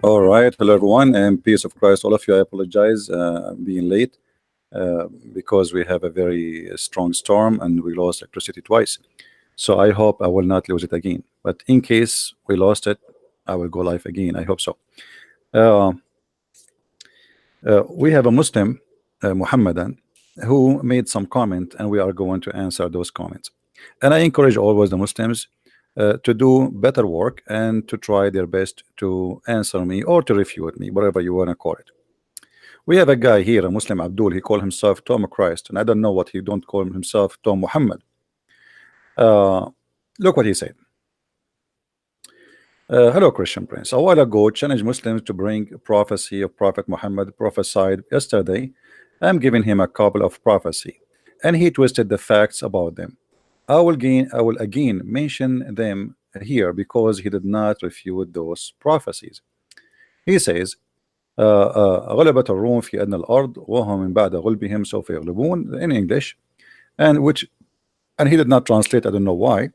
All right, hello everyone, and peace of Christ, all of you. I apologize being late because we have a very strong storm and we lost electricity twice. So I hope I will not lose it again. But in case we lost it, I will go live again. I hope so. Uh, we have a Muslim, Muhammadan, who made some comment, and we are going to answer those comments. And I encourage always the Muslims to do better work and to try their best to answer me or to refute me, whatever you want to call it. We have a guy here, a Muslim Abdul. He called himself Tom Christ, and I don't know what he don't call himself Tom Muhammad. Uh, Look what he said. Hello, Christian Prince. A while ago, challenged Muslims to bring prophecy of Prophet Muhammad prophesied yesterday. I'm giving him a couple of prophecy, and he twisted the facts about them. I will again mention them here because he did not refute those prophecies. He says, غلبت الروم في أدنى الأرض وهم من بعد غلبهم سوف يغلبون, in English, and he did not translate. I don't know why.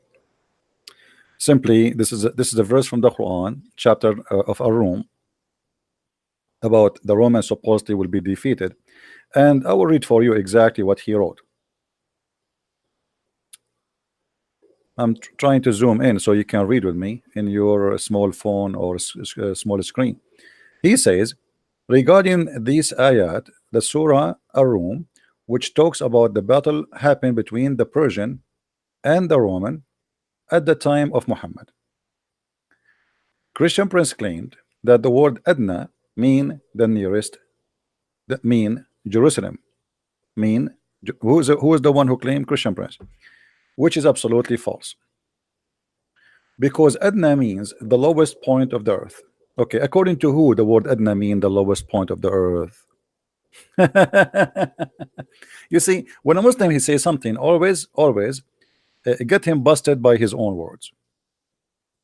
Simply, this is a verse from the Quran, chapter of Ar-Rum, about the Romans supposedly will be defeated, and I will read for you exactly what he wrote. I'm trying to zoom in so you can read with me in your small phone or small screen. He says, regarding these ayat, the Surah Ar-Rum, which talks about the battle happened between the Persian and the Roman at the time of Muhammad. Christian Prince claimed that the word Adna mean the nearest, that mean Jerusalem, mean who is the one who claimed? Christian Prince, which is absolutely false, because Adna means the lowest point of the earth. Okay, according to who the word Adna mean the lowest point of the earth? You see, when a Muslim he says something, always get him busted by his own words.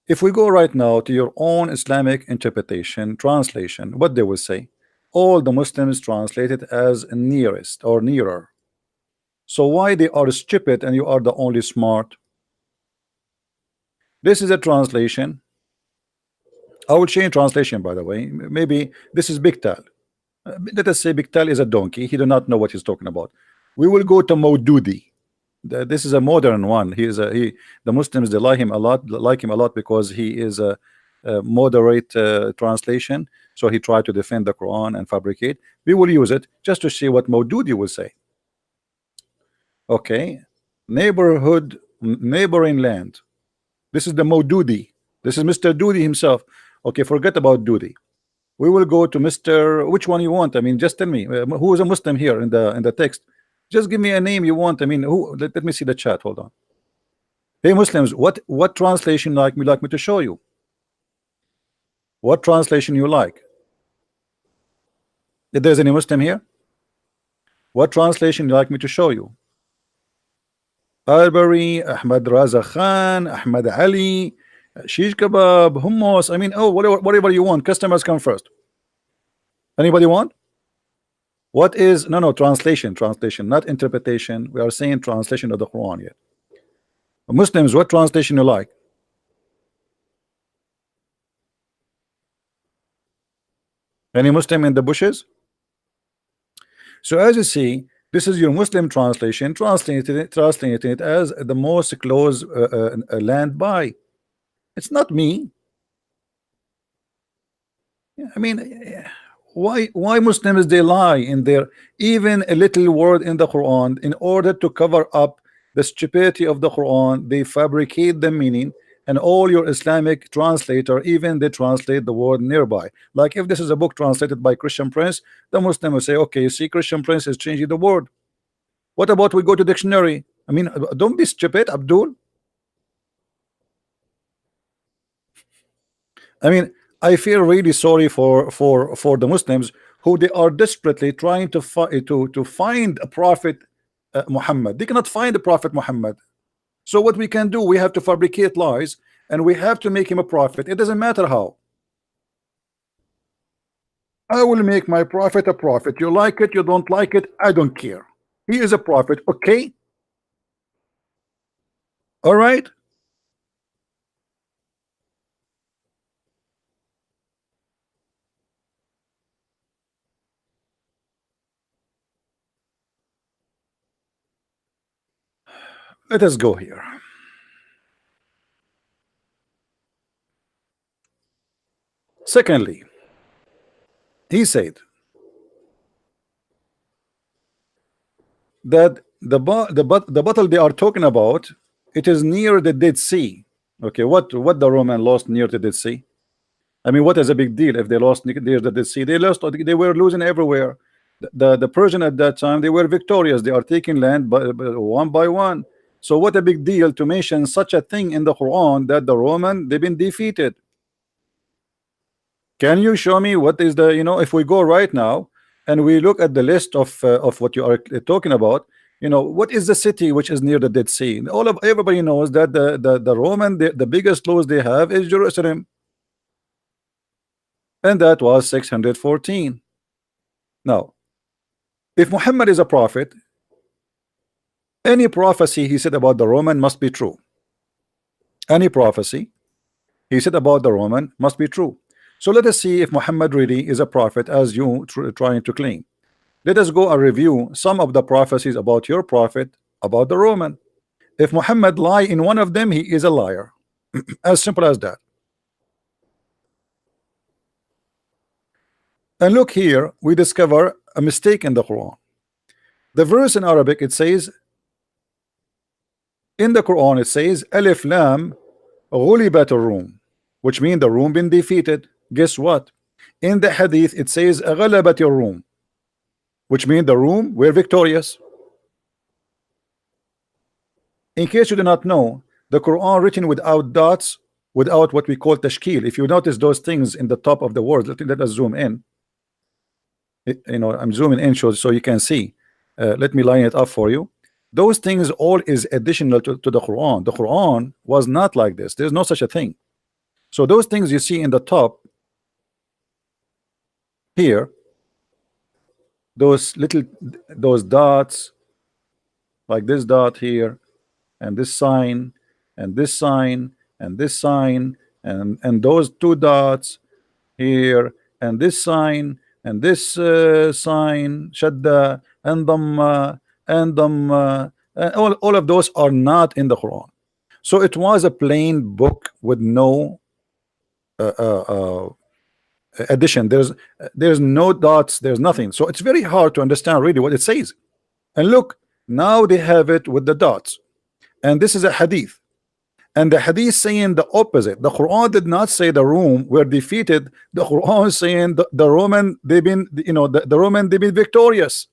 If we go right now to your own Islamic interpretation, translation, what they will say, all the Muslims translate it as nearest or nearer. So why they are stupid and you are the only smart? This is a translation. I will change translation, by the way. Maybe this is Biktal. Let us say Biktal is a donkey. He do not know what he's talking about. We will go to Maududi. This is a modern one. The Muslims they like him a lot because he is a moderate translation. So he tried to defend the Quran and fabricate. We will use it just to see what Maududi will say. Okay, neighboring land. This is the Maududi. This is Mr. Dudi himself. Okay, forget about Dudi. We will go to Mr. Which one you want? I mean, just tell me who is a Muslim here in the text. Just give me a name you want. I mean, who? Let me see the chat. Hold on. Hey Muslims, what translation like me to show you? What translation you like? If there's any Muslim here, what translation you like me to show you? Albary, Ahmad Raza Khan, Ahmad Ali, Shish Kebab, Hummus. I mean, oh, whatever you want. Customers come first. Anybody want? What is no translation, not interpretation. We are saying translation of the Quran yet. Muslims, what translation you like? Any Muslim in the bushes? So as you see, this is your Muslim translation, translating it as the most close land by. It's not me. I mean, why Muslims they lie in their even a little word in the Quran in order to cover up the stupidity of the Quran? They fabricate the meaning, and all your Islamic translator even they translate the word nearby. Like if this is a book translated by Christian Prince, the Muslim will say, okay, you see, Christian Prince is changing the word. What about we go to dictionary? I mean, don't be stupid, Abdul. I mean, I feel really sorry for the Muslims who they are desperately trying to find a prophet Muhammad. They cannot find the prophet Muhammad. So what we can do, we have to fabricate lies and we have to make him a prophet. It doesn't matter how. I will make my prophet a prophet. You like it, you don't like it, I don't care. He is a prophet, okay? All right. Let us go here. Secondly, he said that the battle they are talking about, it is near the Dead Sea. Okay, what the Roman lost near the Dead Sea? I mean, what is a big deal if they lost near the Dead Sea? They lost. They were losing everywhere. The Persian at that time, they were victorious. They are taking land one by one. So what a big deal to mention such a thing in the Quran, that the Roman, they've been defeated. Can you show me what is the, if we go right now and we look at the list of what you are talking about, what is the city which is near the Dead Sea? Everybody knows that the Roman, the biggest loss they have is Jerusalem, and that was 614. Now, if Muhammad is a prophet, any prophecy he said about the Roman must be true. Any prophecy he said about the Roman must be true. So let us see if Muhammad really is a prophet as you trying to claim. Let us go and review some of the prophecies about your prophet about the Roman. If Muhammad lie in one of them, he is a liar. As simple as that. And look here, we discover a mistake in the Quran. The verse in Arabic, it says, in the Quran it says Alif Lam Ghulibat Rum, which means the Rum been defeated. Guess what? In the Hadith it says Ghalabat Rum, which means the Rum were victorious. In case you do not know, the Quran written without dots, without what we call tashkil. If you notice those things in the top of the words, let us zoom in. I'm zooming in so you can see. Let me line it up for you. Those things all is additional to the Quran. The Quran was not like this. There's no such a thing. So those things you see in the top here, those dots, like this dot here, and this sign, and this sign, and this sign, and those two dots here, and this sign, and this sign, shadda, and dhamma, and all of those are not in the Quran. So it was a plain book with no addition. There's no dots, there's nothing. So it's very hard to understand really what it says. And look, now they have it with the dots, and this is a hadith, and the hadith saying the opposite. The Quran did not say the Rome were defeated. The Quran is saying the Roman, they've been, the Roman, they've been victorious.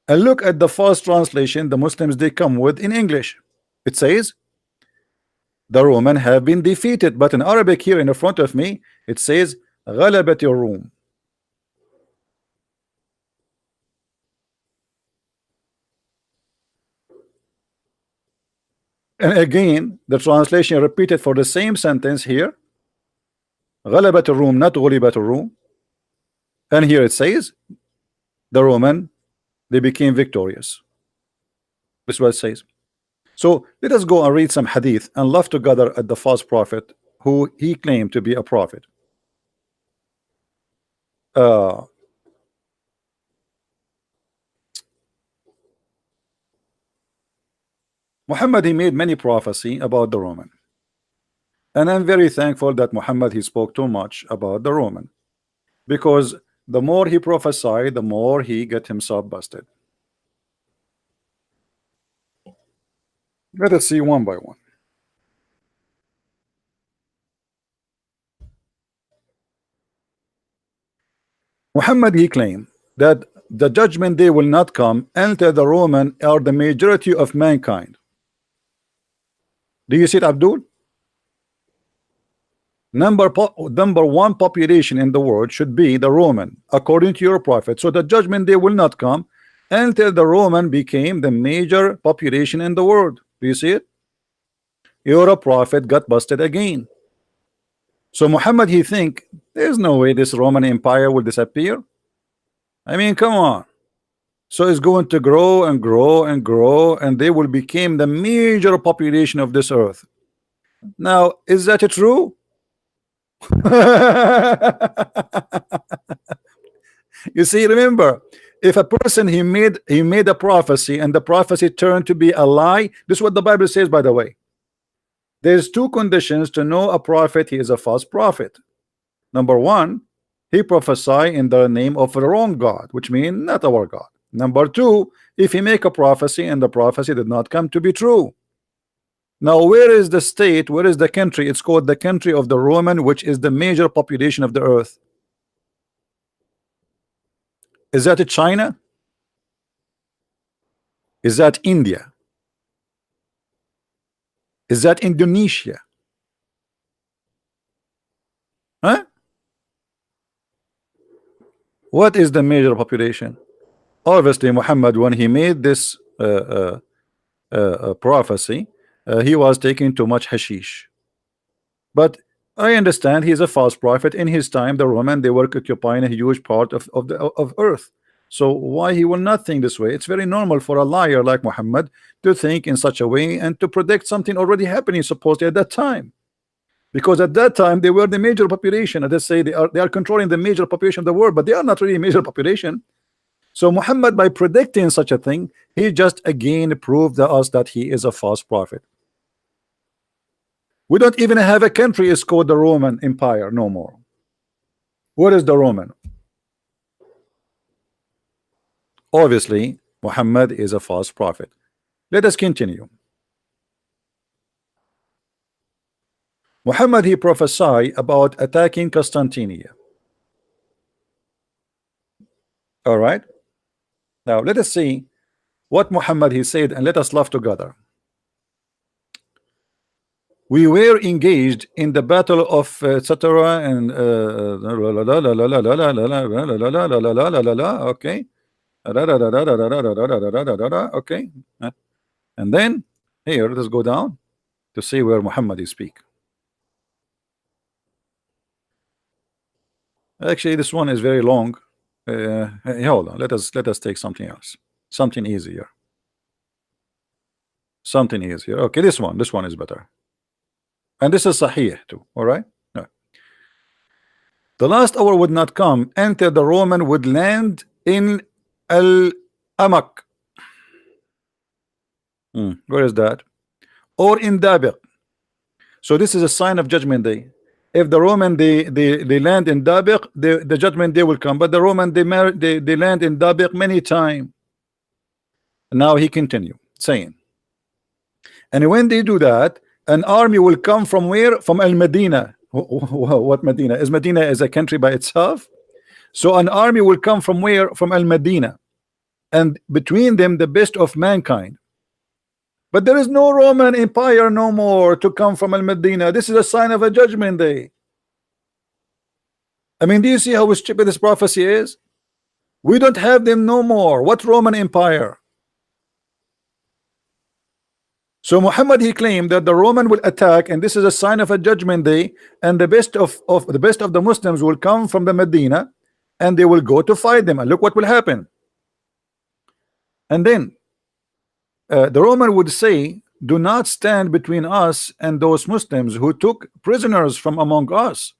And look at the first translation the Muslims they come with in English. It says the Roman have been defeated, but in Arabic here in the front of me it says غلبت الروم. And again the translation repeated for the same sentence here, غلبت الروم, not غلبت الروم. And here it says the Roman, they became victorious. This is what it says. So let us go and read some hadith and laugh together at the false prophet who he claimed to be a prophet. Muhammad, he made many prophecy about the Roman, and I'm very thankful that Muhammad, he spoke too much about the Roman, because the more he prophesied, the more he get himself busted. Let us see one by one. Muhammad, he claimed that the judgment day will not come until the Roman are the majority of mankind. Do you see it, Abdul? Number one population in the world should be the Roman, according to your prophet. So the judgment day will not come until the Roman became the major population in the world. Do you see it? Your prophet got busted again. So Muhammad, he think there's no way this Roman Empire will disappear. I mean, come on. So it's going to grow and grow and grow, and they will become the major population of this earth. Now, is that true? You see, remember, If a person he made a prophecy and the prophecy turned to be a lie, this is what the Bible says, by the way. There's two conditions to know a prophet he is a false prophet. Number one, he prophesy in the name of the wrong God, which means not our God. Number two, if he make a prophecy and the prophecy did not come to be true. Now, where is the state? Where is the country? It's called the country of the Roman, which is the major population of the earth. Is that China? Is that India? Is that Indonesia? Huh? What is the major population? Obviously, Muhammad, when he made this prophecy, he was taking too much hashish. But I understand he is a false prophet. In his time, the Roman, they were occupying a huge part of earth. So why he will not think this way? It's very normal for a liar like Muhammad to think in such a way and to predict something already happening supposedly at that time. Because at that time they were the major population. Let's say they are controlling the major population of the world, but they are not really a major population. So Muhammad, by predicting such a thing, he just again proved to us that he is a false prophet. We don't even have a country is called the Roman Empire no more. What is the Roman? Obviously, Muhammad is a false prophet. Let us continue. Muhammad, he prophesied about attacking Constantinople. All right. Now let us see what Muhammad he said, and let us laugh together. We were engaged in the battle of etc. and okay. Okay. And then here, let us go down to see where Muhammad is speak. Actually, this one is very long. Hold on. Let us take something else, something easier. Something easier. Okay, this one is better. And this is Sahih too. All right. No. The last hour would not come until the Roman would land in Al-Amak. Where is that? Or in Dabiq. So this is a sign of judgment day. If the Roman they land in Dabiq, the judgment day will come. But the Roman they land in Dabiq many times. Now he continue saying, and when they do that, an army will come from where? From Al-Medina. What Medina? Is Medina is a country by itself? So an army will come from where? From Al-Medina, and between them the best of mankind. But there is no Roman Empire no more to come from Al-Medina. This is a sign of a judgment day. I mean, do you see how stupid this prophecy is? We don't have them no more. What Roman Empire? So Muhammad he claimed that the Roman will attack, and this is a sign of a judgment day, and the best of the Muslims will come from the Medina, and they will go to fight them. And look what will happen. And then the Roman would say, do not stand between us and those Muslims who took prisoners from among us.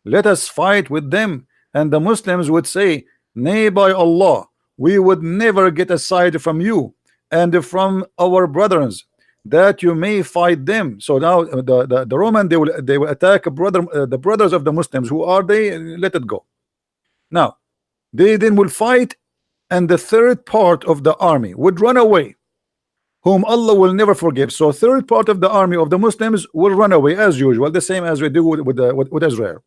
Let us fight with them. And the Muslims would say, nay, by Allah, we would never get aside from you and from our brothers, that you may fight them. So now the Roman they will attack the brothers of the Muslims. Who are they? Let it go. Now they then will fight, and the third part of the army would run away, whom Allah will never forgive. So third part of the army of the Muslims will run away as usual, the same as we do with Israel.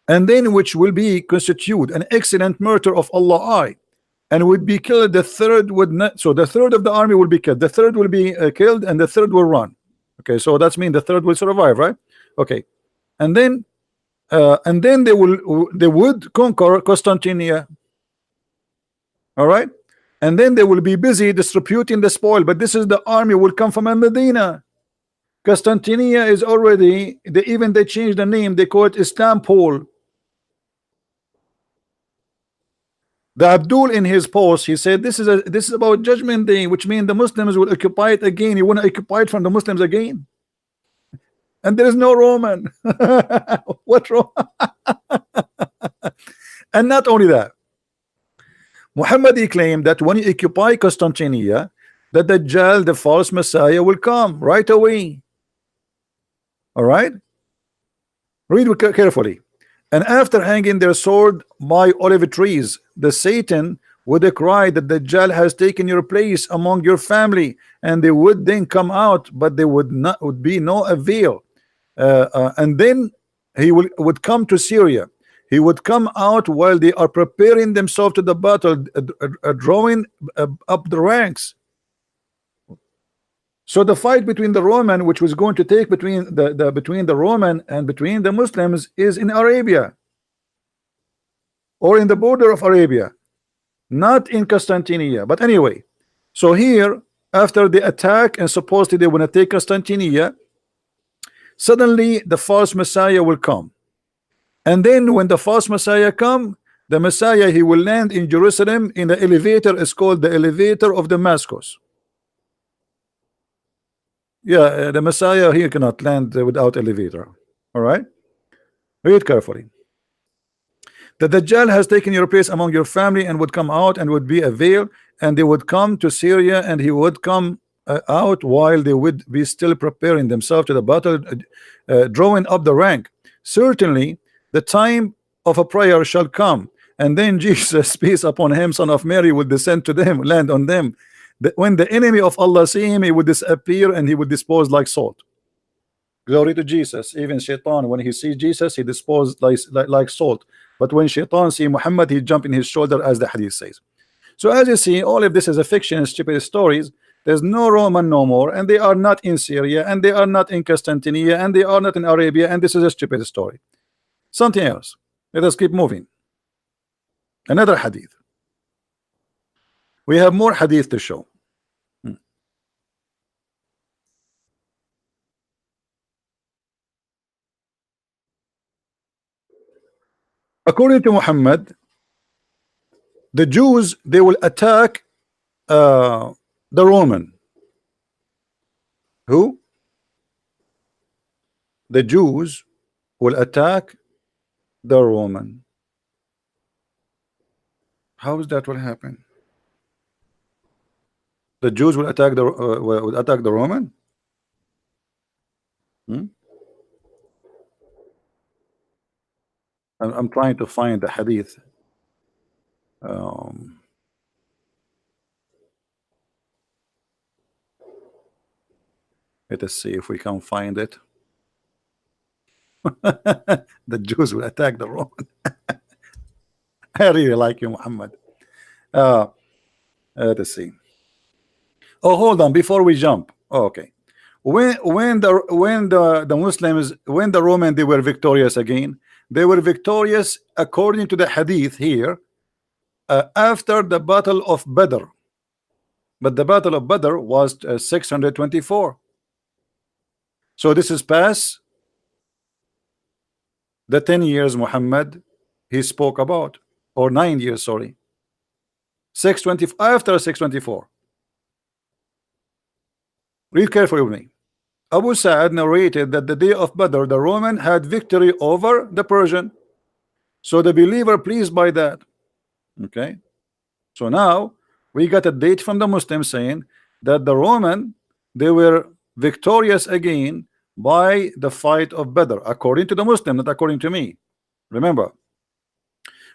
And then which will be constitute an excellent murder of Allah, and would be killed. The third would not. So the third of the army will be killed. The third will be killed, and the third will run. Okay, so that's mean the third will survive, right? Okay, and then they would conquer Constantinople. All right, and then they will be busy distributing the spoil. But this is the army will come from Medina. Constantinople is already they changed the name. They call it Istanbul. The Abdul in his post, he said this is about judgment day, which means the Muslims will occupy it again. You want to occupy it from the Muslims again, and there is no Roman. What Roman? And not only that, Muhammad he claimed that when you occupy Constantinople, that the Dajjal, the false Messiah, will come right away. All right, read carefully. And after hanging their sword by olive trees, the Satan would cry that the Dajjal has taken your place among your family, and they would then come out, but there would be no avail. And then he would come to Syria. He would come out while they are preparing themselves to the battle, drawing up the ranks. So the fight between the Roman, which was going to take between the Roman and between the Muslims, is in Arabia, or in the border of Arabia, not in Constantinople. But anyway, so here, after the attack and supposedly they want to take Constantinople, suddenly the false Messiah will come. And then when the false Messiah come, the Messiah, he will land in Jerusalem in the elevator. Is called the elevator of Damascus. Yeah, the Messiah here cannot land without elevator. All right, read carefully. The Dajjal has taken your place among your family and would come out and would be a veil, and they would come to Syria, and he would come out while they would be still preparing themselves to the battle, drawing up the rank. Certainly the time of a prayer shall come, and then Jesus, peace upon him, son of Mary, will descend to them, land on them. When the enemy of Allah see him, he would disappear and he would dispose like salt. Glory to Jesus. Even Shaitan, when he sees Jesus, he disposed like salt. But when Shaitan see Muhammad, he jump in his shoulder, as the hadith says. So as you see, all of this is a fiction and stupid stories. There's no Roman no more, and they are not in Syria, and they are not in Constantinople, and they are not in Arabia, and this is a stupid story. Something else. Let us keep moving. Another hadith. We have more hadith to show. According to Muhammad, the Jews, they will attack the Roman. Who? The Jews will attack the Roman. How is that will happen? The Jews will attack the Roman? I'm trying to find the hadith. Let us see if we can find it. The Jews will attack the Roman. I really like you, Muhammad. Let us see. Oh, hold on before we jump. Oh, okay. When the Muslims, when the Roman, they were victorious again. They were victorious according to the hadith here after the battle of Badr. But the battle of Badr was 624. So this is past the 10 years Muhammad he spoke about, or 9 years, sorry. 620 after 624. Read carefully with me. Abu Sa'ad narrated that the day of Badr, the Roman had victory over the Persian. So the believer pleased by that. Okay. So now we got a date from the Muslims saying that the Roman, they were victorious again by the fight of Badr, according to the Muslim, not according to me. Remember,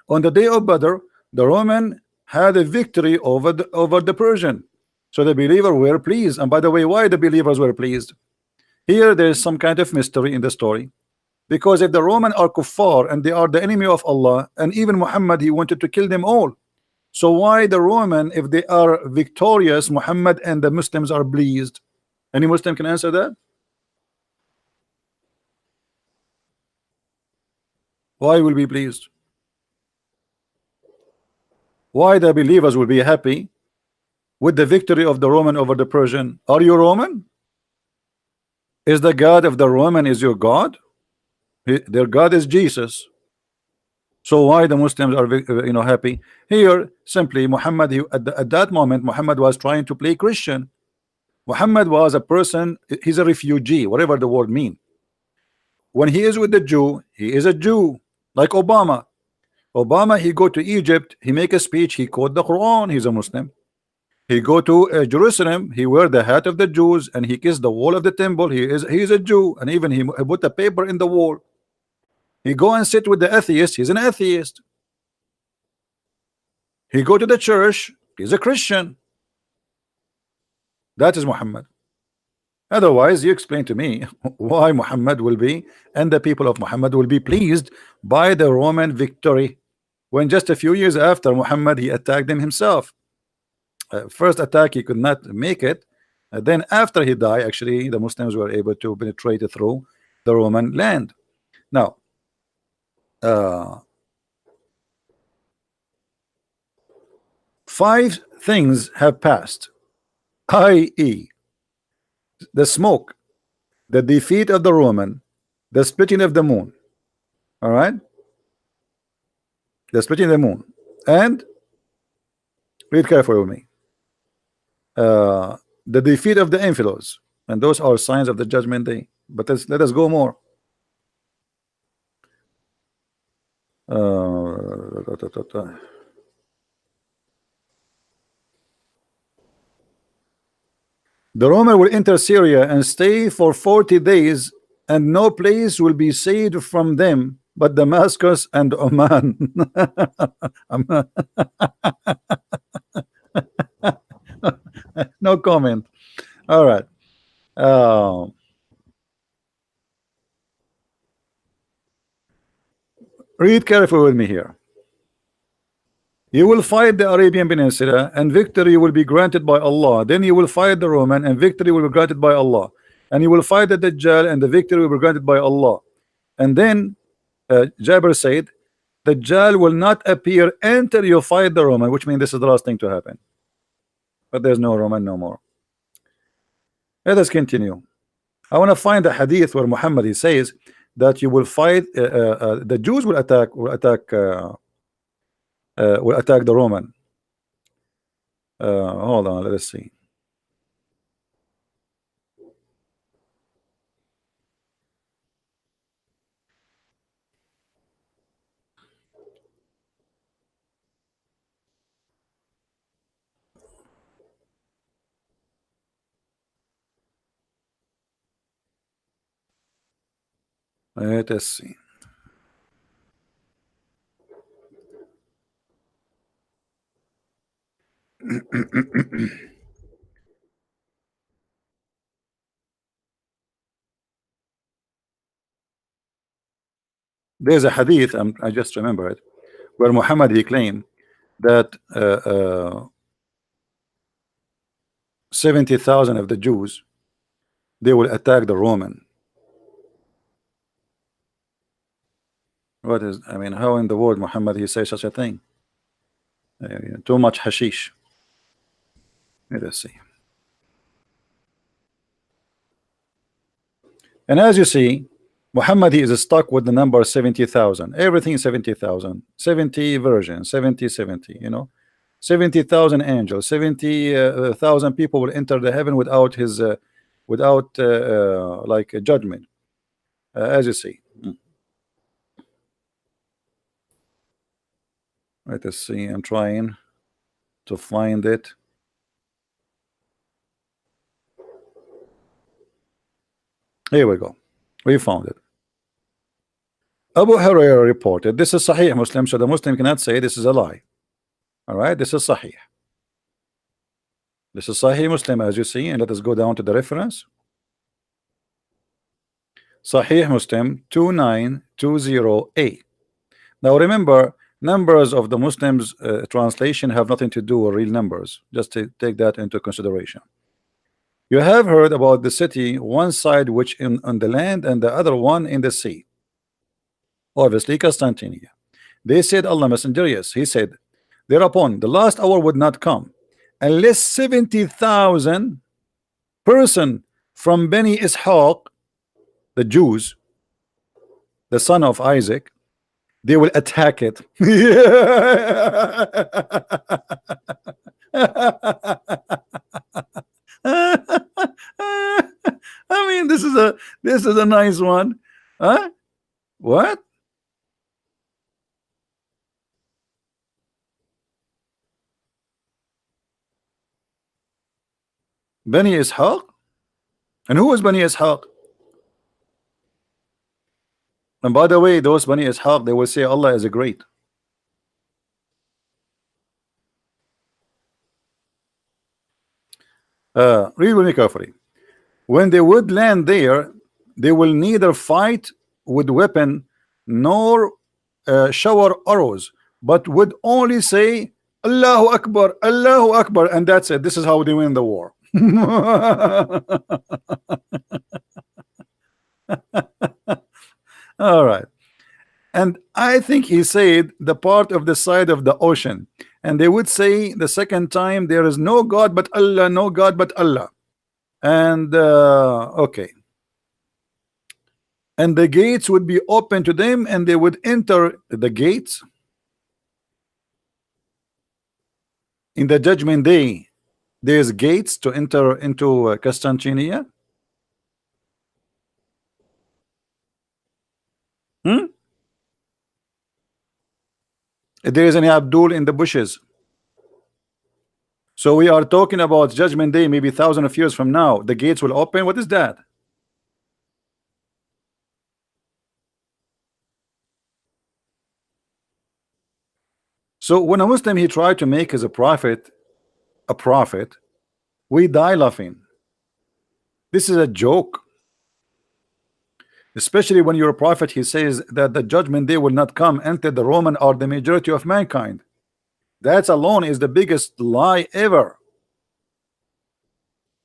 on the day of Badr, the Roman had a victory over the Persian. So the believer were pleased. And by the way, why the believers were pleased? Here there is some kind of mystery in the story, because if the Roman are kuffar and they are the enemy of Allah, and even Muhammad, he wanted to kill them all. So why the Roman, if they are victorious, Muhammad and the Muslims are pleased? Any Muslim can answer that? Why will be pleased? Why the believers will be happy with the victory of the Roman over the Persian? Are you Roman? Is the God of the Roman is your God? Their God is Jesus. So why the Muslims are happy? Here simply Muhammad, at that moment Muhammad was trying to play Christian. Muhammad was a person, he's a refugee, whatever the word mean. When he is with the Jew, he is a Jew, like Obama. Obama, he go to Egypt, he make a speech, he quote the Quran, he's a Muslim. He go to Jerusalem, he wear the hat of the Jews, and he kiss the wall of the temple. He is a Jew, and even he put a paper in the wall. He go and sit with the atheist, he's an atheist. He go to the church, he's a Christian. That is Muhammad. Otherwise, you explain to me why Muhammad will be, and the people of Muhammad will be pleased by the Roman victory, when just a few years after Muhammad, he attacked them himself. First attack, he could not make it. Then after he died, actually, the Muslims were able to penetrate through the Roman land. Now, 5 things have passed, i.e., the smoke, the defeat of the Roman, the splitting of the moon. All right, the splitting of the moon, and read carefully with me. The defeat of the infidels, and those are signs of the judgment day. But let us go more. The Roman will enter Syria and stay for 40 days, and no place will be saved from them but Damascus and Oman. No comment. All right. Read carefully with me here. You will fight the Arabian Peninsula, and victory will be granted by Allah. Then you will fight the Roman, and victory will be granted by Allah. And you will fight the Dajjal, and the victory will be granted by Allah. And then Jabir said, Dajjal will not appear until you fight the Roman, which means this is the last thing to happen. But there's no Roman no more. Let us continue. I want to find a hadith where Muhammad, he says that you will fight, the Jews will attack the Roman. Hold on, let us see. Let us see. There's a hadith, I just remember it, where Muhammad, he claimed that 70,000 of the Jews, they will attack the Roman. What is, I mean, how in the world Muhammad, he say such a thing? Too much hashish. Let us see. And as you see, Muhammad, he is stuck with the number 70,000. Everything is 70,000. 70 virgins, 70, you know, 70,000 angels, 70,000 people will enter the heaven without his, like a judgment. As you see. Let us see. I'm trying to find it. Here we go. We found it. Abu Hurairah reported, this is Sahih Muslim, so the Muslim cannot say this is a lie. All right, this is Sahih. This is Sahih Muslim, as you see, and let us go down to the reference. Sahih Muslim 2920a. Now remember, numbers of the Muslims translation have nothing to do with real numbers. Just to take that into consideration. You have heard about the city, one side which on the land and the other one in the sea. Obviously Constantinople. They said, Allah Messenger, yes, he said, thereupon the last hour would not come unless 70,000 person from Beni Ishaq, the Jews, the son of Isaac, they will attack it. I mean, this is a nice one. Huh? What? Bani Ishaq? And who is Bani Ishaq? And by the way, those Bani Ishaq, they will say Allah is a great. Read with me carefully. When they would land there, they will neither fight with weapon nor shower arrows, but would only say Allahu Akbar, Allahu Akbar, and that's it. This is how they win the war. All right. And I think he said the part of the side of the ocean, and they would say the second time, there is no God but Allah, no God but Allah. And okay, and the gates would be open to them, and they would enter the gates in the judgment day. There's gates to enter into Constantinople. If there is any Abdul in the bushes. So we are talking about judgment day, maybe thousands of years from now. The gates will open. What is that? So when a Muslim he tried to make as a prophet, we die laughing. This is a joke. Especially when you're a prophet, he says that the judgment day will not come until the Roman are the majority of mankind. That alone is the biggest lie ever.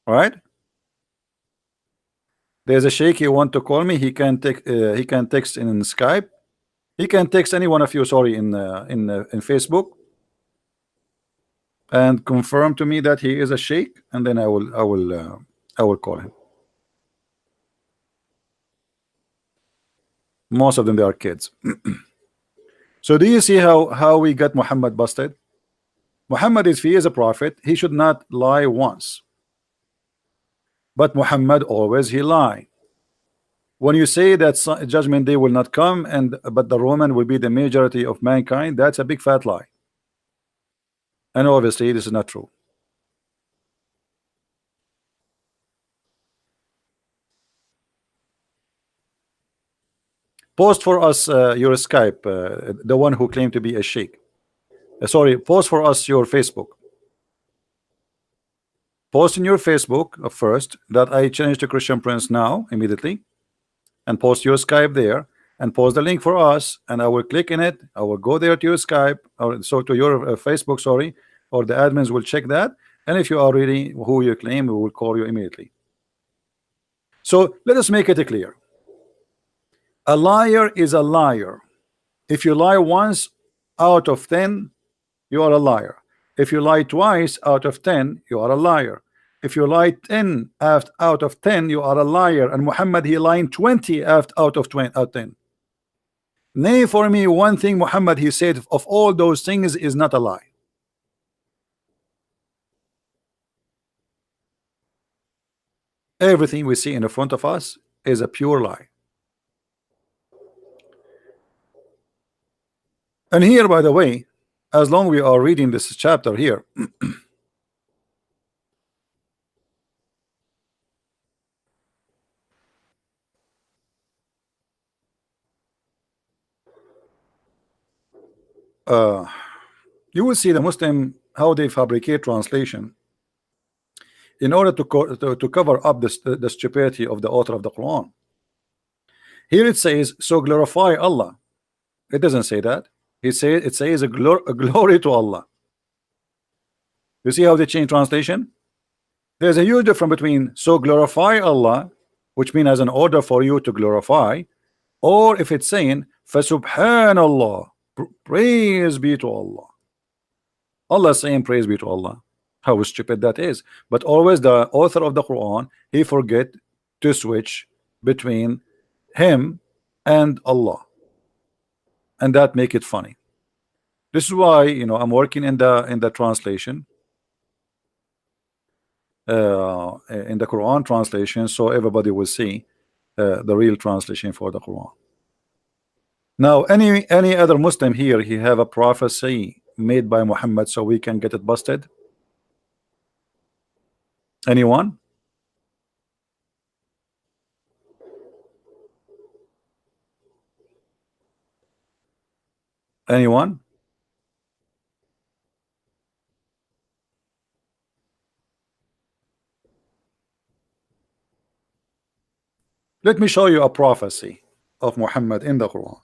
Right? There's a sheikh he want to call me. He can text in Skype. He can text any one of you, sorry, in Facebook, and confirm to me that he is a sheikh, and then I will call him. Most of them, they are kids. So do you see how we got Muhammad busted? Muhammad, if he is a prophet, he should not lie once. But Muhammad always he lie. When you say that judgment day will not come, but the Roman will be the majority of mankind, that's a big fat lie. And obviously this is not true. Post for us your Skype, the one who claimed to be a sheikh. Sorry, post for us your Facebook. Post in your Facebook first that I changed to Christian Prince now, immediately, and post your Skype there, and post the link for us, and I will click in it. I will go there to your Skype, or so to your Facebook, sorry, or the admins will check that, and if you are really who you claim, we will call you immediately. So let us make it clear. A liar is a liar. If you lie once out of 10, you are a liar. If you lie twice out of 10, you are a liar. If you lie 10 out of 10, you are a liar. And Muhammad, he lied 20 out of 10. Name for me one thing Muhammad he said of all those things is not a lie. Everything we see in the front of us is a pure lie. And here, by the way, as long we are reading this chapter here, you will see the Muslim how they fabricate translation in order to cover up the stupidity of the author of the Quran. Here it says, so glorify Allah. It doesn't say that. It says a glory to Allah. You see how they change translation? There's a huge difference between so glorify Allah, which means as an order for you to glorify, or if it's saying Subhanallah, praise be to Allah. Allah saying praise be to Allah. How stupid that is. But always the author of the Quran, he forget to switch between him and Allah, and that make it funny. This is why, you know, I'm working in the translation, in the Quran translation, so everybody will see the real translation for the Quran. Now, any other Muslim here, he have a prophecy made by Muhammad, so we can get it busted. Anyone? Anyone? Let me show you a prophecy of Muhammad in the Quran.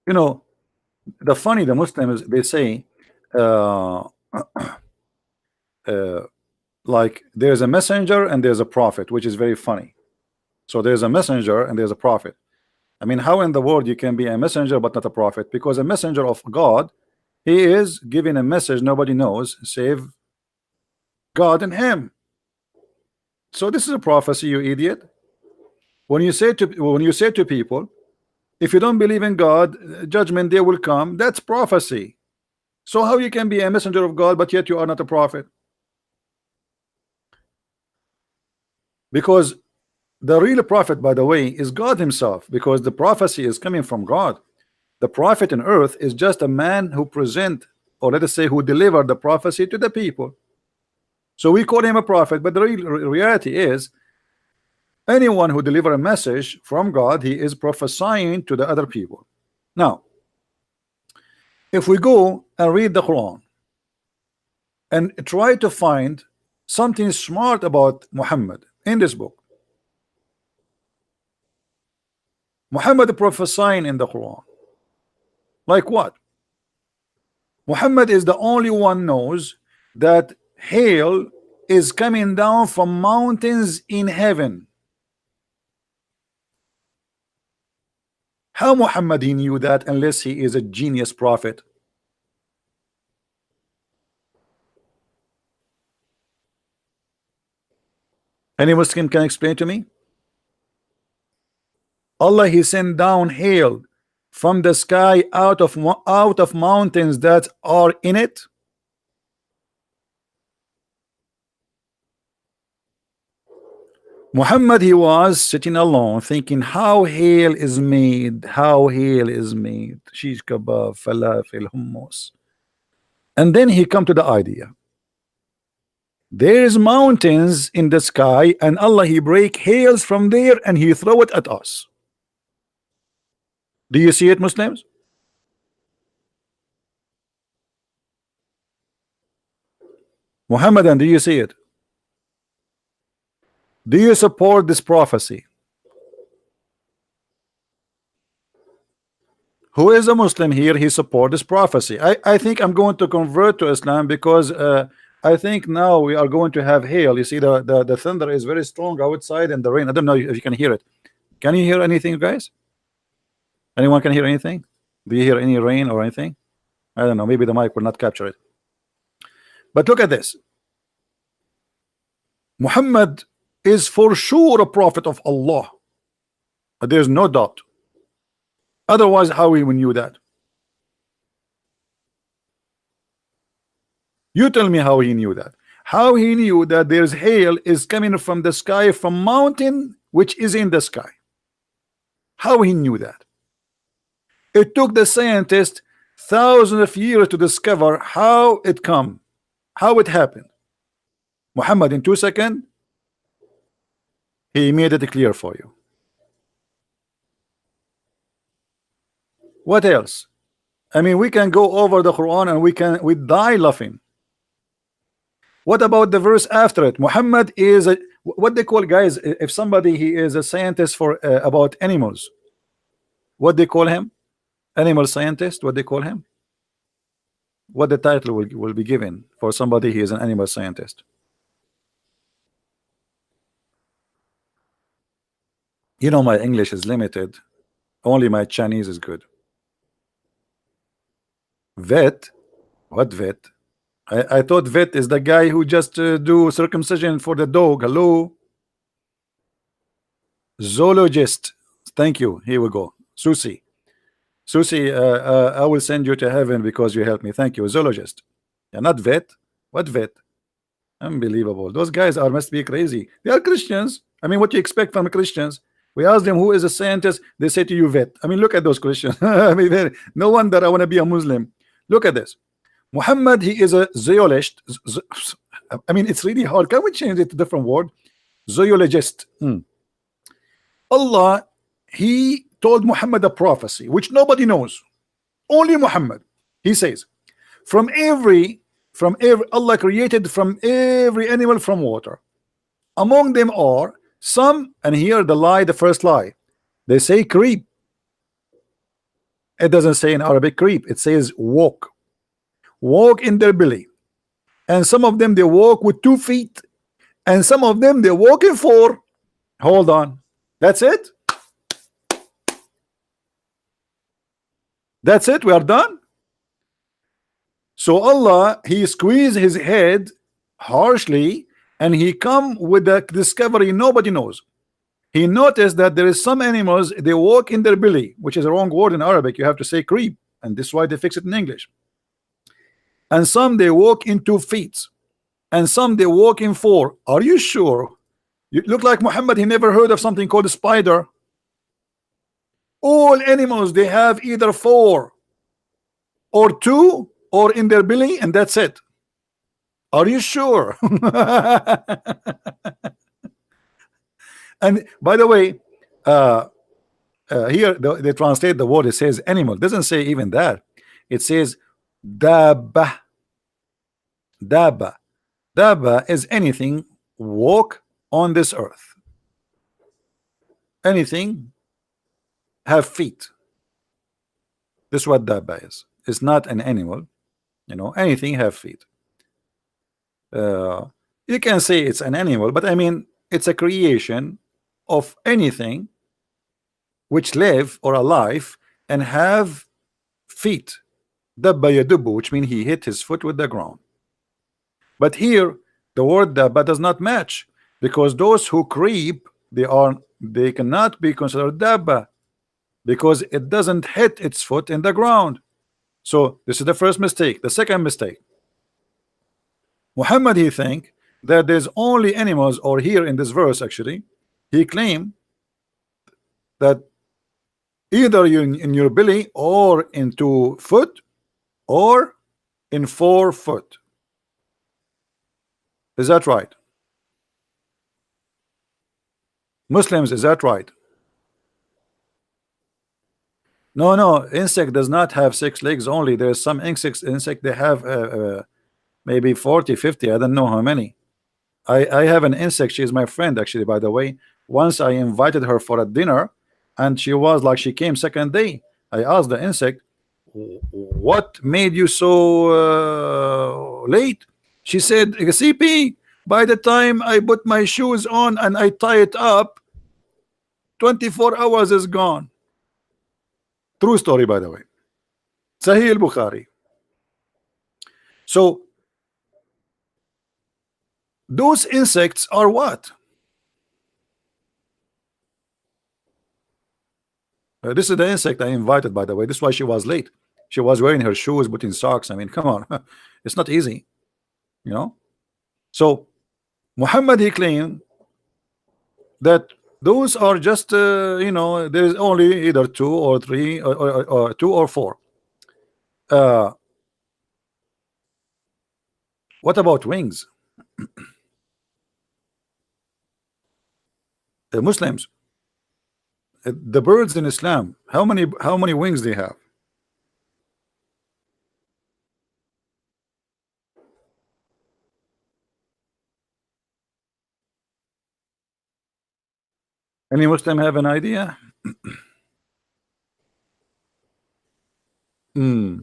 You know, the Muslims, they say uh, like there's a messenger and there's a prophet, which is very funny. So there's a messenger and there's a prophet. I mean, how in the world you can be a messenger but not a prophet? Because a messenger of God, he is giving a message nobody knows save God and him. So this is a prophecy, you idiot. When you say to people, if you don't believe in God, judgment day will come, that's prophecy. So how you can be a messenger of God but yet you are not a prophet? Because the real prophet, by the way, is God himself, because the prophecy is coming from God. The prophet in earth is just a man who present, or let us say who delivered the prophecy to the people. So we call him a prophet, but the real reality is anyone who deliver a message from God, he is prophesying to the other people. Now, if we go and read the Quran and try to find something smart about Muhammad in this book, Muhammad prophesying in the Quran, like what? Muhammad is the only one knows that hail is coming down from mountains in heaven. How Muhammad he knew that unless he is a genius prophet? Any Muslim can explain to me? Allah he sent down hail from the sky out of mountains that are in it. Muhammad he was sitting alone thinking how hail is made, shish kebab, falafel, hummus, and then he come to the idea there is mountains in the sky and Allah he break hails from there and he throw it at us. Do you see it, Muslims? Muhammadan, do you see it? Do you support this prophecy? Who is a Muslim here? He support this prophecy. I think I'm going to convert to Islam because I think now we are going to have hail. You see the thunder is very strong outside and the rain. I don't know if you can hear it. Can you hear anything, guys? Anyone can hear anything? Do you hear any rain or anything? I don't know. Maybe the mic will not capture it. But look at this. Muhammad is for sure a prophet of Allah. There's no doubt. Otherwise, how we knew that? You tell me how he knew that. How he knew that there's hail is coming from the sky, from mountain which is in the sky. How he knew that? It took the scientists thousands of years to discover how it come, how it happened. Muhammad in 2 seconds he made it clear for you. What else? I mean, we can go over the Quran and we die laughing. What about the verse after it? Muhammad is a, what they call, guys, if somebody he is a scientist for about animals, what they call him? Animal scientist, what they call him? What the title will be given for somebody he is an animal scientist? You know, my English is limited. Only my Chinese is good. Vet? What vet? I thought vet is the guy who just do circumcision for the dog. Hello? Zoologist. Thank you. Here we go. Susie. Susie, I will send you to heaven because you helped me. Thank you. Zoologist. Yeah, not vet. What vet? Unbelievable. Those guys must be crazy. They are Christians. I mean, what do you expect from Christians? We ask them who is a scientist, they say to you vet. I mean, look at those questions. I mean, no wonder I want to be a Muslim. Look at this. Muhammad, he is a zoologist. I mean, it's really hard. Can we change it to a different word? Zoologist. Allah, he told Muhammad a prophecy which nobody knows, only Muhammad. He says, from every Allah created from every animal from water. Among them are some, and here the lie, the first lie, they say creep. It doesn't say in Arabic creep, it says walk in their belly. And some of them they walk with 2 feet, and some of them they walk in 4. Hold on, that's it. That's it, we are done. So Allah, he squeezed his head harshly, and he come with a discovery nobody knows. He noticed that there is some animals, they walk in their belly, which is a wrong word in Arabic. You have to say creep, and this is why they fix it in English. And some they walk in 2 feet, and some they walk in 4. Are you sure? You look like Muhammad, he never heard of something called a spider. All animals, they have either 4 or 2 or in their belly, and that's it. Are you sure? And by the way, here they translate the word, it says animal, it doesn't say even that. It says dabba. Dabba is anything walk on this earth. Anything have feet. This is what dabba is. It's not an animal, you know. Anything have feet. You can say it's an animal, but I mean it's a creation of anything which live or alive and have feet. Dabba yadubu, which means he hit his foot with the ground. But here the word dabba does not match, because those who creep, they cannot be considered dabba, because it doesn't hit its foot in the ground. So this is the first mistake. The second mistake, Muhammad, he think that there's only animals, or here in this verse actually he claimed that either you in your belly or in 2 foot or in 4 foot. Is that right? Muslims, is that right? No, insect does not have 6 legs only. There's some insect they have maybe 40, 50, I don't know how many. I have an insect, she is my friend actually, by the way. Once I invited her for a dinner, and she was like, she came second day. I asked the insect, what made you so late? She said, CP, by the time I put my shoes on and I tie it up, 24 hours is gone. True story, by the way. Sahih al-Bukhari. So those insects are what? This is the insect I invited, by the way. This is why she was late. She was wearing her shoes, putting socks. I mean, come on. It's not easy, you know. So Muhammad, he claimed that those are just you know, there's only either 2 or 3 or 2 or 4. What about wings? The Muslims, the birds in Islam, how many wings they have? Any Muslim have an idea? Hmm.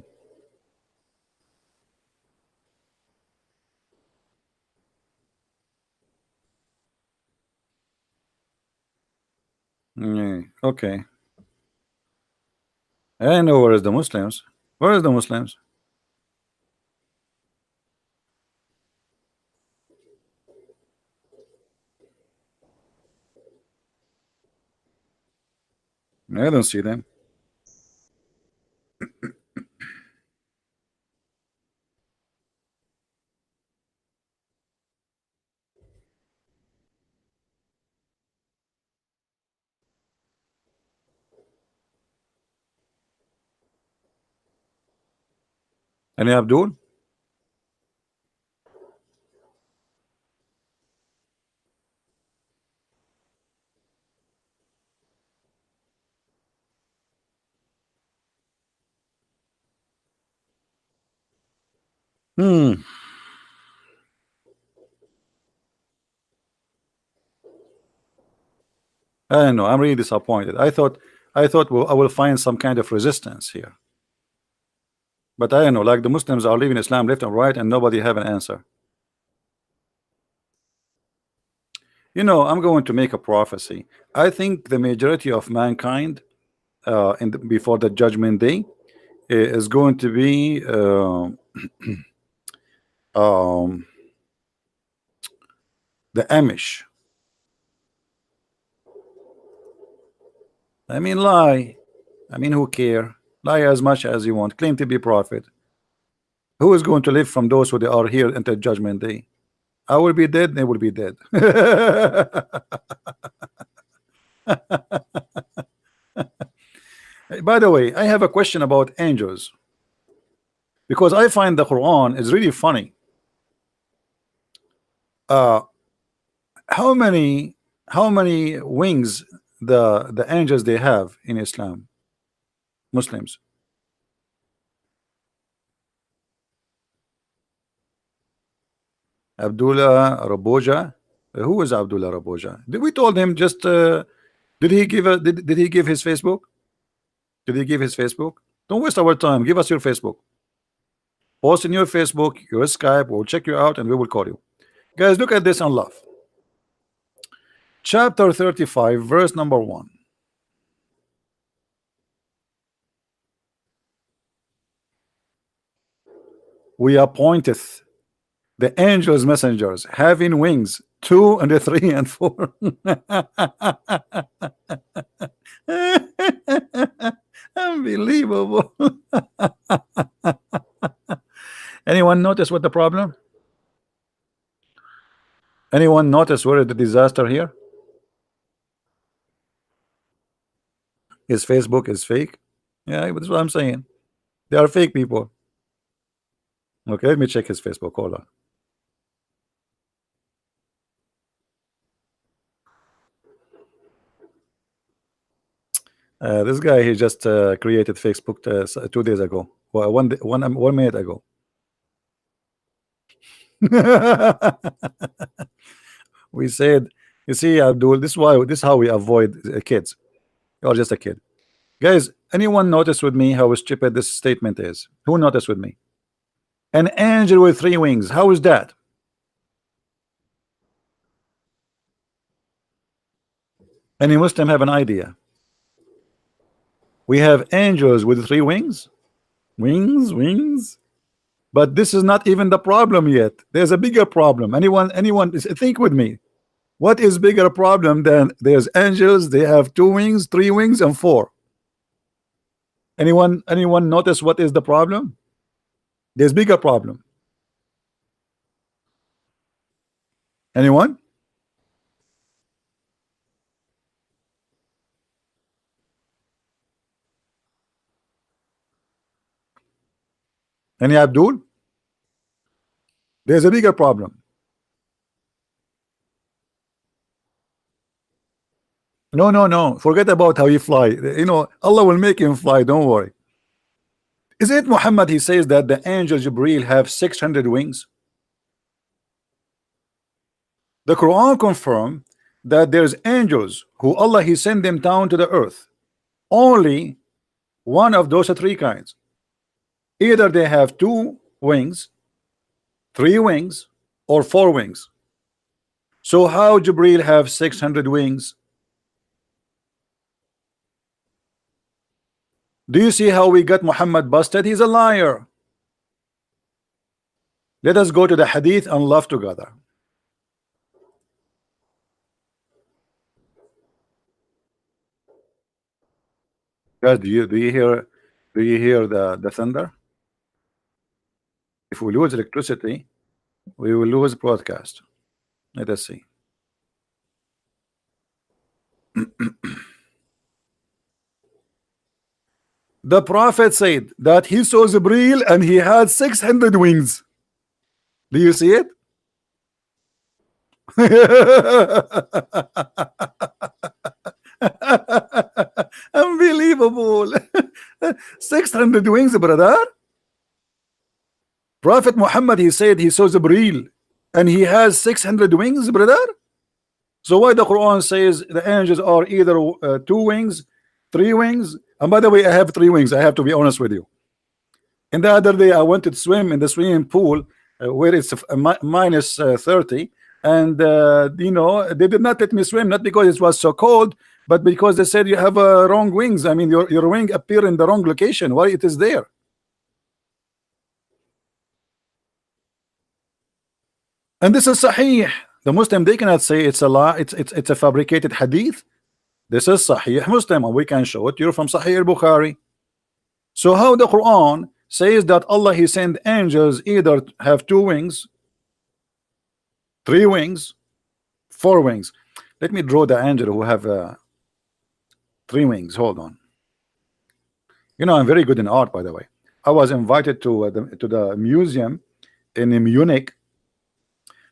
Okay. I know where is the Muslims. Where is the Muslims? I don't see them. Any Abdul? Hmm. I don't know. I'm really disappointed. I thought I will find some kind of resistance here. But I don't know. Like the Muslims are leaving Islam left and right, and nobody have an answer. I'm going to make a prophecy. I think the majority of mankind, before the judgment day, is going to be um, the Amish. I mean, lie. I mean, who care? Lie as much as you want. Claim to be prophet. Who is going to live from those who are here until judgment day? I will be dead. They will be dead. By the way, I have a question about angels because I find the Quran is really funny. Uh, how many wings the angels they have in Islam? Muslims. Abdullah Raboja. Who is Abdullah Raboja? We told him just. Did he give his Facebook? Did he give his Facebook? Don't waste our time. Give us your Facebook. Post in your Facebook, your Skype. We'll check you out and we will call you. Guys, look at this and laugh. Chapter 35, verse number 1. We appointeth the angels messengers having wings 2 and 3 and 4. Unbelievable. Anyone notice what the problem? Anyone notice where the disaster here? His Facebook is fake. Yeah, that's what I'm saying. They are fake people. Okay, let me check his Facebook. Hold on. This guy, he just created Facebook 2 days ago. Well, 1 minute ago. We said, you see, Abdul, this is how we avoid kids. You're just a kid. Guys, anyone notice with me how stupid this statement is? Who noticed with me? An angel with 3 wings. How is that? Any Muslim have an idea? We have angels with 3 wings. Wings. But this is not even the problem yet. There's a bigger problem. Anyone think with me. What is bigger problem than there's angels? They have 2 wings, 3 wings, and 4. Anyone notice what is the problem? There's bigger problem. Anyone? Any Abdul? There's a bigger problem. No. Forget about how he fly. Allah will make him fly. Don't worry. Is it Muhammad? He says that the angel Jibril have 600 wings. The Quran confirm that there's angels who Allah he sent them down to the earth. Only one of those 3 kinds. Either they have 2 wings, 3 wings, or 4 wings. So how Jibril have 600 wings? Do you see how we got Muhammad busted? He's a liar. Let us go to the hadith and laugh together. Guys, do you hear the thunder? If we lose electricity, we will lose broadcast. Let us see. The Prophet said that he saw Jibril and he had 600 wings. Do you see it? Unbelievable. 600 wings, brother. Prophet Muhammad, he said he saw Jibril and he has 600 wings, brother. So why the Quran says the angels are either 2 wings, 3 wings? And by the way, I have 3 wings. I have to be honest with you. And the other day I went to swim in the swimming pool where it's minus 30, and you know, they did not let me swim, not because it was so cold, but because they said you have wrong wings. I mean, your wing appear in the wrong location. Why it is there? And this is Sahih. The Muslim, they cannot say it's a lie. It's a fabricated hadith. This is Sahih Muslim, and we can show it. You're from Sahih al-Bukhari. So how the Quran says that Allah he sent angels either have 2 wings, 3 wings, 4 wings. Let me draw the angel who have 3 wings. Hold on. You know, I'm very good in art, by the way. I was invited to the museum in Munich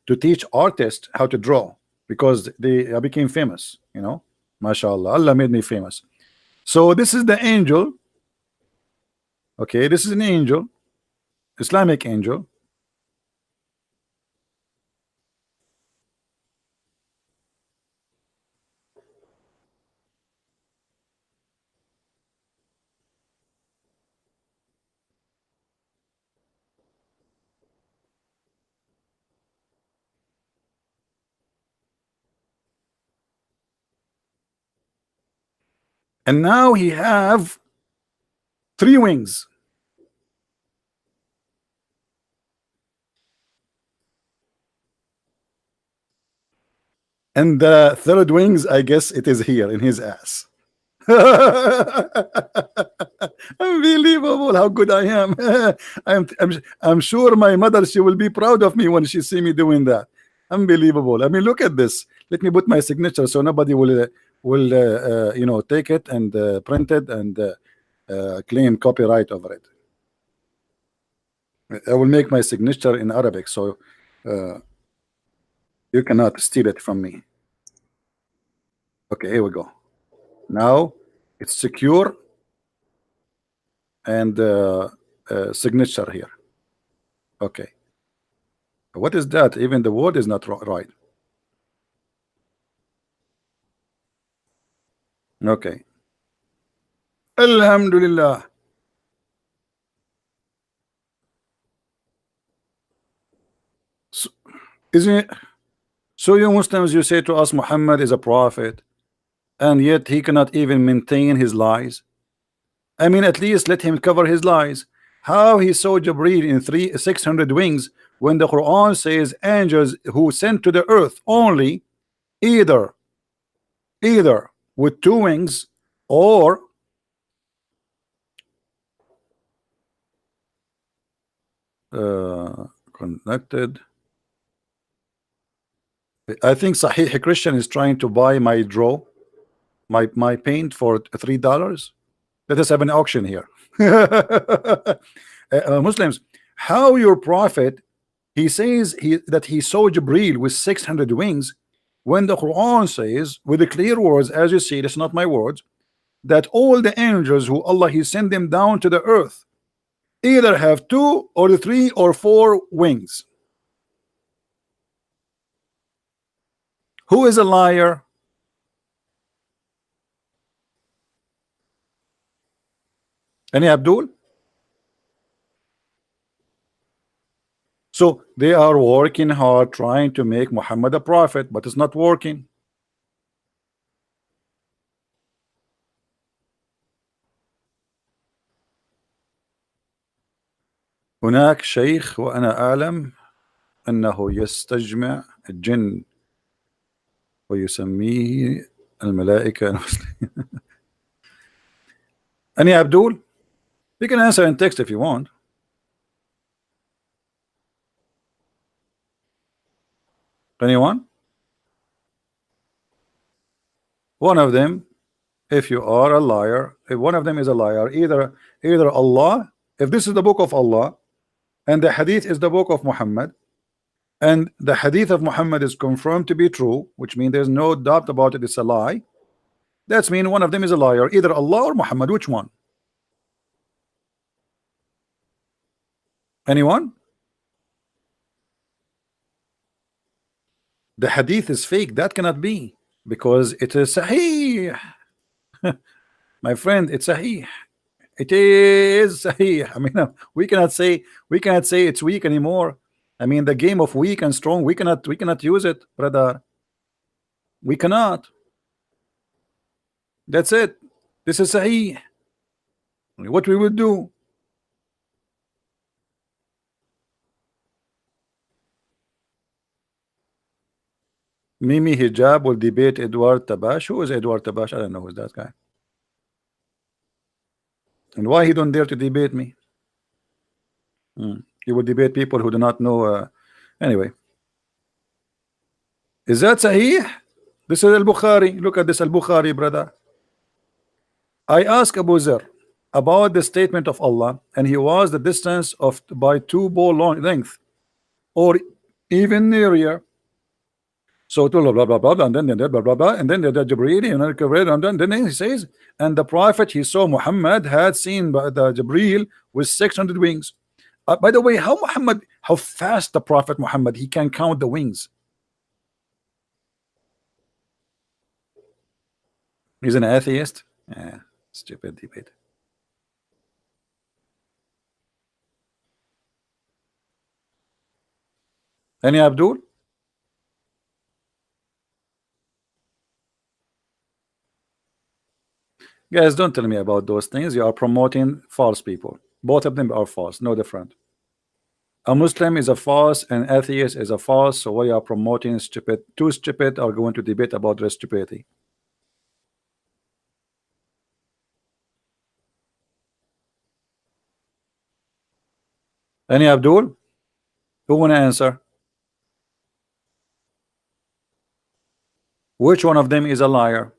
to teach artists how to draw because I became famous. You know, mashallah, Allah made me famous. So this is the angel. Okay, this is an angel, Islamic angel. And now he have 3 wings. And the third wings, I guess it is here in his ass. Unbelievable how good I am. I'm sure my mother, she will be proud of me when she see me doing that. Unbelievable. I mean, look at this. Let me put my signature so nobody will you know, take it and print it and claim copyright over it. I will make my signature in Arabic, so you cannot steal it from me. Okay, here we go. Now it's secure and signature here. Okay, what is that? Even the word is not right. Okay, Alhamdulillah. So, isn't it? So you Muslims, you say to us Muhammad is a prophet, and yet he cannot even maintain his lies. I mean, at least let him cover his lies. How he saw Jibreel in 600 wings when the Quran says angels who sent to the earth only either with 2 wings or connected. I think Sahih Christian is trying to buy my draw, my paint for $3. Let us have an auction here. Muslims, how your prophet, he says that he saw Jibreel with 600 wings when the Quran says with the clear words, as you see, it's not my words, that all the angels who Allah he sent them down to the earth either have 2 or 3 or 4 wings. Who is a liar? Any Abdul? So they are working hard trying to make Muhammad a prophet, but it's not working. هناك شيخ وأنا أعلم أنه يستجمع الجن ويسميه الملائكة المسلمين. Any Abdul? You can answer in text if you want. Anyone? One of them if you are a liar, if one of them is a liar, either Allah, if this is the book of Allah and the hadith is the book of Muhammad, and the hadith of Muhammad is confirmed to be true, which means there's no doubt about it, it's a lie, that's mean one of them is a liar, either Allah or Muhammad. Which one? Anyone? The hadith is fake, that cannot be, because it is sahih. My friend, it's sahih. It is sahih. I mean, we cannot say it's weak anymore. I mean, the game of weak and strong, we cannot use it, brother. We cannot. That's it. This is sahih. What we will do? Mimi Hijab will debate Edward Tabash. Who is Edward Tabash? I don't know who's that guy. And why he don't dare to debate me? He will debate people who do not know. Anyway, is that sahih? This is Al-Bukhari. Look at this Al-Bukhari, brother. I asked Abu Zar about the statement of Allah, and he was the distance of by 2 bow length, or even nearer. So blah blah blah blah, and then blah blah blah, and then the Jibreel, and then he says, and the prophet he saw Muhammad had seen by the Jibreel with 600 wings. By the way, how fast the prophet Muhammad, he can count the wings. He's an atheist. Yeah, stupid debate. Any Abdul? Guys, don't tell me about those things. You are promoting false people. Both of them are false, no different. A Muslim is a false, an atheist is a false. So we are promoting stupid. Two stupid are going to debate about their stupidity. Any Abdul? Who want to answer? Which one of them is a liar?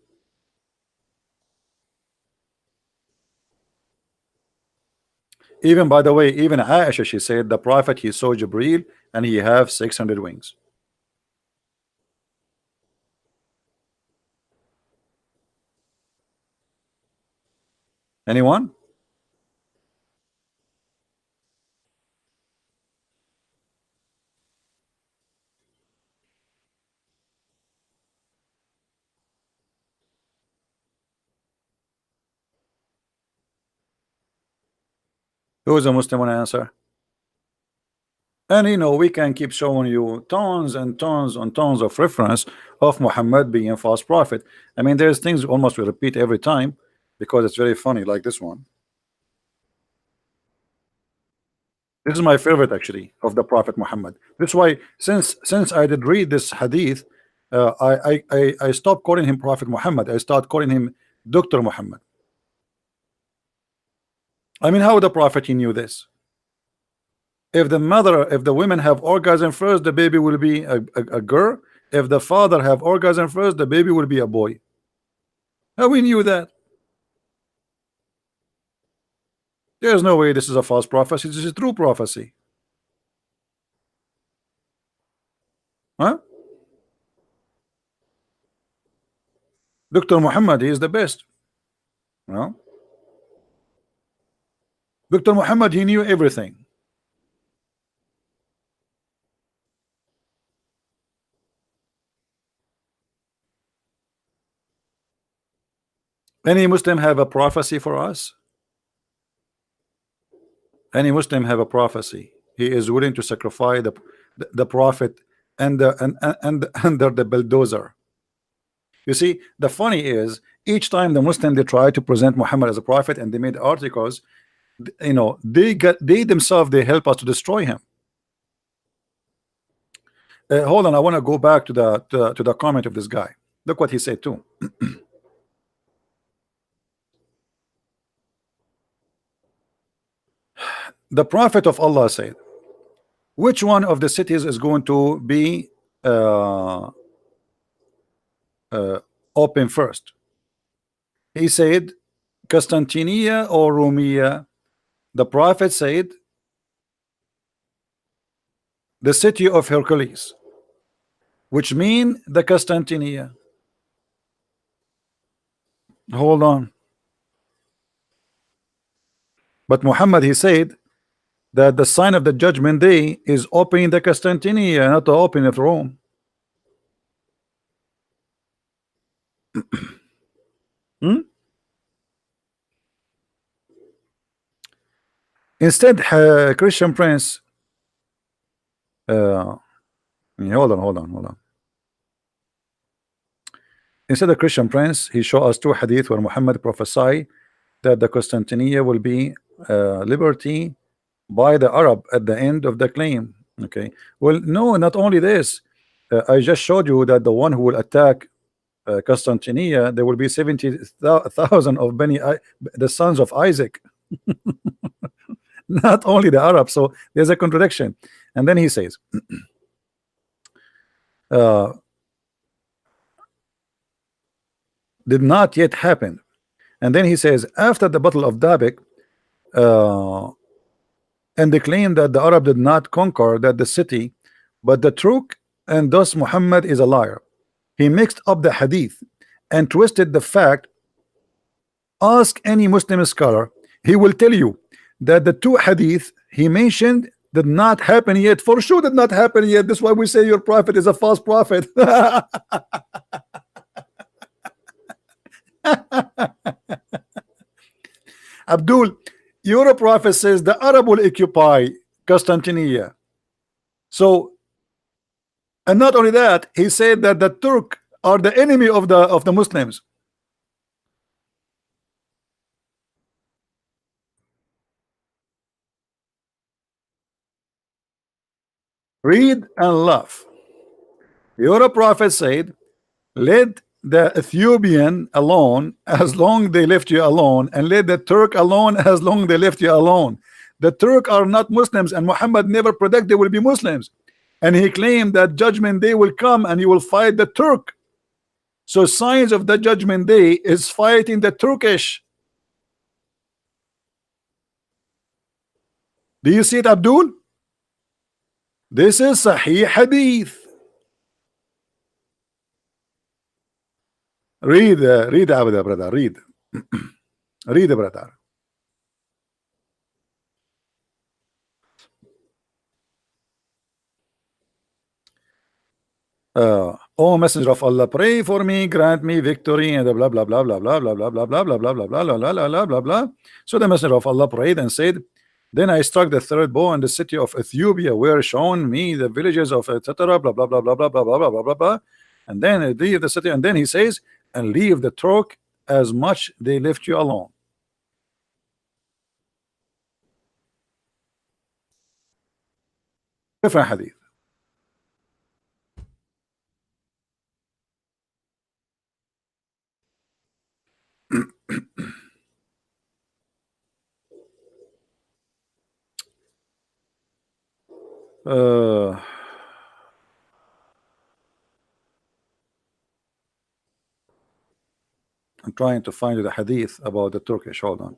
Even, by the way, even Aisha, she said the prophet he saw Jibreel and he have 600 wings. Anyone? Who is a Muslim want to answer? And you know, we can keep showing you tons and tons and tons of reference of Muhammad being a false prophet. I mean, there's things almost we repeat every time because it's very funny, like this one. This is my favorite actually of the Prophet Muhammad. That's why since I did read this hadith, I stopped calling him Prophet Muhammad. I start calling him Dr. Muhammad. I mean, how the Prophet he knew this? If the women have orgasm first, the baby will be a girl. If the father have orgasm first, the baby will be a boy. How we knew that? There's no way this is a false prophecy. This is a true prophecy. Huh? Dr. Muhammad, he is the best. Well, Dr. Muhammad, he knew everything. Any Muslim have a prophecy for us? Any Muslim have a prophecy? He is willing to sacrifice the prophet and under the bulldozer. You see, the funny is, each time the Muslim they try to present Muhammad as a prophet and they made articles, you know, they themselves they help us to destroy him. Hold on, I want to go back to the comment of this guy. Look what he said too. The Prophet of Allah said, which one of the cities is going to be open first? He said Constantinia or Romia. The prophet said the city of Hercules, which mean the Constantinia. Hold on. But Muhammad, he said that the sign of the judgment day is opening the Constantinia, not the opening of Rome. Hmm? Instead, Christian Prince. Hold on. Instead of Christian Prince, he showed us two hadith where Muhammad prophesied that the Constantinia will be liberty by the Arab at the end of the claim. Okay. Well, no, not only this. I just showed you that the one who will attack Constantinia, there will be 70,000 of the sons of Isaac. Not only the Arabs. So there's a contradiction. And then he says, did not yet happen. And then he says, after the battle of Dabik, and they claim that the Arab did not conquer the city, but the Turk, and thus Muhammad is a liar. He mixed up the hadith and twisted the fact. Ask any Muslim scholar, he will tell you that the two hadith he mentioned did not happen yet. For sure did not happen yet. That's why we say your prophet is a false prophet. Abdul, your prophet says the Arab will occupy Constantinia. So, and not only that, he said that the Turk are the enemy of the Muslims. Read and laugh. Your prophet said, let the Ethiopian alone as long they left you alone, and let the Turk alone as long they left you alone. The Turk are not Muslims, and Muhammad never predicted they will be Muslims. And he claimed that judgment day will come and he will fight the Turk. So signs of the judgment day is fighting the Turkish. Do you see it, Abdul? This is Sahih Hadith. Read, Abda, brother. Read. Read, brother. Oh, messenger of Allah, pray for me, grant me victory, and blah blah blah blah blah blah blah blah blah blah blah blah blah blah blah blah blah. So the messenger of Allah prayed and said, then I struck the third bow in the city of Ethiopia, where shown me the villages of etc. Blah blah blah blah blah blah blah blah blah blah blah. And then leave the city, and then he says, and leave the Turk as much they left you alone. Different hadith. I'm trying to find the hadith about the Turkish. Hold on.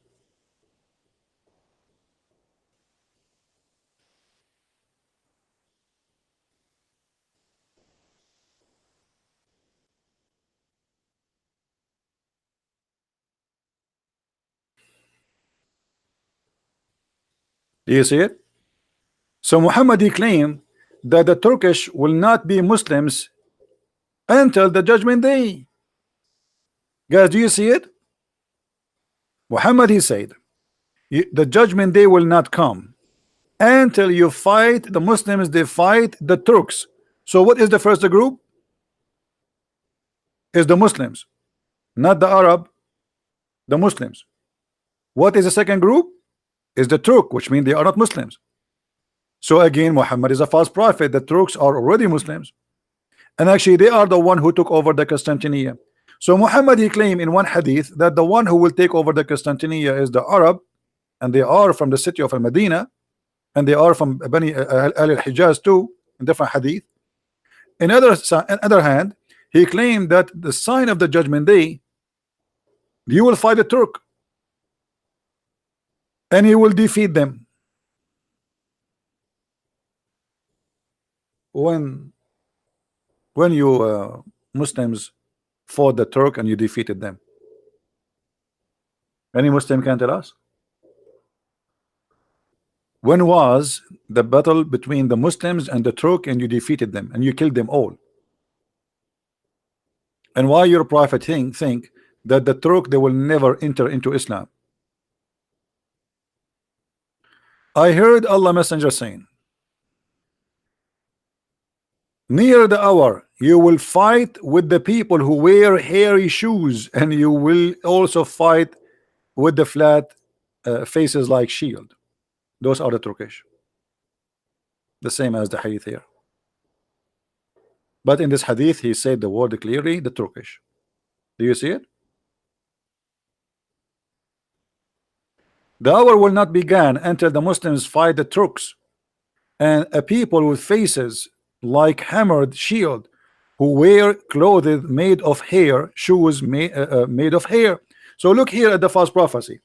Do you see it? So Muhammad, he claimed that the Turkish will not be Muslims until the judgment day. Guys, do you see it? Muhammad, he said, the judgment day will not come until you fight the Muslims, they fight the Turks. So what is the first group? Is the Muslims, not the Arab, the Muslims. What is the second group? Is the Turk, which means they are not Muslims. So again, Muhammad is a false prophet. The Turks are already Muslims, and actually they are the one who took over the Constantinia. So Muhammad, he claimed in one hadith that the one who will take over the Constantinia is the Arab, and they are from the city of Al-Medina, and they are from Bani al-Hijaz too, in different hadith. On other hand, he claimed that the sign of the judgment day You will fight the Turk and you will defeat them. When you Muslims fought the Turk and you defeated them? Any Muslim can tell us? When was the battle between the Muslims and the Turk and you defeated them and you killed them all? And why your prophet think that the Turk, they will never enter into Islam? I heard Allah Messenger saying, near the hour you will fight with the people who wear hairy shoes, and you will also fight with the flat faces like shield. Those are the Turkish, the same as the hadith here. But in this hadith he said the word clearly, the Turkish. Do you see it? The hour will not begin until the Muslims fight the Turks, and a people with faces like hammered shield, who wear clothes made of hair, shoes made of hair. So look here at the false prophecy.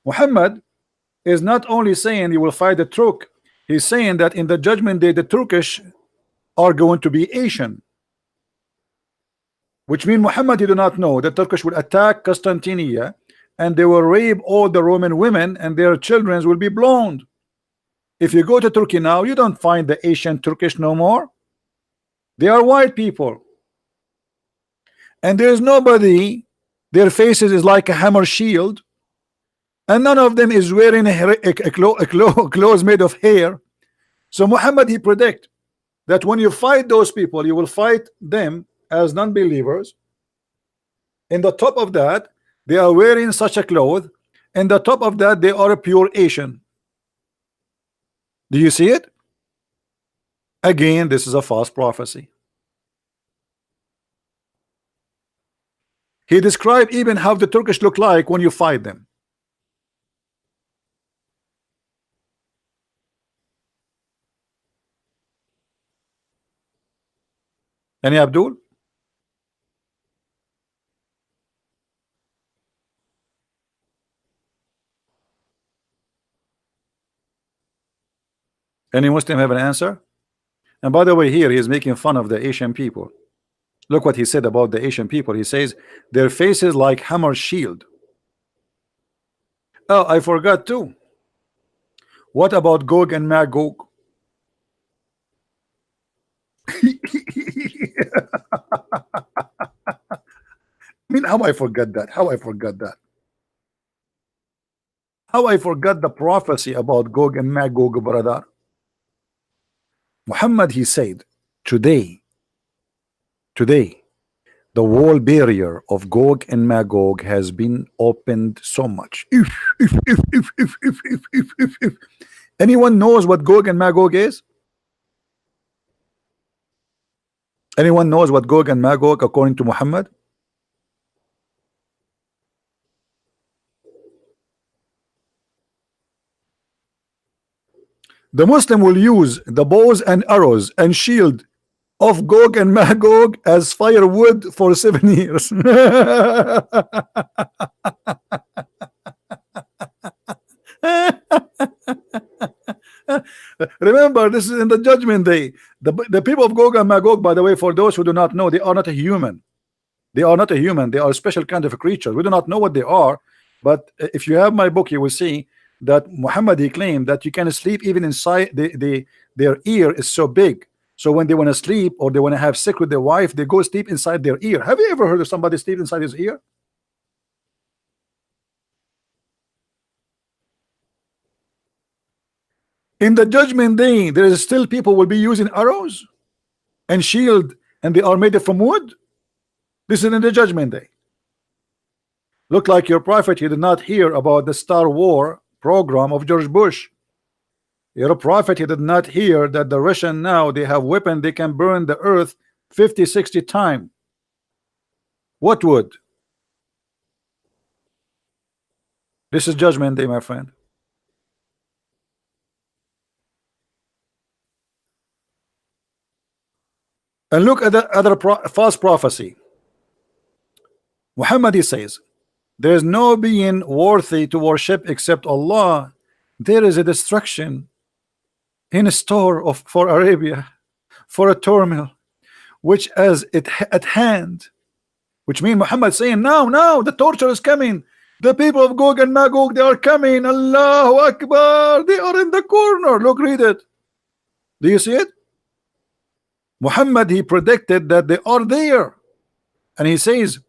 Muhammad is not only saying he will fight the Turk, he's saying that in the judgment day the Turkish are going to be Asian, which means Muhammad, you do not know the Turkish will attack Constantinople and they will rape all the Roman women and their children will be blonde. If you go to Turkey now, you don't find the Asian Turkish no more. They are white people, and there's nobody, their faces is like a hammer shield, and none of them is wearing clothes made of hair. So Muhammad, he predict that when you fight those people, you will fight them as non-believers. In the top of that, they are wearing such a cloth, and the top of that, they are a pure Asian. Do you see it? Again, this is a false prophecy. He described even how the Turkish look like when you fight them. Any Abdul? Any Muslim have an answer? And by the way, here he is making fun of the Asian people. Look what he said about the Asian people. He says their faces like hammer shield. Oh, I forgot too. What about Gog and Magog? I mean, how I forgot that? How I forgot that? How I forgot the prophecy about Gog and Magog, brother? Muhammad, he said, today, the wall barrier of Gog and Magog has been opened so much. If anyone knows what Gog and Magog is? Anyone knows what Gog and Magog according to Muhammad? The Muslim will use the bows and arrows and shield of Gog and Magog as firewood for 7 years. Remember, this is in the judgment day. The people of Gog and Magog, by the way, for those who do not know, they are not a human. They are not a human. They are a special kind of a creature. We do not know what they are, but if you have my book, you will see that Muhammad, he claimed that you can sleep even inside their ear is so big. So when they want to sleep or they want to have sex with their wife, they go sleep inside their ear. Have you ever heard of somebody sleep inside his ear? In the judgment day, there is still people will be using arrows and shield, and they are made from wood. This is in the judgment day. Look like your prophet, you did not hear about the Star War program of George Bush. You're a prophet, you did not hear that the Russian now they have weapon, they can burn the earth 50-60 times. What would? This is judgment day, my friend. And look at the other false prophecy. Muhammad, he says There is no being worthy to worship except Allah. There is a destruction in store of for Arabia, for a turmoil which is at hand, which means Muhammad saying now the torture is coming. The people of Gog and Magog, they are coming. Allahu Akbar. They are in the corner. Look, read it. Do you see it? Muhammad, he predicted that they are there. And he says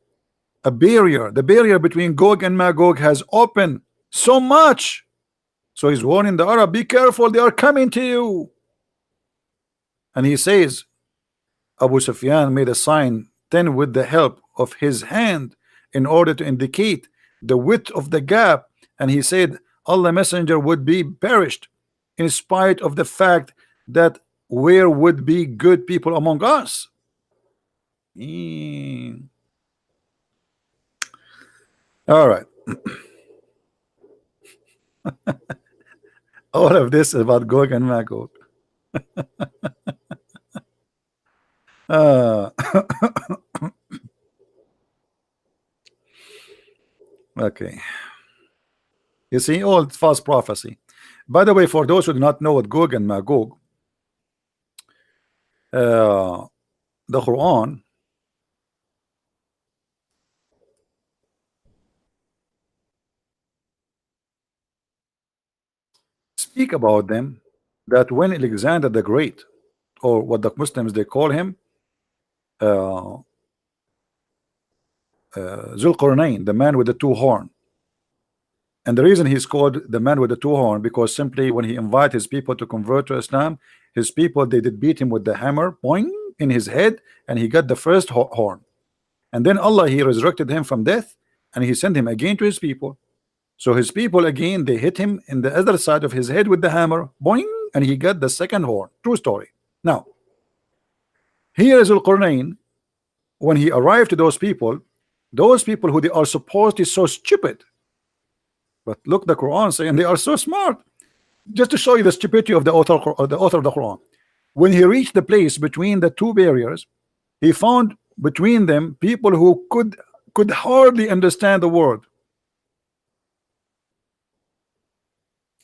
the barrier between Gog and Magog has opened so much. So he's warning the Arab, be careful, they are coming to you. And he says Abu Sufyan made a sign then with the help of his hand in order to indicate the width of the gap, and he said Allah Messenger would be perished in spite of the fact that where would be good people among us. All right. All of this is about Gog and Magog. Okay. You see, all false prophecy. By the way, for those who do not know what Gog and Magog, the Quran speak about them, that when Alexander the Great, or what the Muslims they call him, Zulqarnain, the man with the two horn. And the reason he's called the man with the two horn, because simply when he invited his people to convert to Islam, his people, they did beat him with the hammer, boing, in his head, and he got the first horn. And then Allah, he resurrected him from death, and he sent him again to his people. So his people again, they hit him in the other side of his head with the hammer, boing, and he got the second horn. True story. Now, here is Al-Qurnain. When he arrived to those people who they are supposed to be so stupid, but look, the Quran saying they are so smart. Just to show you the stupidity of the author of the Quran. When he reached the place between the two barriers, he found between them people who could hardly understand the word.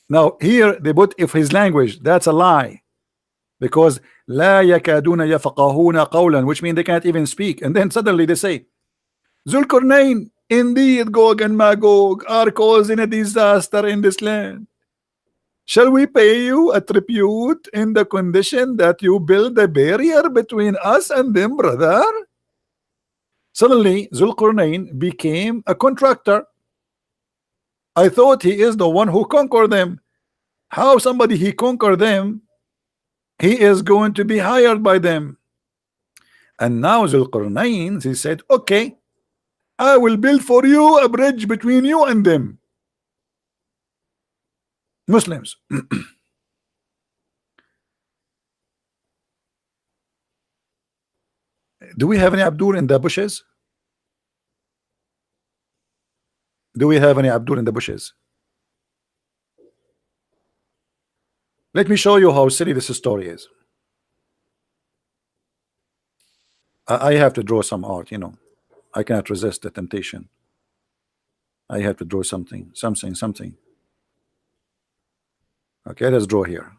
Now here they put if his language, that's a lie, because لا يكادون يفقهون قولا, which means they can't even speak. And then suddenly they say Zulqarnain, indeed Gog and Magog are causing a disaster in this land. Shall we pay you a tribute in the condition that you build a barrier between us and them, brother? Suddenly Zulqarnain became a contractor. I thought he is the one who conquered them. How somebody he conquered them, he is going to be hired by them. And now Zulqarnain, he said, okay, I will build for you a bridge between you and them. Muslims. Do we have any Abdul in the bushes? Do we have any Abdul in the bushes? Let me show you how silly this story is. I have to draw some art, you know. I cannot resist the temptation. I have to draw something. Okay, let's draw here.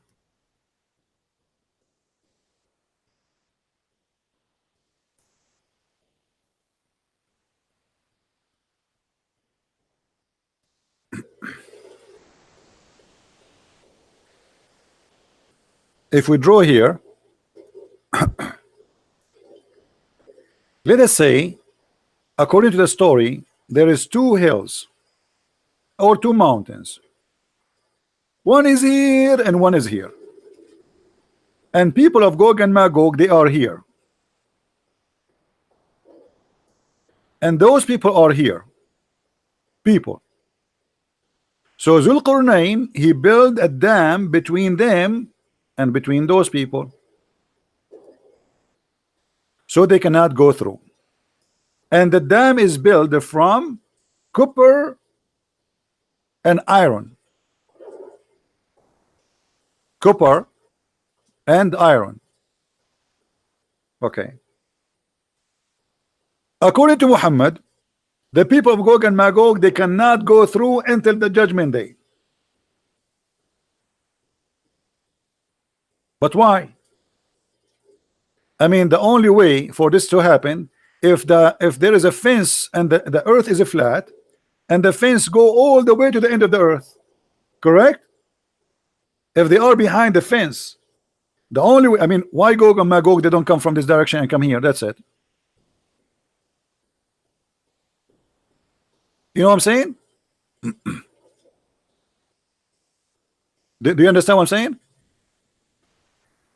If we draw here, let us say, according to the story, there is two hills or two mountains. One is here and one is here. And people of Gog and Magog, they are here. And those people are here. People. So Zulqarnain, he built a dam between them and between those people, so they cannot go through. And the dam is built from copper and iron. Copper and iron. Okay. According to Muhammad, The people of Gog and Magog, they cannot go through until the judgment day. But why? I mean, the only way for this to happen, if there is a fence and the earth is a flat, and the fence go all the way to the end of the earth, correct? If they are behind the fence, the only way, I mean, why Gog and Magog, they don't come from this direction and come here? That's it. You know what I'm saying? Do you understand what I'm saying?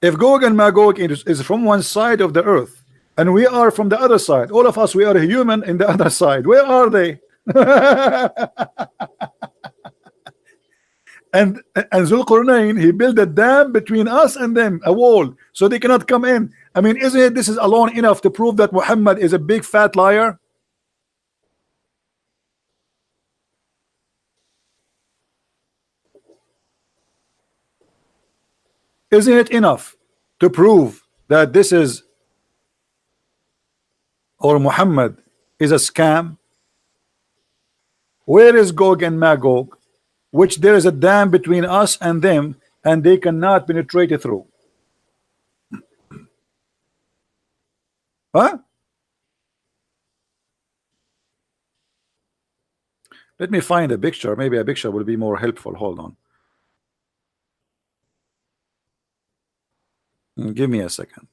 If Gog and Magog is from one side of the earth and we are from the other side, all of us, we are human in the other side, where are they? and Zulqarnain, he built a dam between us and them, a wall, so they cannot come in. I mean, isn't it, this is alone enough to prove that Muhammad is a big fat liar? Isn't it enough to prove that this is, or Muhammad is a scam? Where is Gog and Magog, which there is a dam between us and them, and they cannot penetrate it through? Huh? Let me find a picture. Maybe a picture will be more helpful. Hold on. Give me a second.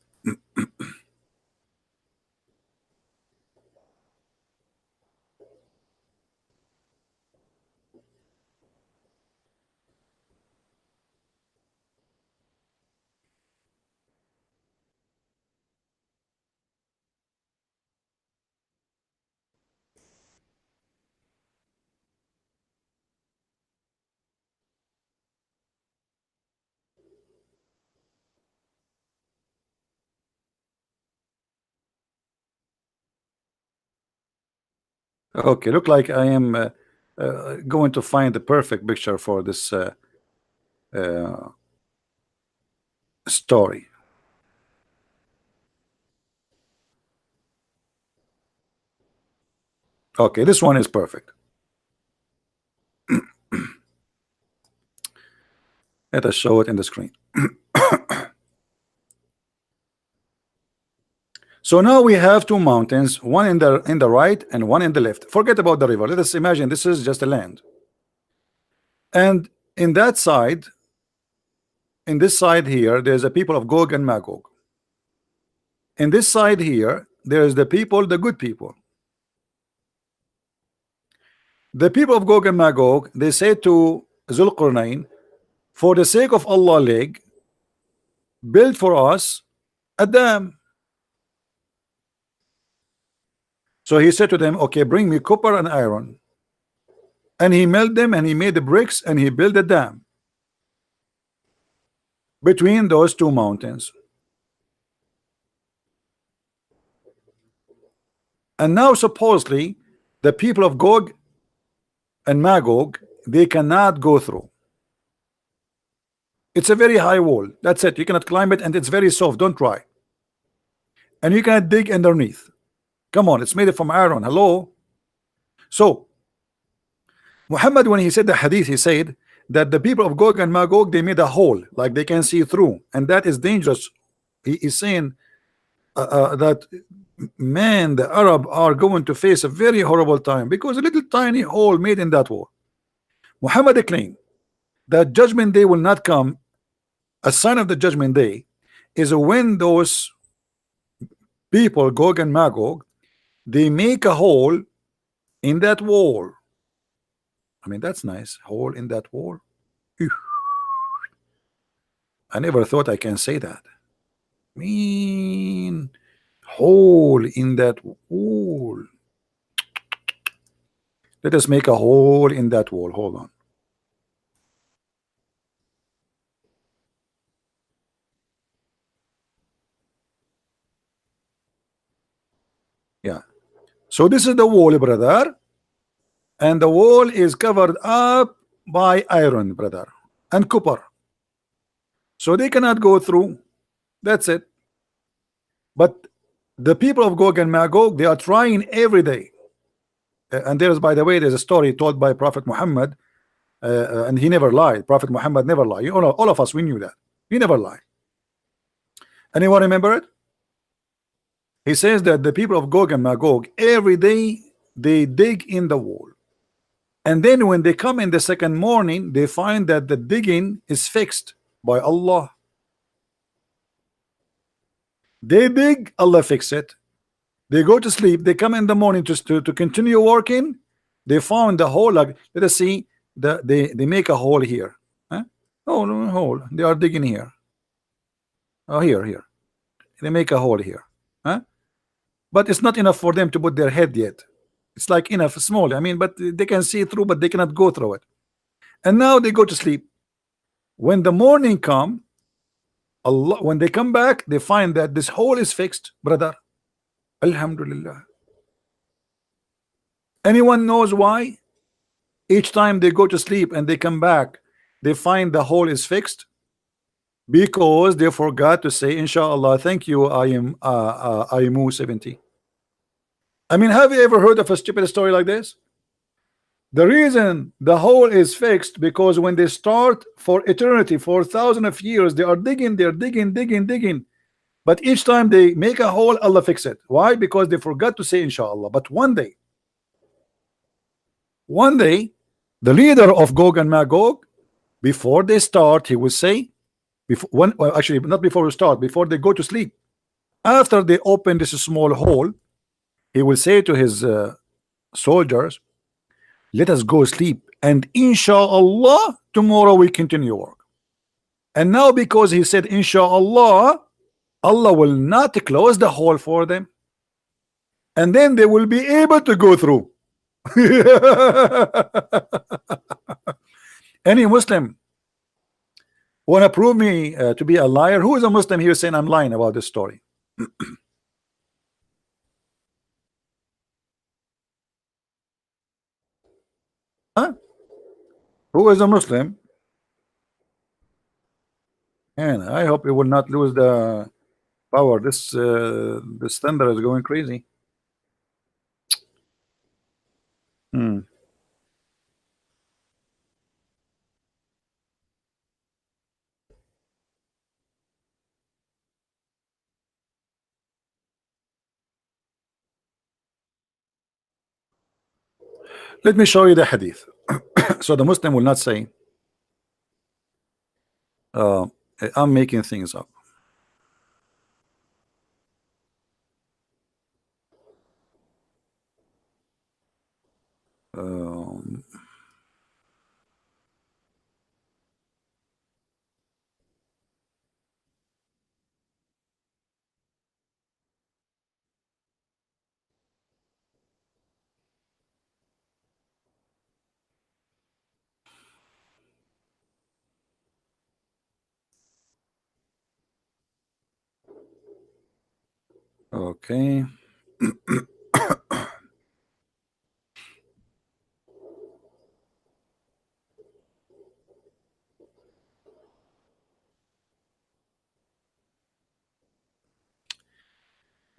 Okay, look like I am going to find the perfect picture for this story. Okay, this one is perfect. Let us show it in the screen. So now we have two mountains, one in the right and one in the left. Forget about the river. Let us imagine this is just a land. And in that side, in this side here, there's a people of Gog and Magog. In this side here, there's the people, the good people. The people of Gog and Magog, they say to Zulqarnain, for the sake of Allah leg, build for us a dam. So he said to them, okay, bring me copper and iron. And he melted them and he made the bricks and he built a dam between those two mountains. And now supposedly the people of Gog and Magog, they cannot go through. It's a very high wall. That's it. You cannot climb it, and it's very soft. Don't try. And you cannot dig underneath. Come on, it's made from iron. Hello. So Muhammad, when he said the hadith, he said that the people of Gog and Magog, they made a hole like they can see through, and that is dangerous. He is saying that man, the Arab are going to face a very horrible time because a little tiny hole made in that wall. Muhammad claimed that judgment day will not come. A sign of the judgment day is when those people, Gog and Magog, they make a hole in that wall. I mean, that's nice. Hole in that wall. Ew. I never thought I can say that. Mean hole in that wall. Let us make a hole in that wall. Hold on. Yeah. So this is the wall, brother. And the wall is covered up by iron, brother, and copper. So they cannot go through. That's it. But the people of Gog and Magog, they are trying every day. And there's, by the way, there's a story told by Prophet Muhammad, and he never lied. Prophet Muhammad never lied. All of us, we knew that. He never lied. Anyone remember it? He says that the people of Gog and Magog, every day they dig in the wall. And then when they come in the second morning, they find that the digging is fixed by Allah. They dig, Allah fix it. They go to sleep, they come in the morning to continue working. They found the hole. Like, let us see, they make a hole here. Huh? Oh, no, hole. They are digging here. Oh, here. They make a hole here. Huh? But it's not enough for them to put their head yet. It's like enough, small. I mean, but they can see through, but they cannot go through it. And now they go to sleep. When the morning come, Allah, when they come back, they find that this hole is fixed, brother. Alhamdulillah. Anyone knows why? Each time they go to sleep and they come back, they find the hole is fixed because they forgot to say, Inshallah, thank you, I am 70. I mean, have you ever heard of a stupid story like this? The reason the hole is fixed because when they start for eternity, for thousands of years, they are digging, they're digging. But each time they make a hole, Allah fix it. Why? Because they forgot to say Inshallah. But one day, the leader of Gog and Magog, before they start, he will say, well, actually, not before we start, before they go to sleep, after they open this small hole, he will say to his soldiers, let us go sleep, and Inshallah, tomorrow we continue work. And now, because he said Inshallah, Allah will not close the hole for them, and then they will be able to go through. Any Muslim want to prove me to be a liar? Who is a Muslim here saying I'm lying about this story? Huh? Who is a Muslim? And I hope it will not lose the power. This thunder is going crazy. Let me show you the hadith. So the Muslim will not say I'm making things up. Okay.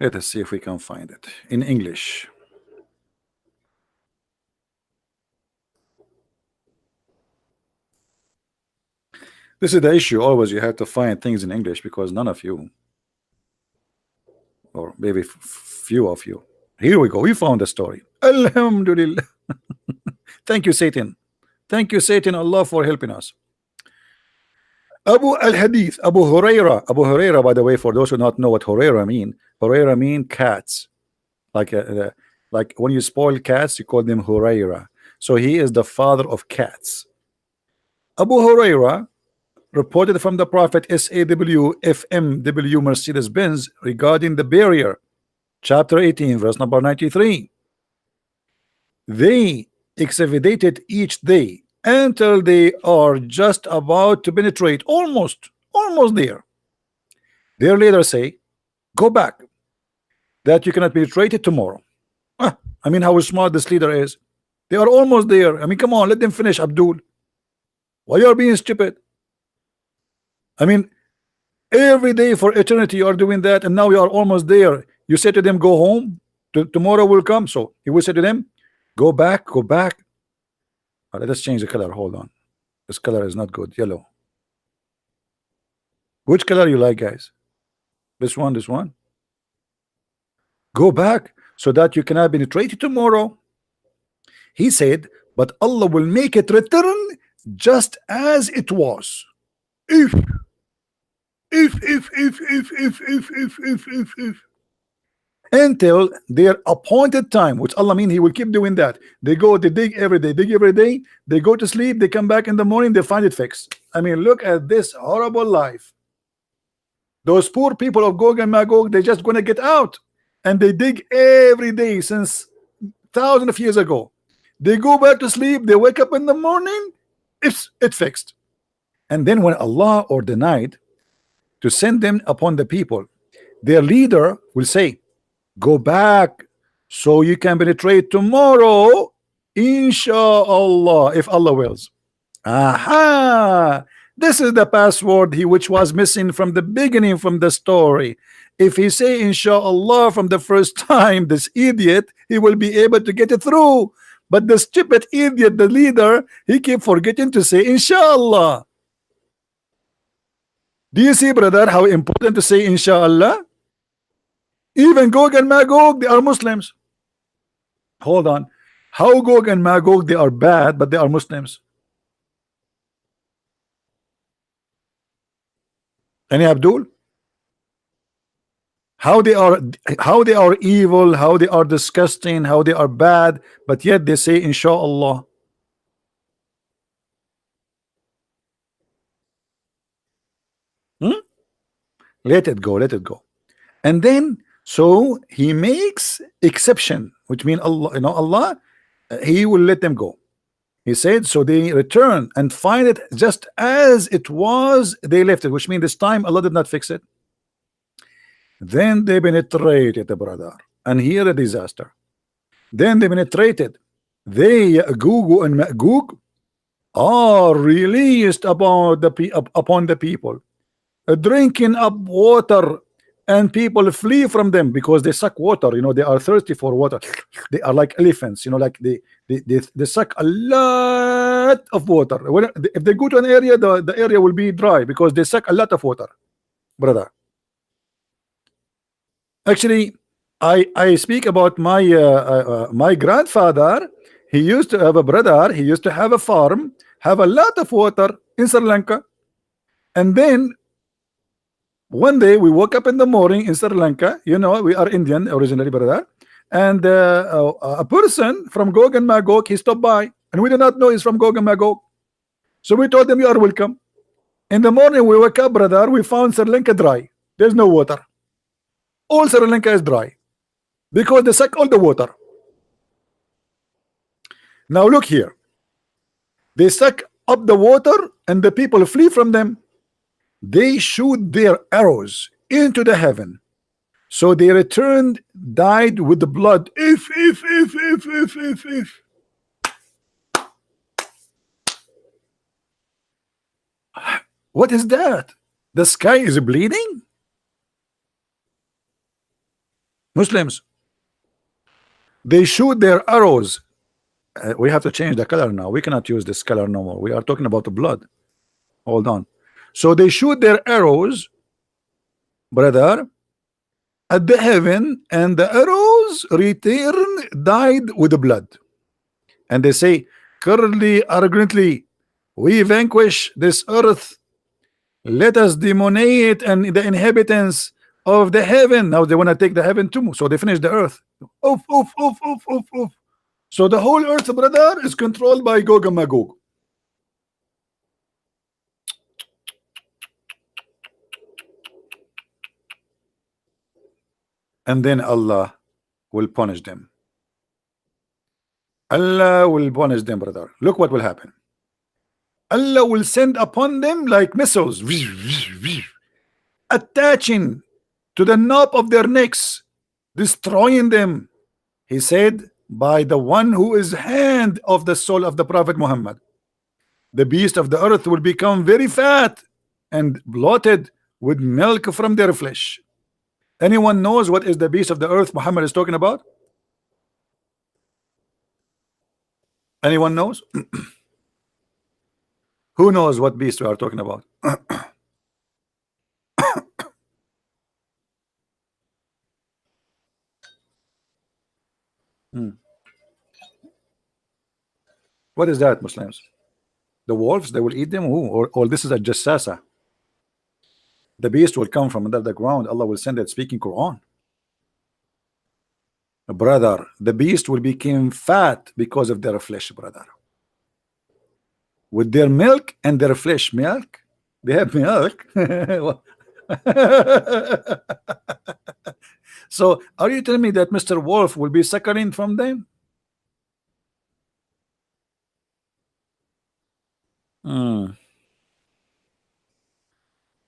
Let us see if we can find it in English. This is the issue. Always you have to find things in English because none of you, or maybe few of you. Here we go. We found the story. Alhamdulillah. Thank you, Satan. Thank you, Satan, Allah, for helping us. Abu al-Hadith, Abu Huraira. Abu Huraira, by the way, for those who not know what Huraira mean cats. Like when you spoil cats, you call them Huraira. So he is the father of cats. Abu Huraira reported from the Prophet SAW FMW Mercedes-Benz regarding the barrier, chapter 18, verse number 93. They excavated each day until they are just about to penetrate, almost there. Their leaders say, go back, that you cannot penetrate it tomorrow. I mean, how smart this leader is. They are almost there. I mean, come on, let them finish, Abdul. Why you are being stupid? I mean, every day for eternity you are doing that, and now you are almost there. You say to them, go home, tomorrow will come. So he will say to them, Go back, go back. Let us change the color. Hold on. This color is not good. Yellow. Which color you like, guys? This one, this one. Go back so that you cannot penetrate it tomorrow. He said, but Allah will make it return just as it was. If until their appointed time, which Allah mean He will keep doing that. They go, they dig every day, they go to sleep, they come back in the morning, they find it fixed. I mean, look at this horrible life. Those poor people of Gog and Magog, they're just gonna get out, and they dig every day since thousands of years ago. They go back to sleep, they wake up in the morning, it's fixed. And then when Allah or denied to send them upon the people, their leader will say, go back so you can penetrate tomorrow, inshallah, if Allah wills. Aha! This is the password which was missing from the beginning, from the story. If he say inshallah from the first time, this idiot, he will be able to get it through. But the stupid idiot, the leader, he keep forgetting to say inshallah. Do you see, brother, how important to say inshallah? Even Gog and Magog, they are Muslims. Hold on. How Gog and Magog, they are bad, but they are Muslims? Any Abdul? How they are evil, how they are disgusting, how they are bad, but yet they say inshallah. Let it go, let it go. And then so he makes exception, which means Allah, Allah, he will let them go. He said, so they return and find it just as it was, they left it, which means this time Allah did not fix it. Then they penetrated, the brother, and here a disaster. Then they penetrated. They, Ya'juj and Ma'juj, are released upon the people, drinking up water, and people flee from them because they suck water. They are thirsty for water. They are like elephants. Like they suck a lot of water. If they go to an area, the area will be dry because they suck a lot of water, brother. Actually, I speak about my my grandfather. He used to have a brother. He used to have a farm, have a lot of water in Sri Lanka, and then one day we woke up in the morning in Sri Lanka. We are Indian originally, brother, and a person from Gog and Magog, he stopped by, and we did not know he's from Gog and Magog. So we told him, you are welcome. In the morning we woke up, brother, we found Sri Lanka dry. There's no water. All Sri Lanka is dry because they suck all the water. Now look here. They suck up the water and the people flee from them. They shoot their arrows into the heaven. So they returned, died with the blood. If. What is that? The sky is bleeding? Muslims, they shoot their arrows. We have to change the color now. We cannot use this color no more. We are talking about the blood. Hold on. So they shoot their arrows, brother, at the heaven, and the arrows return died with the blood. And they say, currently, arrogantly, we vanquish this earth. Let us demoniate and the inhabitants of the heaven. Now they want to take the heaven too, so they finish the earth. Oof. So the whole earth, brother, is controlled by Gog and Magog. And then Allah will punish them. Allah will punish them, brother. Look what will happen. Allah will send upon them like missiles, attaching to the knob of their necks, destroying them. He said, by the one who is hand of the soul of the Prophet Muhammad, the beast of the earth will become very fat and bloated with milk from their flesh. Anyone knows what is the beast of the earth Muhammad is talking about? Anyone knows? Who knows what beast we are talking about? Hmm. What is that, Muslims? The wolves, they will eat them? Who? Or this is a jassasa. The beast will come from under the ground. Allah will send it speaking Quran. Brother, the beast will become fat because of their flesh, brother. With their milk and their flesh. Milk? They have milk. So are you telling me that Mr. Wolf will be suckling from them?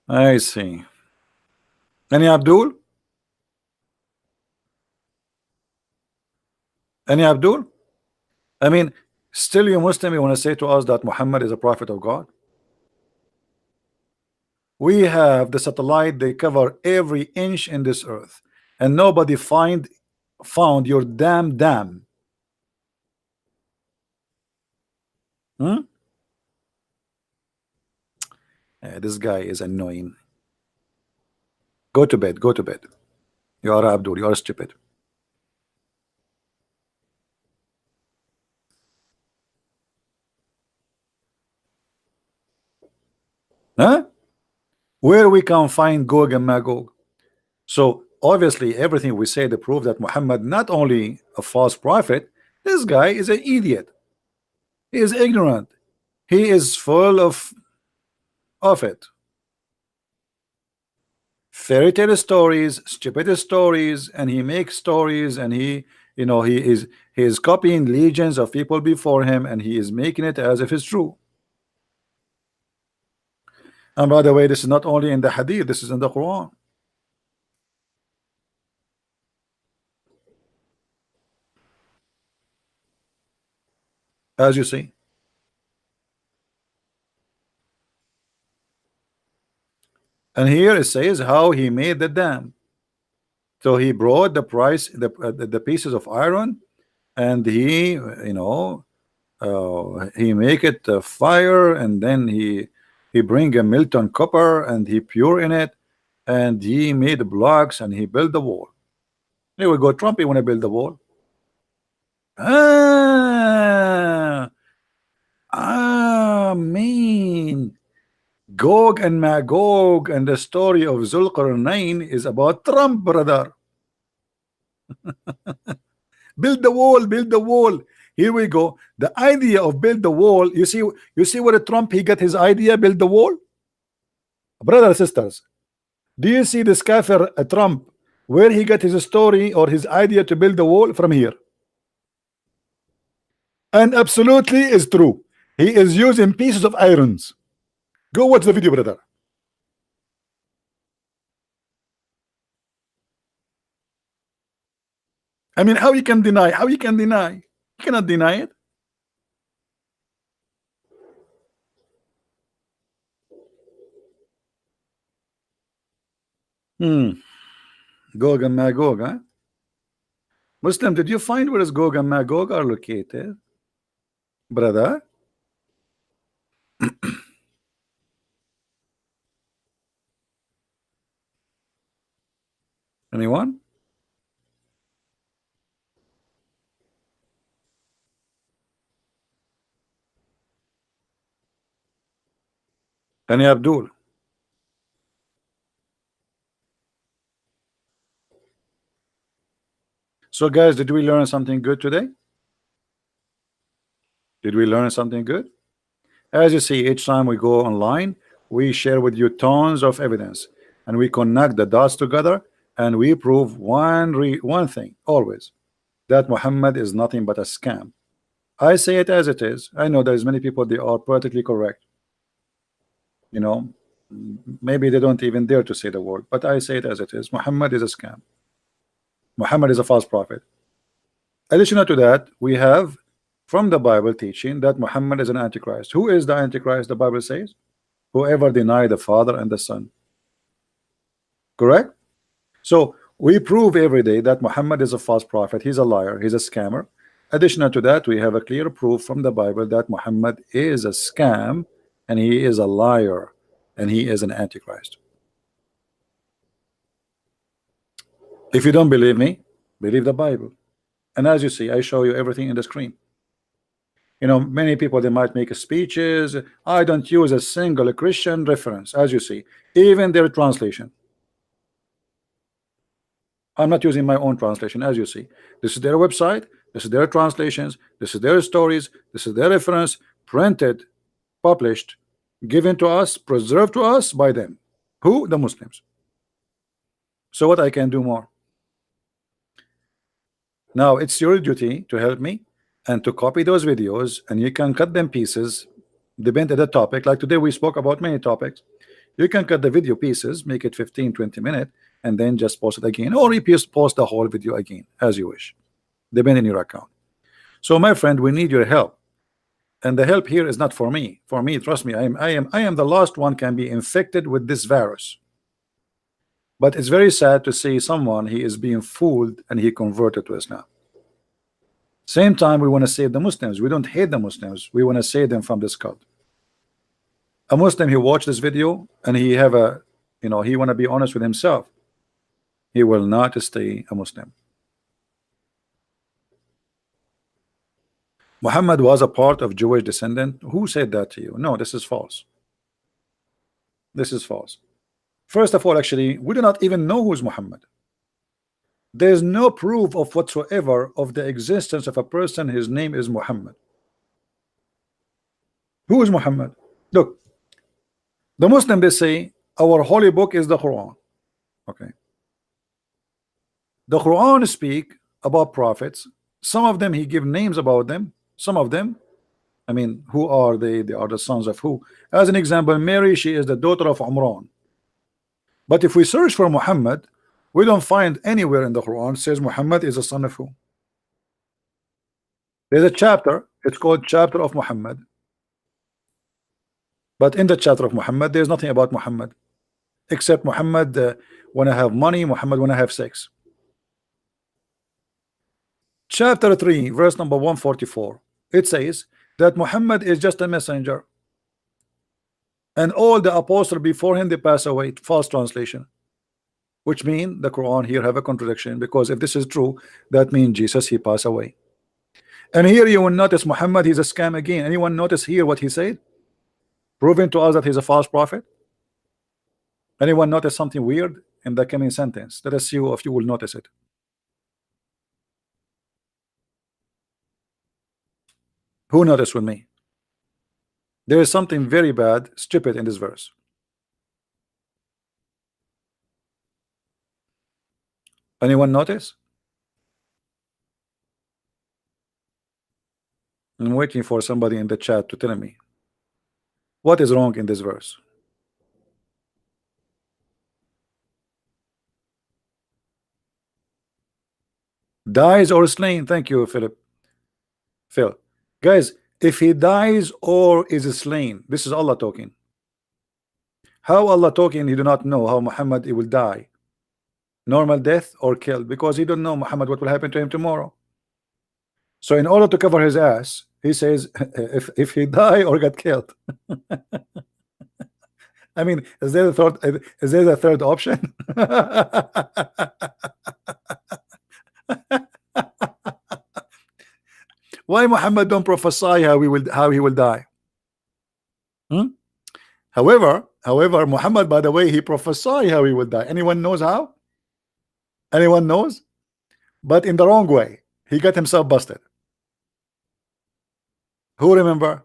I see. Any Abdul? Any Abdul? I mean, still you Muslim, you want to say to us that Muhammad is a prophet of God? We have the satellite, they cover every inch in this earth, and nobody found your damn dam. This guy is annoying. Go to bed, go to bed. You are Abdul, you are stupid. Huh? Where we can find Gog and Magog? So obviously everything we say to prove that Muhammad not only a false prophet, this guy is an idiot. He is ignorant. He is full of it. Fairy tale stories, stupid stories, and he makes stories, and he is copying legions of people before him, and he is making it as if it's true. And by the way, this is not only in the hadith, this is in the Quran. As you see. And here it says how he made the dam. So he brought the pieces of iron, and he he make it fire, and then he bring a Milton copper, and he pure in it, and he made blocks, and he built the wall. Here we go, Trump, you want to build the wall? Mean Gog and Magog and the story of Zulqarnain is about Trump, brother. Build the wall, build the wall. Here we go. The idea of build the wall. You see where Trump he got his idea, build the wall? Brothers and sisters, do you see this kafir Trump, where he got his story or his idea to build the wall? From here. And absolutely is true. He is using pieces of irons. Go watch the video, brother. I mean, how you can deny? How you can deny? You cannot deny it. Gog and Magog, huh? Muslim, did you find where is Gog and Magog are located, brother? Anyone? Any Abdul? So guys, did we learn something good today? Did we learn something good? As you see, each time we go online, we share with you tons of evidence, and we connect the dots together, and we prove one thing always, that Muhammad is nothing but a scam. I say it as it is. I know there's many people, they are politically correct. Maybe they don't even dare to say the word, but I say it as it is. Muhammad is a scam. Muhammad is a false prophet. Additional to that, we have from the Bible teaching that Muhammad is an antichrist. Who is the antichrist? The Bible says, whoever deny the Father and the Son. Correct? So we prove every day that Muhammad is a false prophet. He's a liar. He's a scammer. Additional to that, we have a clear proof from the Bible that Muhammad is a scam and he is a liar and he is an antichrist. If you don't believe me, believe the Bible. And as you see, I show you everything in the screen. You know, many people, they might make speeches. I don't use a single Christian reference, as you see, even their translation. I'm not using my own translation, as you see. This is their website, this is their translations, this is their stories, this is their reference, printed, published, given to us, preserved to us by them. Who? The Muslims. So what I can do more? Now it's your duty to help me and to copy those videos, and you can cut them pieces, depending on the topic. Like today we spoke about many topics. You can cut the video pieces, make it 15-20 minutes, and then just post it again, or you post the whole video again, as you wish, depending on your account. So my friend, we need your help, and the help here is not for me. For me, trust me, I am the last one can be infected with this virus. But it's very sad to see someone, he is being fooled and he converted to Islam. Same time, we want to save the Muslims. We don't hate the Muslims. We want to save them from this cult. A Muslim, he watched this video and he have a, you know, he want to be honest with himself. He will not stay a Muslim. Muhammad was a part of Jewish descendant. Who said that to you? No, this is false. This is false. First of all, actually, we do not even know who's Muhammad. There is no proof of whatsoever of the existence of a person. His name is Muhammad. Who is Muhammad? Look, the Muslim, they say our holy book is the Quran. Okay. The Quran speak about prophets. Some of them he give names about them. Some of them, I mean, who are they? They are the sons of who? As an example, Mary, she is the daughter of Umran. But if we search for Muhammad, we don't find anywhere in the Quran says Muhammad is a son of who. There's a chapter, it's called chapter of Muhammad, but in the chapter of Muhammad there's nothing about Muhammad except Muhammad when I have money, Muhammad when I have sex. Chapter 3 verse number 144, it says that Muhammad is just a messenger and all the apostles before him they pass away. False translation, which mean the Quran here have a contradiction, because if this is true, that means Jesus he passed away. And here you will notice Muhammad, he's a scam again. Anyone notice here what he said, proving to us that he's a false prophet? Anyone notice something weird in the coming sentence? Let us see if you will notice it. Who noticed with me? There is something very bad, stupid in this verse. Anyone notice? I'm waiting for somebody in the chat to tell me what is wrong in this verse. Dies or slain. Thank you, Phil. Guys, if he dies or is slain, this is Allah talking. How Allah talking? He do not know how Muhammad he will die. Normal death or killed, because he don't know Muhammad what will happen to him tomorrow. So in order to cover his ass, he says if he die or get killed. I mean, is there a third option? Why Muhammad don't prophesy how he will die? However, Muhammad, by the way, he prophesy how he will die. Anyone knows how? Anyone knows? But in the wrong way. He got himself busted. Who remember?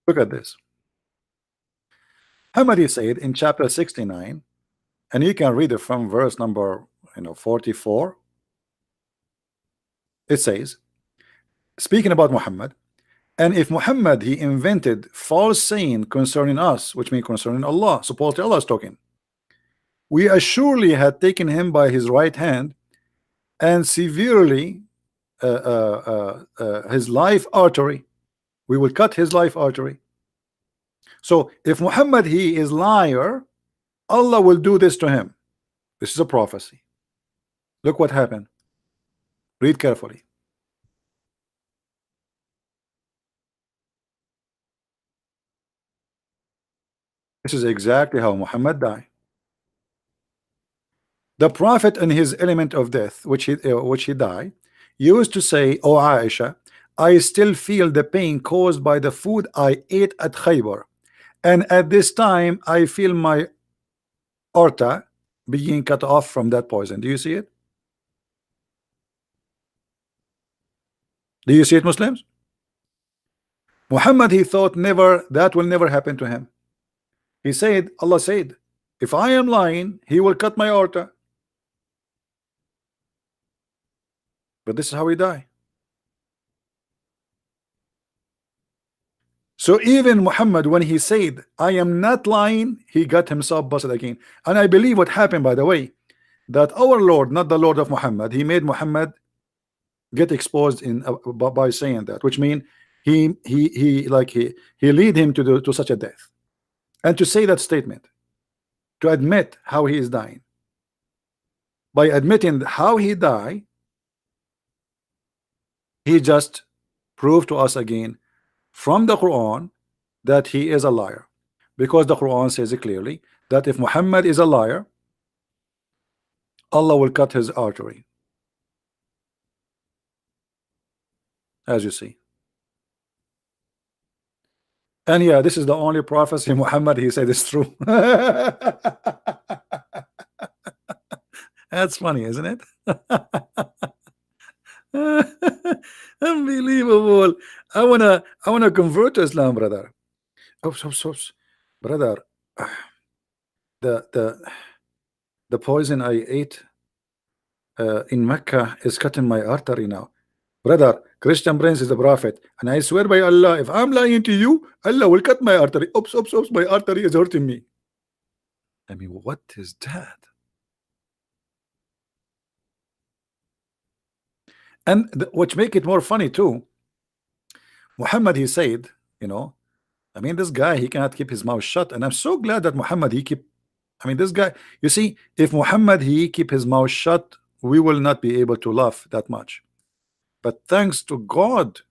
Look at this. Muhammad, he said in chapter 69, and you can read it from verse number 44. It says, speaking about Muhammad, and if Muhammad he invented false saying concerning us, which means concerning Allah, supposedly Allah is talking, we assuredly had taken him by his right hand and severely his life artery. We will cut his life artery. So if Muhammad he is liar, Allah will do this to him. This is a prophecy. Look what happened. Read carefully. This is exactly how Muhammad died. The Prophet in his element of death, which he died, used to say, "O Aisha, I still feel the pain caused by the food I ate at Khaybar, and at this time I feel my aorta being cut off from that poison." Do you see it? Do you see it, Muslims? Muhammad, he thought never, that will never happen to him. He said, Allah said, if I am lying, he will cut my aorta. But this is how he died. So even Muhammad, when he said, I am not lying, he got himself busted again. And I believe what happened, by the way, that our Lord, not the Lord of Muhammad, he made Muhammad get exposed in by saying that, which means he lead him to such a death, and to say that statement, to admit how he is dying. By admitting how he died, he just proved to us again from the Quran that he is a liar, because the Quran says it clearly that if Muhammad is a liar, Allah will cut his artery, as you see. And yeah, this is the only prophecy Muhammad he said is true. That's funny, isn't it? Unbelievable. I wanna convert to Islam, brother. Oops. Brother, the poison I ate in Mecca is cutting my artery now. Brother, Christian Prince is the prophet, and I swear by Allah, if I'm lying to you, Allah will cut my artery. Oops, my artery is hurting me. I mean, what is that? And which make it more funny too, Muhammad, he said, I mean, this guy, he cannot keep his mouth shut, and I'm so glad that Muhammad, I mean, this guy, you see, if Muhammad, he keep his mouth shut, we will not be able to laugh that much. But thanks to God,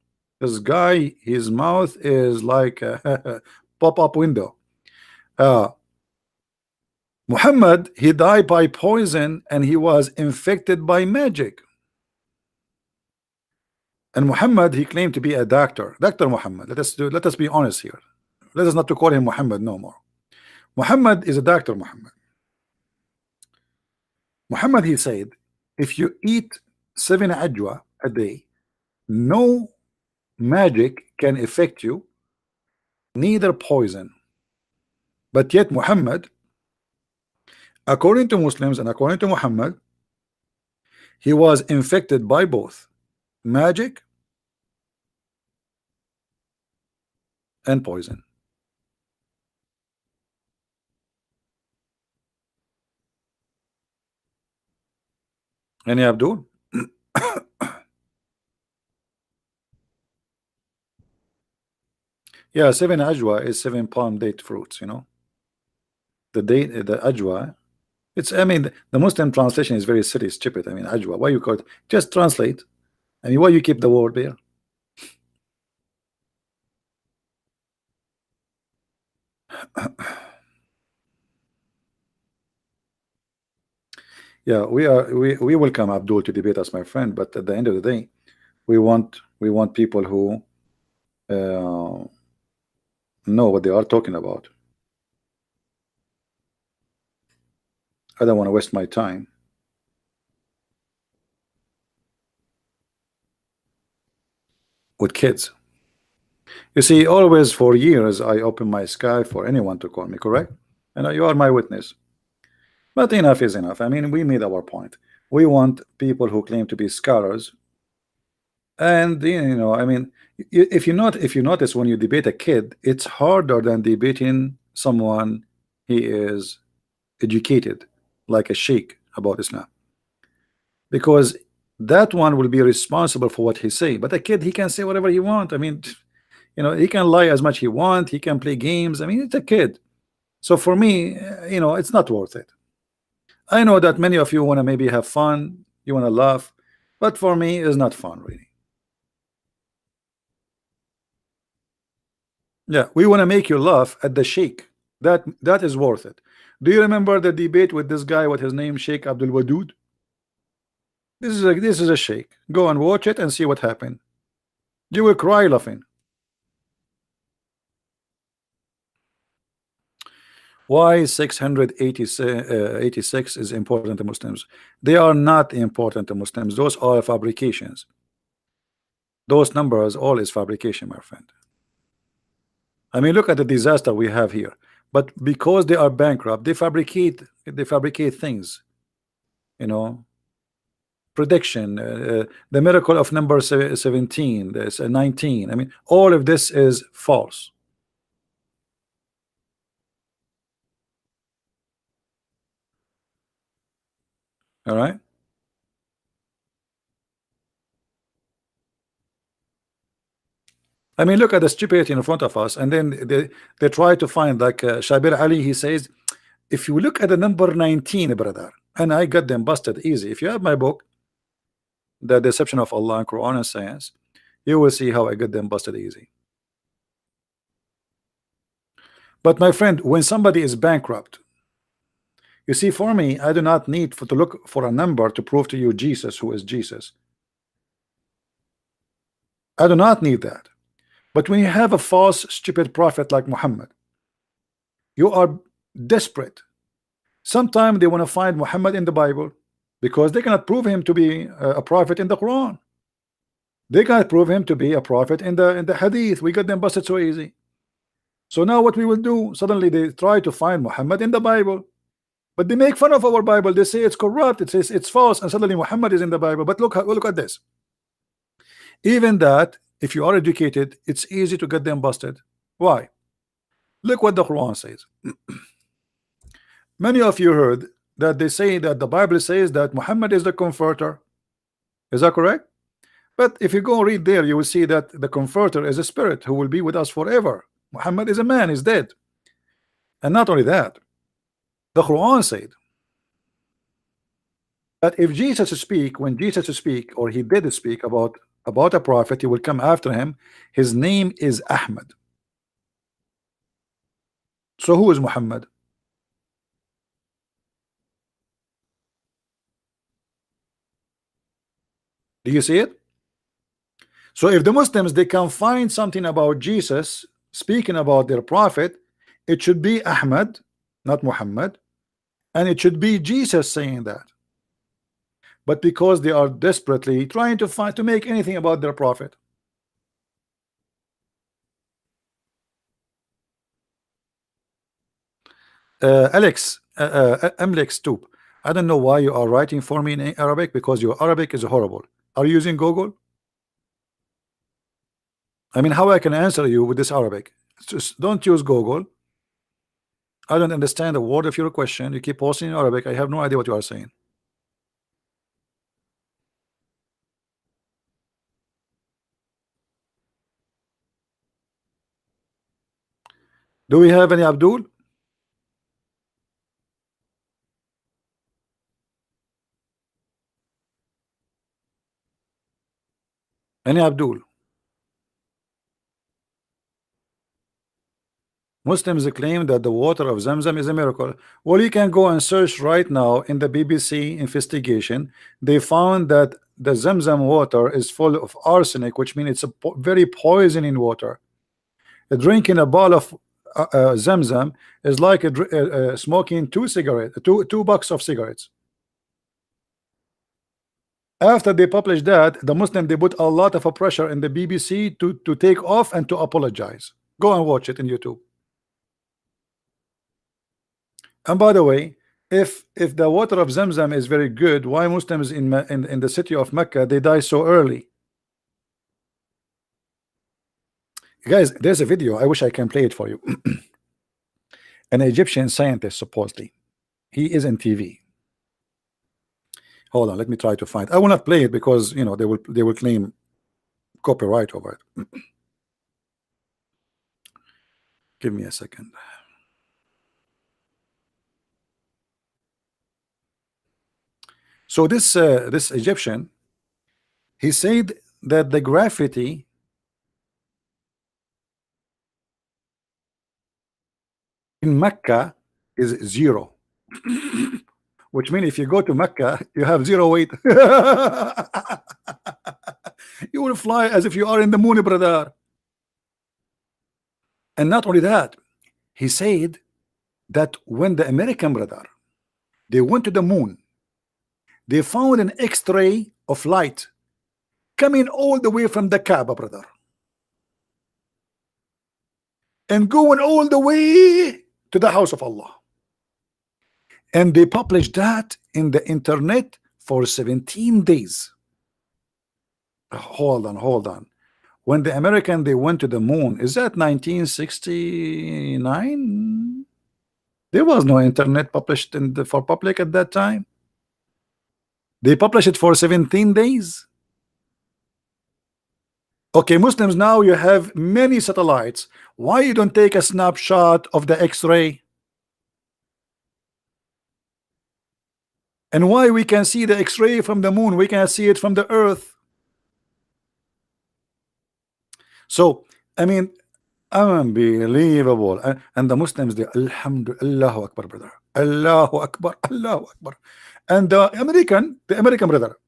this guy, his mouth is like a pop-up window. Muhammad, he died by poison, and he was infected by magic. And Muhammad, he claimed to be a doctor. Dr. Muhammad, let us be honest here. Let us not to call him Muhammad no more. Muhammad is a doctor. Muhammad, he said, if you eat 7 ajwa a day, no magic can affect you, neither poison. But yet Muhammad, according to Muslims and according to Muhammad, he was infected by both magic and poison. Any Abdul? Yeah, 7 ajwa is 7 palm date fruits, The ajwa, I mean, the Muslim translation is very silly, stupid. I mean, ajwa, why you call it? Just translate. I mean, why you keep the word there? Yeah, we welcome Abdul to debate us, my friend, but at the end of the day, we want people who know what they are talking about. I don't want to waste my time. With kids. You see, always for years I open my sky for anyone to call me, correct? And you are my witness. But enough is enough. I mean, we made our point. We want people who claim to be scholars. And I mean, if you notice when you debate a kid, it's harder than debating someone he is educated, like a sheikh, about Islam, because that one will be responsible for what he say. But a kid, he can say whatever he want. I mean, he can lie as much he want, he can play games. I mean, it's a kid. So for me, it's not worth it. I know that many of you want to maybe have fun, you want to laugh, but for me it's not fun really. Yeah, we want to make you laugh at the Sheikh. That is worth it. Do you remember the debate with this guy? What his name? Sheikh Abdul Wadud. This is a Sheikh. Go and watch it and see what happened. You will cry laughing. Why 686 is important to Muslims? They are not important to Muslims. Those are fabrications. Those numbers all is fabrication, my friend. I mean, look at the disaster we have here. But because they are bankrupt, they fabricate things. You know, prediction, the miracle of number 17, there's 19. I mean, all of this is false. All right. I mean, look at the stupidity in front of us, and then they try to find like Shabir Ali. He says, if you look at the number 19, brother, and I got them busted easy. If you have my book, The Deception of Allah and Quran and Science, you will see how I got them busted easy. But my friend, when somebody is bankrupt, you see, for me, I do not need to look for a number to prove to you Jesus, who is Jesus. I do not need that. But when you have a false, stupid prophet like Muhammad, you are desperate. Sometimes they want to find Muhammad in the Bible because they cannot prove him to be a prophet in the Quran. They cannot prove him to be a prophet in the Hadith. We got them busted so easy. So now what we will do? Suddenly they try to find Muhammad in the Bible, but they make fun of our Bible. They say it's corrupt. It says it's false, and suddenly Muhammad is in the Bible. But look at this. Even that, if you are educated, it's easy to get them busted. Why? Look what the Quran says. Many of you heard that they say that the Bible says that Muhammad is the comforter. Is that correct? But if you go read there, you will see that the comforter is a spirit who will be with us forever. Muhammad is a man, is dead. And not only that, the Quran said that if Jesus speak, when Jesus speak, or he did speak about a prophet, he will come after him. His name is Ahmad. So who is Muhammad? Do you see it? So if the Muslims, they can find something about Jesus speaking about their prophet, it should be Ahmad, not Muhammad, and it should be Jesus saying that. But because they are desperately trying to make anything about their prophet. Alex, Amlex Stoop, I don't know why you are writing for me in Arabic, because your Arabic is horrible. Are you using Google? I mean, how I can answer you with this Arabic? Just don't use Google. I don't understand a word of your question. You keep posting in Arabic. I have no idea what you are saying. Do we have any Abdul? Any Abdul? Muslims claim that the water of Zamzam is a miracle. Well, you can go and search right now in the BBC investigation. They found that the Zamzam water is full of arsenic, which means it's a very poisoning water. Drinking a bottle of Zamzam is like smoking two bucks of cigarettes. After they published that, the Muslim, they put a lot of pressure in the BBC to take off and to apologize. Go and watch it in YouTube. And by the way, if the water of Zamzam is very good, why Muslims in the city of Mecca, they die so early? Guys, there's a video. I wish I can play it for you. An Egyptian scientist, supposedly, he is in TV. Hold on, let me try to find. I will not play it because you know they will claim copyright over it. Give me a second. So this Egyptian, he said that the graffiti in Mecca is 0, which means if you go to Mecca, you have 0 weight. You will fly as if you are in the moon, brother. And not only that, he said that when the American brother, they went to the moon, they found an X-ray of light coming all the way from the Kaaba, brother, and going all the way to the house of Allah. And they published that in the internet for 17 days. Hold on. When the American, they went to the moon, is that 1969? There was no internet published for public at that time. They published it for 17 days. Okay, Muslims, now you have many satellites. Why you don't take a snapshot of the X-ray? And why we can see the X-ray from the moon, we can see it from the earth? So, I mean, unbelievable. And the Muslims, they, Alhamdulillah, Allahu Akbar, brother. Allahu Akbar, Allahu Akbar. And the American brother,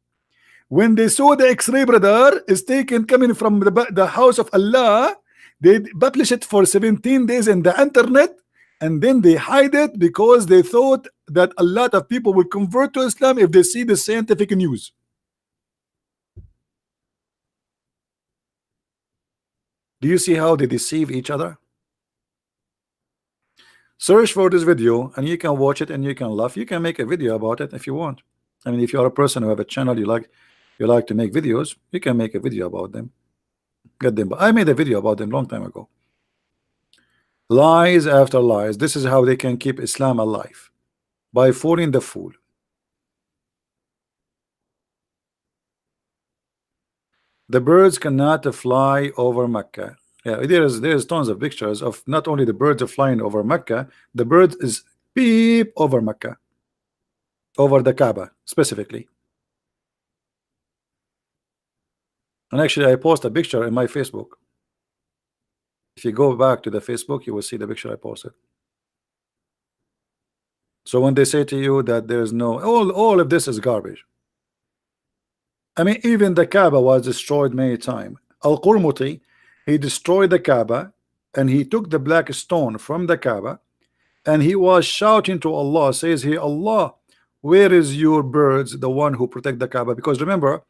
when they saw the X-ray, brother, is taken coming from the house of Allah, they publish it for 17 days in the internet, and then they hide it because they thought that a lot of people will convert to Islam if they see the scientific news. Do you see how they deceive each other? Search for this video and you can watch it and you can laugh. You can make a video about it if you want. I mean, if you are a person who have a channel, you like to make videos, you can make a video about them. Get them. I made a video about them long time ago. Lies after lies. This is how they can keep Islam alive, by fooling the fool. The birds cannot fly over Mecca. Yeah, there's tons of pictures of not only the birds are flying over Mecca, the bird is beep over Mecca, over the Kaaba specifically. And actually, I post a picture in my Facebook. If you go back to the Facebook, you will see the picture I posted. So when they say to you that there's no, all of this is garbage. I mean, even the Kaaba was destroyed many times. Al-Qurmuti, he destroyed the Kaaba and he took the black stone from the Kaaba and he was shouting to Allah, says he, Allah, where is your birds, the one who protect the Kaaba? Because remember,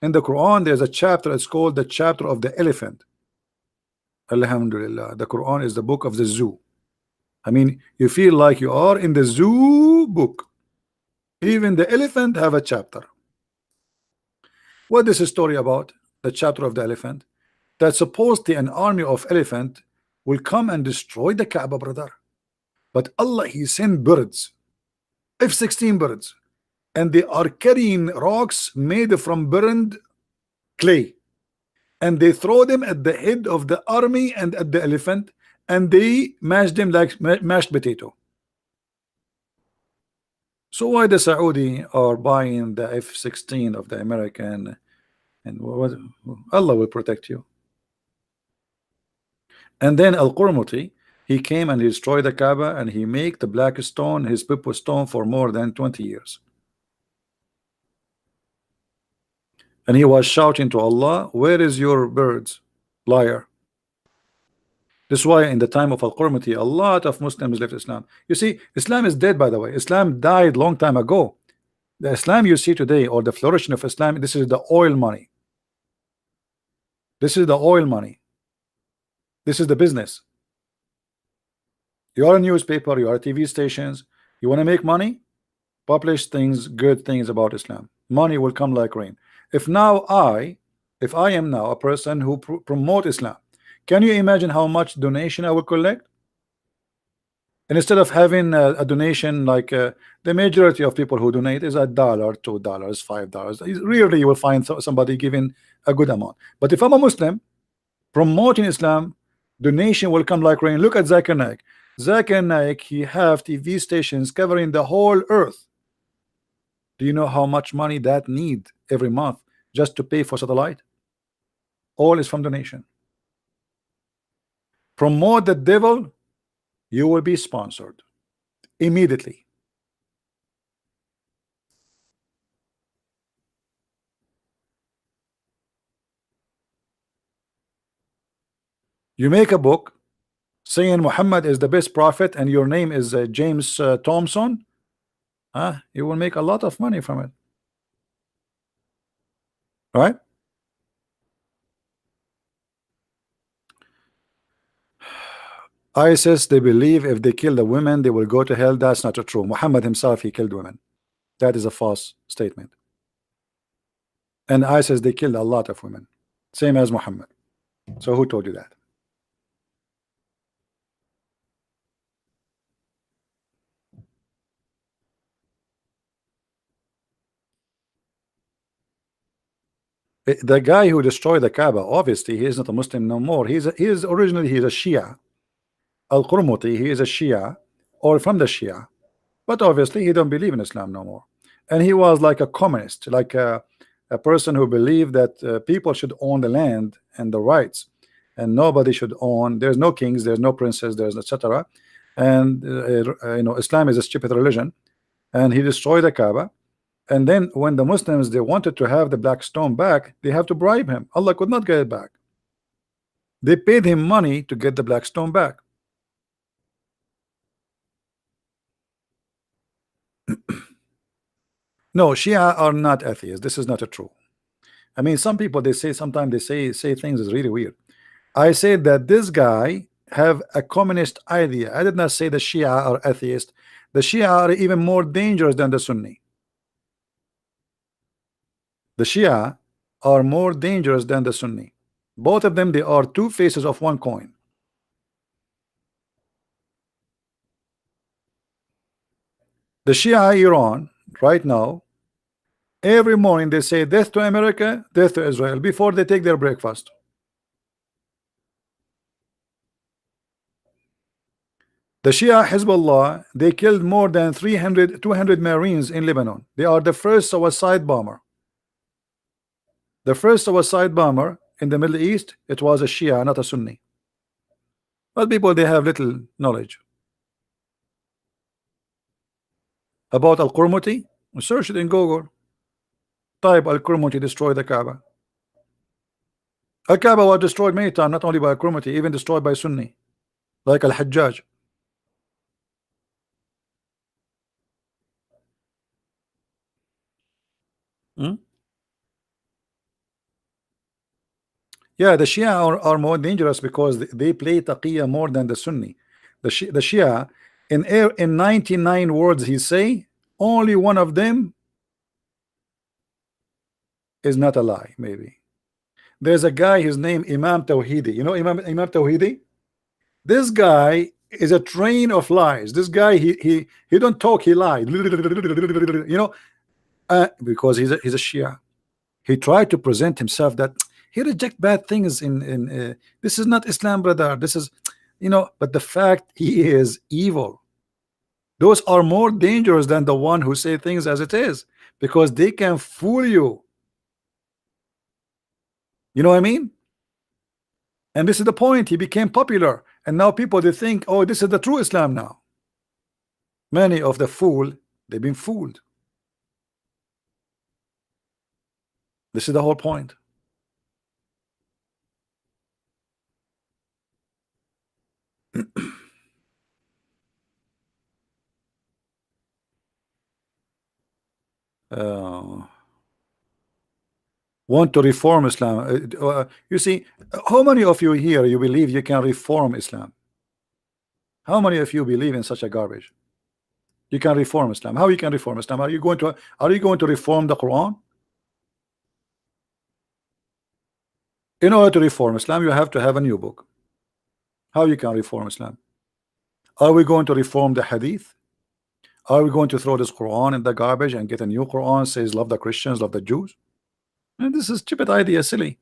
in the Quran, there's a chapter, it's called the chapter of the elephant. Alhamdulillah, the Quran is the book of the zoo. I mean, you feel like you are in the zoo book. Even the elephant have a chapter. What is the story about? The chapter of the elephant. That supposedly an army of elephant will come and destroy the Kaaba, brother. But Allah, he sent birds, F-16 birds, and they are carrying rocks made from burned clay, and they throw them at the head of the army and at the elephant, and they mash them like mashed potato. So why the Saudi are buying the F-16 of the American, and what, Allah will protect you. And then Al-Qurmuti, he came and he destroyed the Kaaba and he made the black stone his Pippo stone for more than 20 years. And he was shouting to Allah, where is your birds, liar? This is why in the time of Al-Qurmuti, a lot of Muslims left Islam. You see, Islam is dead, by the way. Islam died long time ago. The Islam you see today, or the flourishing of Islam, this is the oil money. This is the oil money. This is the business. You are a newspaper, you are TV stations, you want to make money, publish things, good things about Islam. Money will come like rain. If I am now a person who promote Islam, can you imagine how much donation I will collect? And instead of having a donation like the majority of people who donate is $1, $2, $5, rarely you will find somebody giving a good amount. But if I'm a Muslim promoting Islam, donation will come like rain. Look at Zakir Naik. Zakir Naik, he have TV stations covering the whole earth. Do you know how much money that need every month just to pay for satellite? All is from donation. Promote the devil, you will be sponsored immediately. You make a book saying Muhammad is the best prophet and your name is James Thompson, you will make a lot of money from it, right? ISIS, they believe if they kill the women they will go to hell. That's not true. Muhammad himself, he killed women. That is a false statement. And ISIS, they killed a lot of women, same as Muhammad. So who told you that? The guy who destroyed the Kaaba, obviously he is not a Muslim no more. He is originally he's a Shia. Al-Qurmuti, he is a Shia or from the Shia, but obviously he don't believe in Islam no more. And he was like a communist, like a person who believed that people should own the land and the rights, and nobody should own. There's no kings, there's no princes, there's etc. And you know, Islam is a stupid religion, and he destroyed the Kaaba. And then when the Muslims they wanted to have the black stone back, they have to bribe him. Allah could not get it back. They paid him money to get the black stone back. No, Shia are not atheists. This is not a true. I mean, some people they say sometimes they say things is really weird. I said that this guy have a communist idea. I did not say the Shia are atheist. The Shia are even more dangerous than the Sunni. The Shia are more dangerous than the Sunni. Both of them, they are two faces of one coin. The Shia Iran right now, every morning they say death to America, death to Israel before they take their breakfast. The Shia Hezbollah, they killed more than 200 Marines in Lebanon. They are the first suicide bomber. The first suicide bomber in the Middle East, it was a Shia, not a Sunni. But people, they have little knowledge about Al-Qurmuti. Search it in Google. Type Al-Qurmuti destroyed the Kaaba. Al-Kaaba was destroyed many times, not only by Al-Qurmuti, even destroyed by Sunni, like Al-Hajjaj. Yeah, the Shia are more dangerous because they play taqiyya more than the Sunni. The Shia in 99 words he say, only one of them is not a lie. Maybe there's a guy, his name Imam Tawhidi. You know Imam Tawhidi? This guy is a train of lies. This guy he don't talk, he lied. You know, because he's a Shia. He tried to present himself that he reject bad things in this is not Islam, brother. This is, you know, but the fact he is evil. Those are more dangerous than the one who say things as it is, because they can fool you. You know what I mean? And this is the point. He became popular, and now people they think, oh, this is the true Islam now. Many of the fool, they've been fooled. This is the whole point. Want to reform Islam. You see, how many of you here you believe you can reform Islam? How many of you believe in such a garbage? You can reform Islam. How you can reform Islam? Are you going to reform the Quran? In order to reform Islam, you have to have a new book. How you can reform Islam? Are we going to reform the Hadith? Are we going to throw this Quran in the garbage and get a new Quran says love the Christians, love the Jews? And this is stupid idea, silly.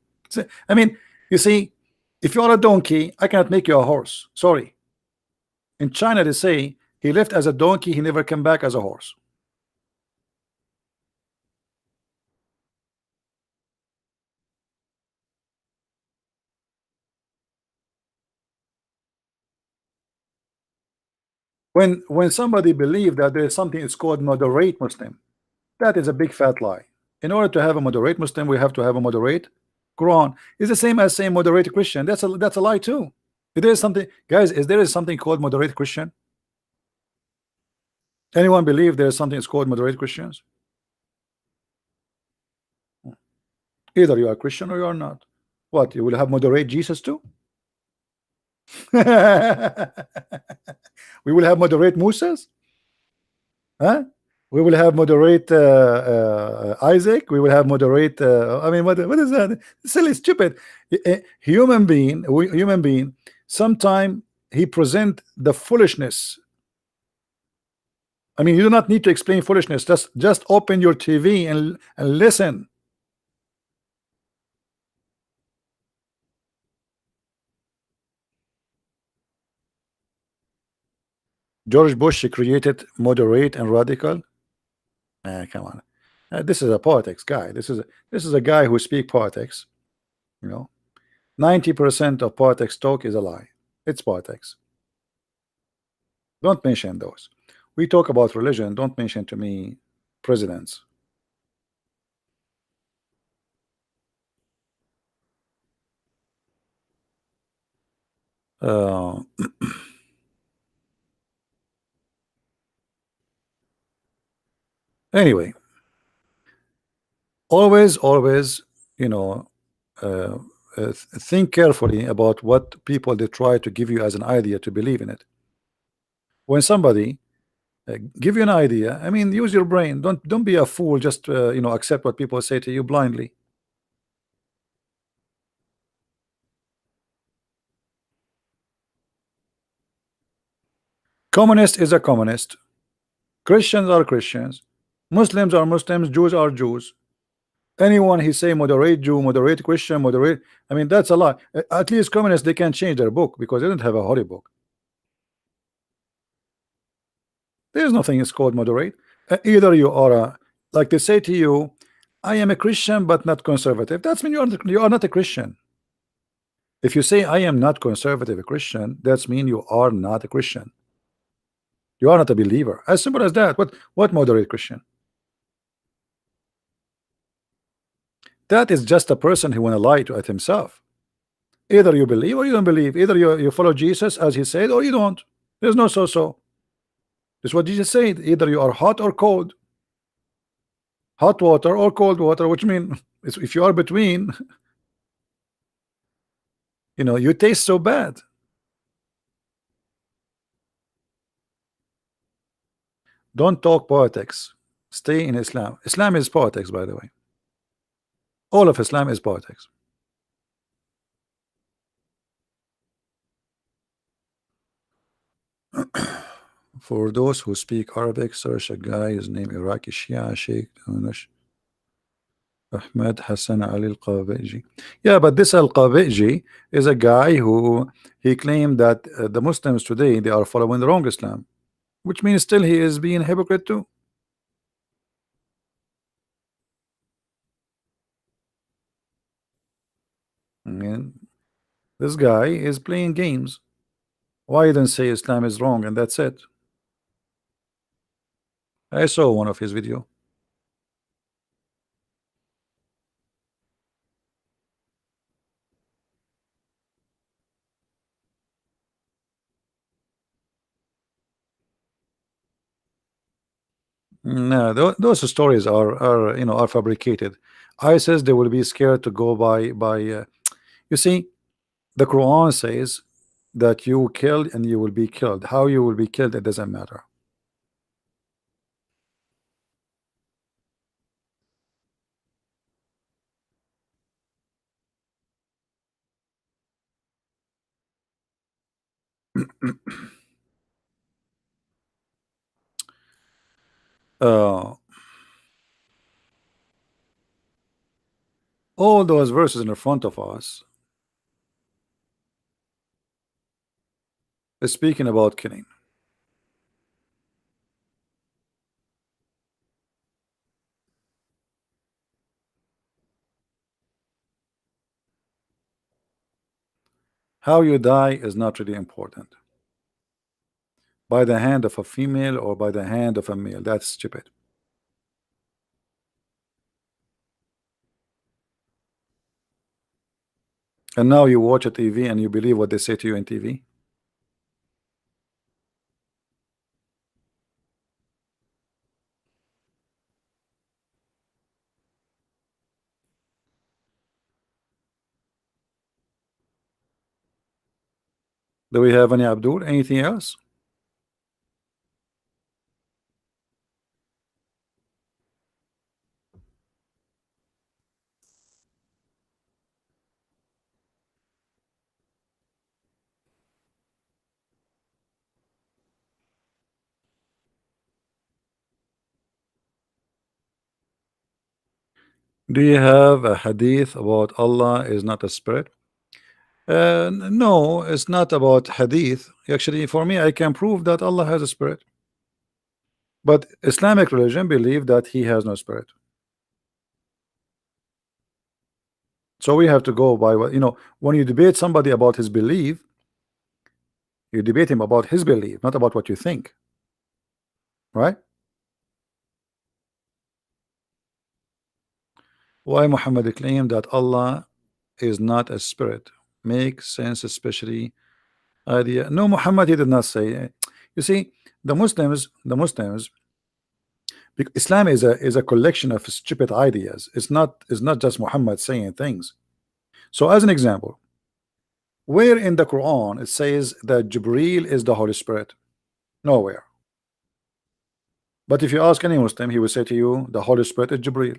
I mean, you see, if you are a donkey, I cannot make you a horse. Sorry. In China, they say he left as a donkey, he never came back as a horse. When somebody believe that there is something it's called moderate Muslim, that is a big fat lie. In order to have a moderate Muslim, we have to have a moderate Quran. It's the same as saying moderate Christian. That's a lie too. If there is something, guys, is there is something called moderate Christian? Anyone believe there is something it's called moderate Christians? Either you are Christian or you are not. What, you will have moderate Jesus too? We will have moderate Musas, huh? We will have moderate Isaac. We will have moderate. I mean, what is that? Silly, stupid. Human being. Sometime he present the foolishness. I mean, you do not need to explain foolishness. Just open your TV and listen. George Bush created moderate and radical. Come on, this is a politics guy. This is a guy who speak politics. You know, 90% of politics talk is a lie. It's politics. Don't mention those. We talk about religion. Don't mention to me presidents. Uh, anyway, always, you know, uh, think carefully about what people they try to give you as an idea to believe in it. When somebody give you an idea, I mean, use your brain. Don't be a fool. Just accept what people say to you blindly. Communist is a communist. Christians are Christians. Muslims are Muslims. Jews are Jews. Anyone he say moderate Jew, moderate Christian, moderate, I mean, that's a lie. At least communists, they can change their book because they don't have a holy book. There's nothing is called moderate. Either you are a, like they say to you, I am a Christian but not conservative. That's mean you are not a Christian. If you say I am not conservative a Christian, that's mean you are not a Christian. You are not a believer. As simple as that. What moderate Christian? That is just a person who want to lie to himself. Either you believe or you don't believe. Either you follow Jesus as he said or you don't. There's no so. That's what Jesus said. Either you are hot or cold. Hot water or cold water, which mean if you are between, you taste so bad. Don't talk politics. Stay in Islam. Islam is politics, by the way. All of Islam is politics. For those who speak Arabic, search a guy, his name Iraqi Shia Sheikh Ahmed Hassan Ali Al-Qabeji. Yeah, but this Al-Qabeji is a guy who he claimed that the Muslims today they are following the wrong Islam, which means still he is being hypocrite too. I mean, this guy is playing games. Why you don't say Islam is wrong and that's it? I saw one of his video. No, those stories are fabricated. ISIS they will be scared to go by. You see, the Quran says that you killed and you will be killed. How you will be killed, it doesn't matter. Uh, all those verses in front of us is speaking about killing. How you die is not really important. by the hand of a female or by the hand of a male. That's stupid. And now you watch a TV and you believe what they say to you in TV. Do we have any Abdul? Anything else? Do you have a hadith about Allah is not a spirit? No, it's not about hadith. Actually, for me, I can prove that Allah has a spirit. But Islamic religion believe that he has no spirit. So we have to go by what, when you debate somebody about his belief, you debate him about his belief, not about what you think. Right? Why Muhammad claimed that Allah is not a spirit? Makes sense, especially idea. No, Muhammad, he did not say. You see, the Muslims, Islam is a collection of stupid ideas. It's not just Muhammad saying things. So as an example, where in the Quran it says that Jibreel is the Holy Spirit? Nowhere. But if you ask any Muslim, he will say to you the Holy Spirit is Jibreel.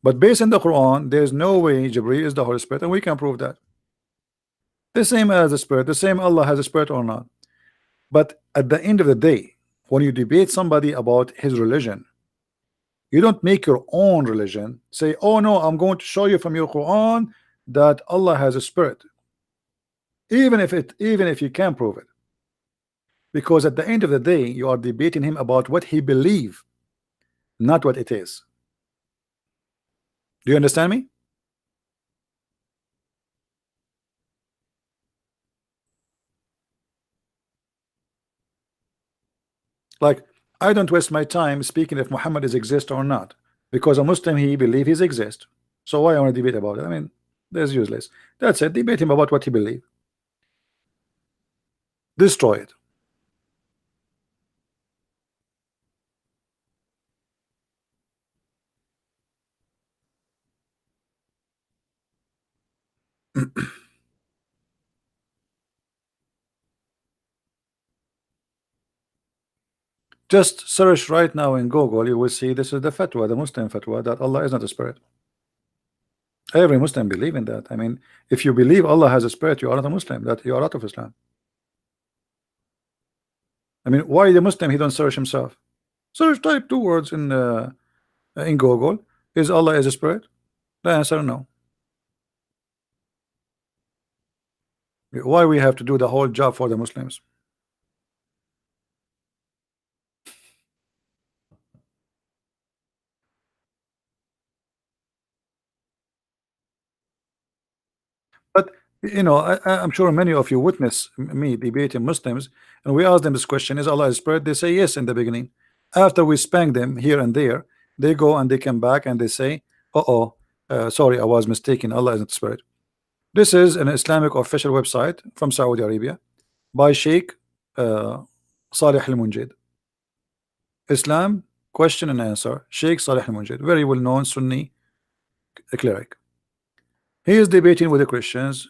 But based on the Quran, there is no way Jibreel is the Holy Spirit, and we can prove that. The same as the Spirit, the same Allah has a spirit or not. But at the end of the day, when you debate somebody about his religion, you don't make your own religion. Say, oh no, I'm going to show you from your Quran that Allah has a spirit, even if you can prove it. Because at the end of the day, you are debating him about what he believes, not what it is. Do you understand me? Like, I don't waste my time speaking if Muhammad is exist or not, because a Muslim, he believe he's exist. So why I want to debate about it? I mean, that's useless. That's it. Debate him about what he believe. Destroy it. Just search right now in Google, you will see this is the fatwa, the Muslim fatwa, that Allah is not a spirit. Every Muslim believe in that. I mean, if you believe Allah has a spirit, you are not a Muslim, that you are out of Islam. I mean, why the Muslim, he don't search himself? Search, type 2 words in Google, is Allah is a spirit? The answer no. Why we have to do the whole job for the Muslims? But I'm sure many of you witness me debating Muslims, and we ask them this question: is Allah a spirit? They say yes in the beginning. After we spank them here and there, they go and they come back and they say, sorry, I was mistaken. Allah isn't a spirit. This is an Islamic official website from Saudi Arabia by Sheikh Salih Al-Munjid. Islam question and answer. Sheikh Salih Al-Munjid, very well known Sunni cleric. He is debating with the Christians,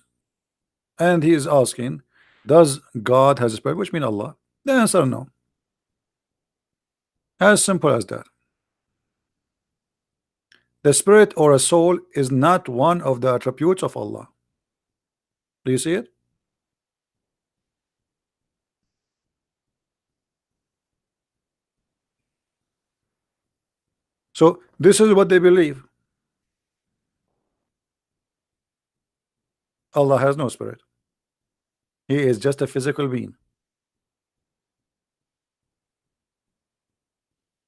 and he is asking, does God has a spirit, which means Allah? The answer no. As simple as that. The spirit or a soul is not one of the attributes of Allah. Do you see it? So this is what they believe. Allah has no spirit. He is just a physical being.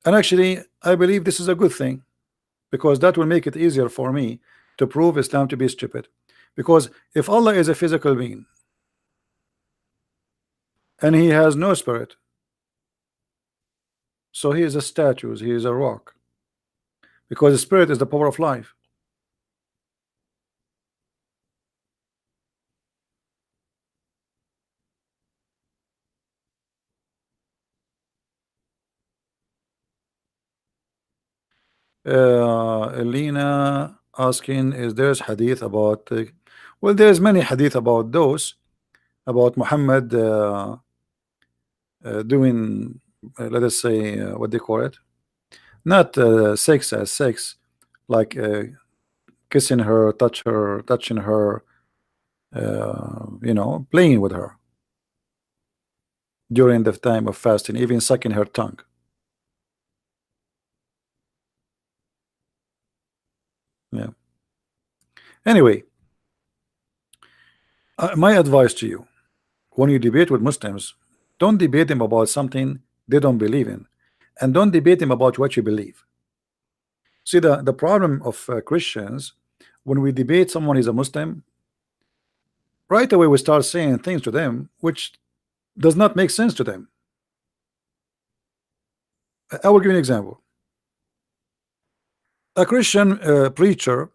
And actually, I believe this is a good thing, because that will make it easier for me to prove Islam to be stupid. Because if Allah is a physical being and he has no spirit. So he is a statue, he is a rock, because the spirit is the power of life. Elena asking, is there's hadith about well, there's many hadith about those, about Muhammad doing let us say what they call it, not sex as sex, like kissing her, touching her, you know, playing with her during the time of fasting, even sucking her tongue. Yeah. Anyway, my advice to you, when you debate with Muslims, don't debate them about something they don't believe in, and don't debate them about what you believe. See, the problem of Christians, when we debate someone is a Muslim, right away we start saying things to them which does not make sense to them. I will give you an example. A Christian preacher,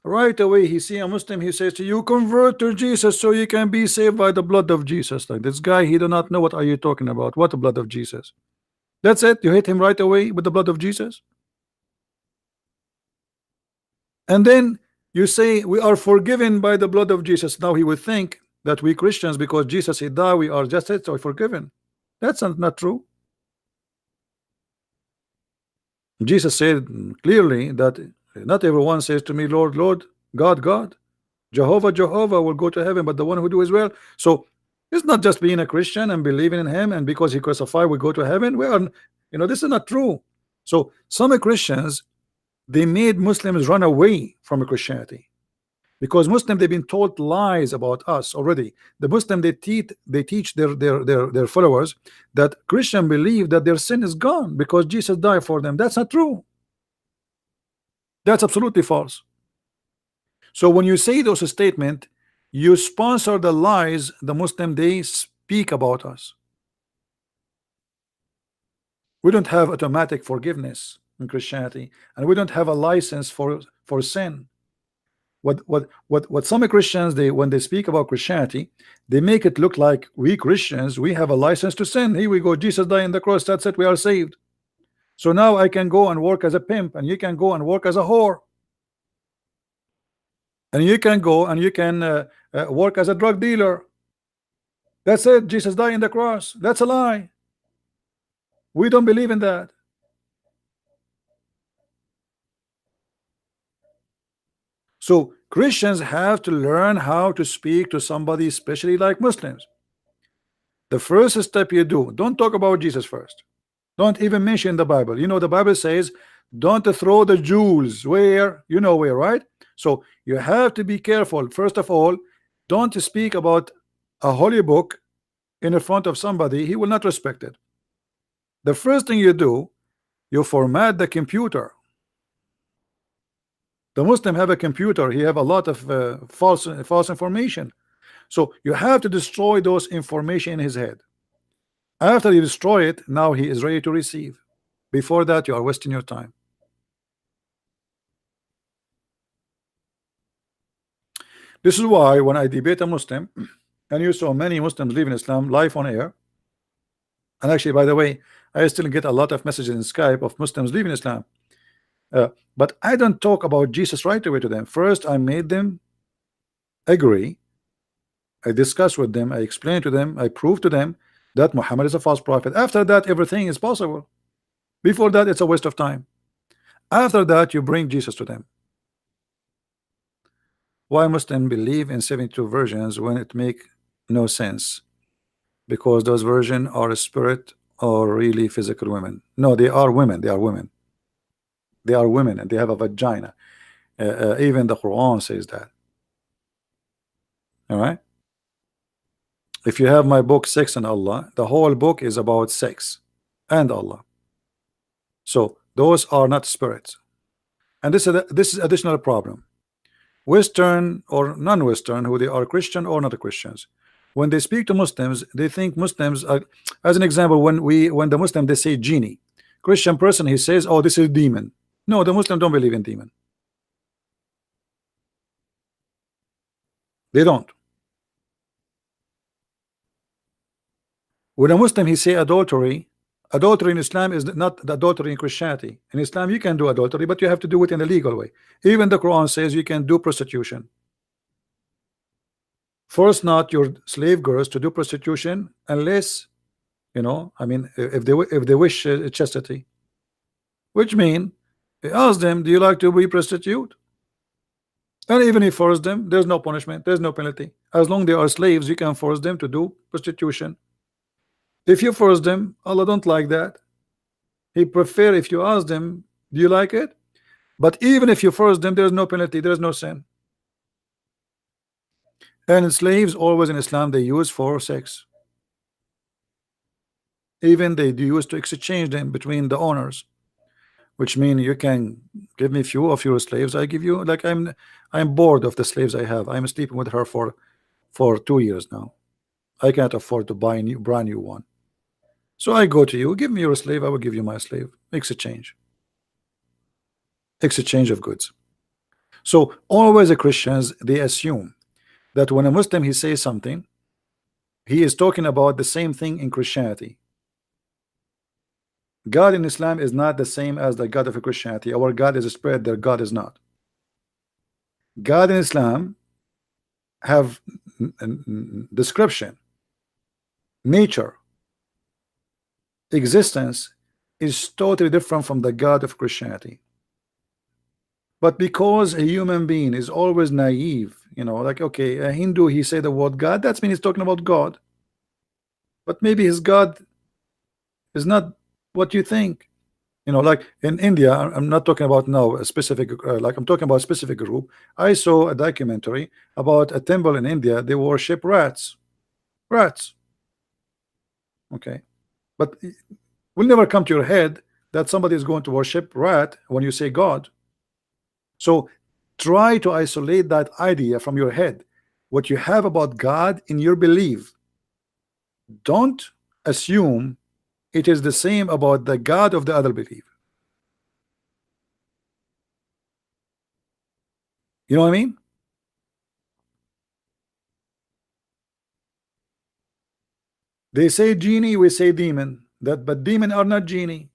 right away he see a Muslim, he says to you, convert to Jesus so you can be saved by the blood of Jesus. Like, this guy, he do not know what are you talking about. What the blood of Jesus? That's it. You hit him right away with the blood of Jesus, and then you say we are forgiven by the blood of Jesus. Now he would think that we Christians, because Jesus he died, we are just so forgiven. That's not true. Jesus said clearly that not everyone says to me, Lord, Lord, God, God, Jehovah, Jehovah will go to heaven, but the one who do his will. So it's not just being a Christian and believing in him, and because he crucified we go to heaven. We are, you know, this is not true. So some Christians, they made Muslims run away from Christianity, because Muslims, they've been told lies about us already. The Muslim, they teach their followers that Christian believe that their sin is gone because Jesus died for them. That's not true. That's absolutely false. So when you say those statements, you sponsor the lies the Muslim they speak about us. We don't have automatic forgiveness in Christianity, and we don't have a license for sin. What some Christians, they, when they speak about Christianity, they make it look like we Christians, we have a license to sin. Here we go, Jesus died on the cross, that's it, we are saved. So now I can go and work as a pimp, and you can go and work as a whore, and you can go and you can work as a drug dealer. That's it, Jesus died on the cross. That's a lie. We don't believe in that. So Christians have to learn how to speak to somebody, especially like Muslims. The first step you do, don't talk about Jesus first. Don't even mention the Bible. You know, the Bible says don't throw the jewels where, you know where, right? So you have to be careful. First of all, don't speak about a holy book in front of somebody. He will not respect it. The first thing you do, you format the computer. The Muslim have a computer. He have a lot of false information. So you have to destroy those information in his head. After you destroy it, now he is ready to receive. Before that, you are wasting your time. This is why when I debate a Muslim, and you saw many Muslims leaving Islam live on air, and actually, by the way, I still get a lot of messages in Skype of Muslims leaving Islam. But I don't talk about Jesus right away to them. First, I made them agree. I discuss with them. I explain to them. I prove to them that Muhammad is a false prophet. After that, everything is possible. Before that, it's a waste of time. After that, you bring Jesus to them. Why Muslims believe in 72 versions when it make no sense? Because those versions are a spirit or really physical women. No, they are women. They are women. They are women, and they have a vagina. Even the Quran says that. All right. If you have my book Sex and Allah, the whole book is about sex and Allah. So those are not spirits, and this is additional problem. Western or non-Western, who they are Christian or not Christians, When they speak to Muslims, they think Muslims are, as an example, when the Muslim they say genie, Christian person he says, oh, this is demon. No, the Muslim don't believe in demon. They don't. When a Muslim he say adultery, adultery in Islam is not the adultery in Christianity. In Islam you can do adultery, but you have to do it in a legal way. Even the Quran says you can do prostitution. Force not your slave girls to do prostitution unless, you know, I mean, if they wish chastity, which mean ask them, do you like to be prostitute? And even if force them, there's no punishment, there's no penalty. As long they are slaves, you can force them to do prostitution. If you force them, Allah don't like that. He prefer if you ask them, do you like it? But even if you force them, there's no penalty, there's no sin. And slaves always in Islam they use for sex. Even they use to exchange them between the owners, which mean you can give me few of your slaves, I give you, like I'm bored of the slaves I have. I'm sleeping with her for 2 years now. I can't afford to buy a brand new one. So I go to you, give me your slave, I will give you my slave. Exchange of goods. So always the Christians they assume that when a Muslim he says something, he is talking about the same thing in Christianity. God in Islam is not the same as the God of Christianity. Our God is a spirit, their God is not. God in Islam have description, nature, existence is totally different from the God of Christianity. But because a human being is always naive, you know, like, okay, a Hindu he say the word God, that means he's talking about God, but maybe his God is not what you think. You know, like in India, I'm not talking about now a specific like I'm talking about a specific group. I saw a documentary about a temple in India. They worship rats. Okay, but will never come to your head that somebody is going to worship rat when you say God. So try to isolate that idea from your head, what you have about God in your belief. Don't assume it is the same about the God of the other belief. You know what I mean? They say genie, we say demon. But demon are not genie.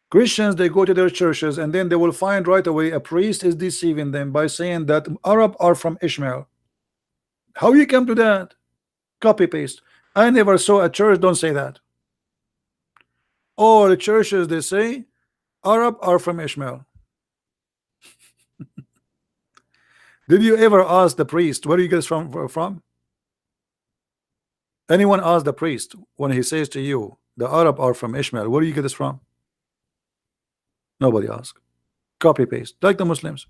Christians they go to their churches and then they will find right away a priest is deceiving them by saying that Arab are from Ishmael. How you come to that? Copy paste. I never saw a church don't say that. All the churches they say Arab are from Ishmael. Did you ever ask the priest where you get from? Anyone ask the priest when he says to you the Arab are from Ishmael, where do you get this from? Nobody asked. Copy paste like the Muslims.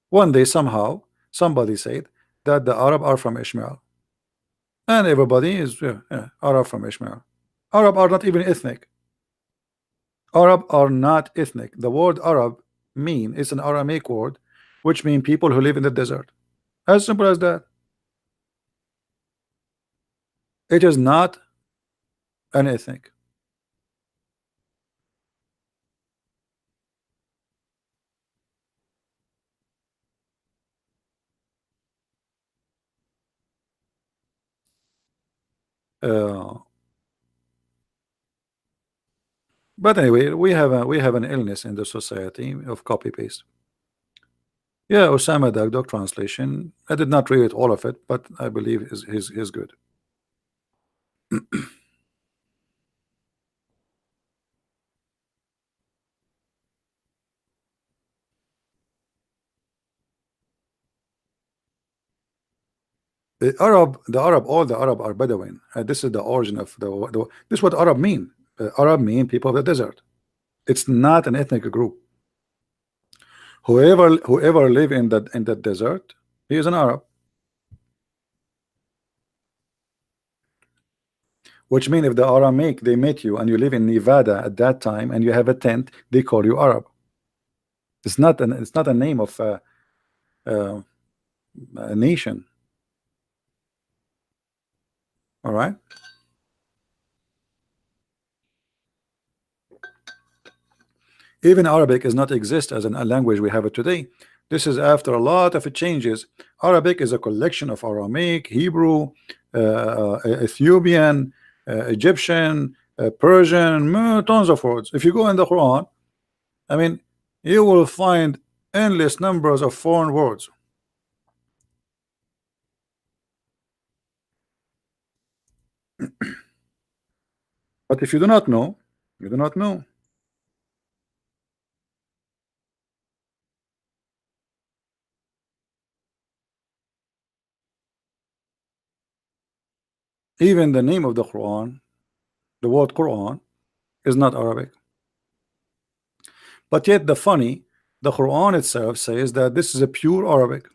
One day somehow somebody said that the Arab are from Ishmael, and everybody is Arab from Ishmael. Arab are not even ethnic. Arab are not ethnic. The word Arab mean is an Aramaic word which mean people who live in the desert. As simple as that. It is not an ethnic. But anyway, we have an illness in the society of copy paste. Yeah, Osama Dagdog translation. I did not read all of it, but I believe is good. All the Arab are Bedouin. This is the origin of this is what Arab mean. Arab mean people of the desert. It's not an ethnic group. Whoever live in that desert, he is an Arab. Which mean if the Aramaic they met you and you live in Nevada at that time and you have a tent, they call you Arab. It's not a name of a nation. All right. Even Arabic is not exist as a language we have it today. This is after a lot of changes. Arabic is a collection of Aramaic, Hebrew, Ethiopian, Egyptian, Persian, tons of words. If you go in the Quran, I mean, you will find endless numbers of foreign words. But if you do not know, you do not know. Even the name of the Quran, the word Quran, is not Arabic. But yet the Quran itself says that this is a pure Arabic.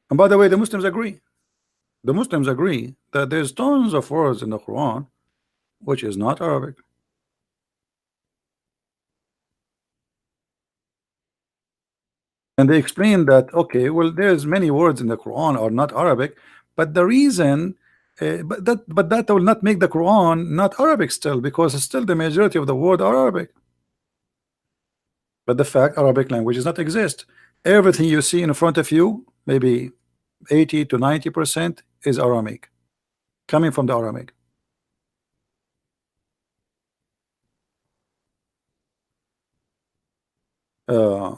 And by the way, the Muslims agree. The Muslims agree that there's tons of words in the Quran which is not Arabic. And they explain that, okay, well, there's many words in the Quran are not Arabic, but the reason, but that will not make the Quran not Arabic still, because still the majority of the word are Arabic. But the fact Arabic language does not exist. Everything you see in front of you, maybe 80 to 90% is Aramaic, coming from the Aramaic. Uh,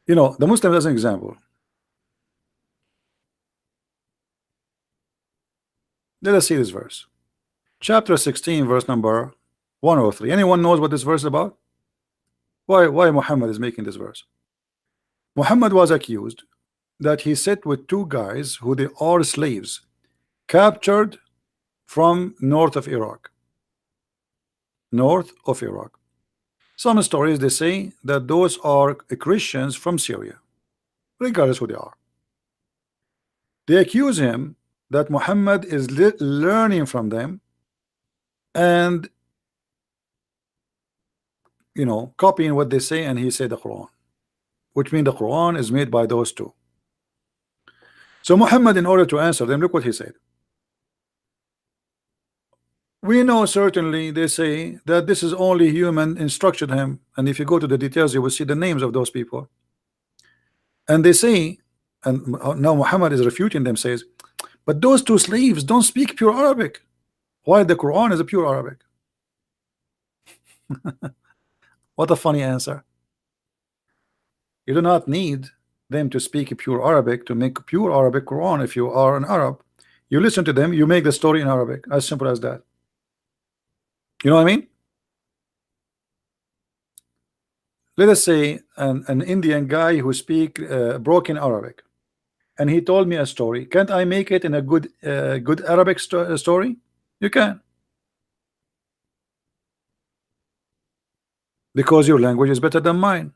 the Muslim as an example. Let us see this verse. Chapter 16, verse number 103. Anyone knows what this verse is about? Why Muhammad is making this verse? Muhammad was accused that he sat with two guys who they are slaves, captured from north of Iraq. North of Iraq. Some stories they say that those are Christians from Syria, regardless who they are. They accuse him that Muhammad is learning from them and copying what they say, and he said the Quran, which means the Quran is made by those two. So Muhammad, in order to answer them, look what he said. We know certainly, they say, that this is only human instructed him, and if you go to the details you will see the names of those people. And they say, and now Muhammad is refuting them, says, but those two slaves don't speak pure Arabic, while the Quran is a pure Arabic. What a funny answer. You do not need them to speak pure Arabic to make pure Arabic Quran. If you are an Arab, you listen to them, you make the story in Arabic, as simple as that. You know what I mean? Let us say an Indian guy who speak broken Arabic, and he told me a story. Can't I make it in a good Arabic story? You can, because your language is better than mine.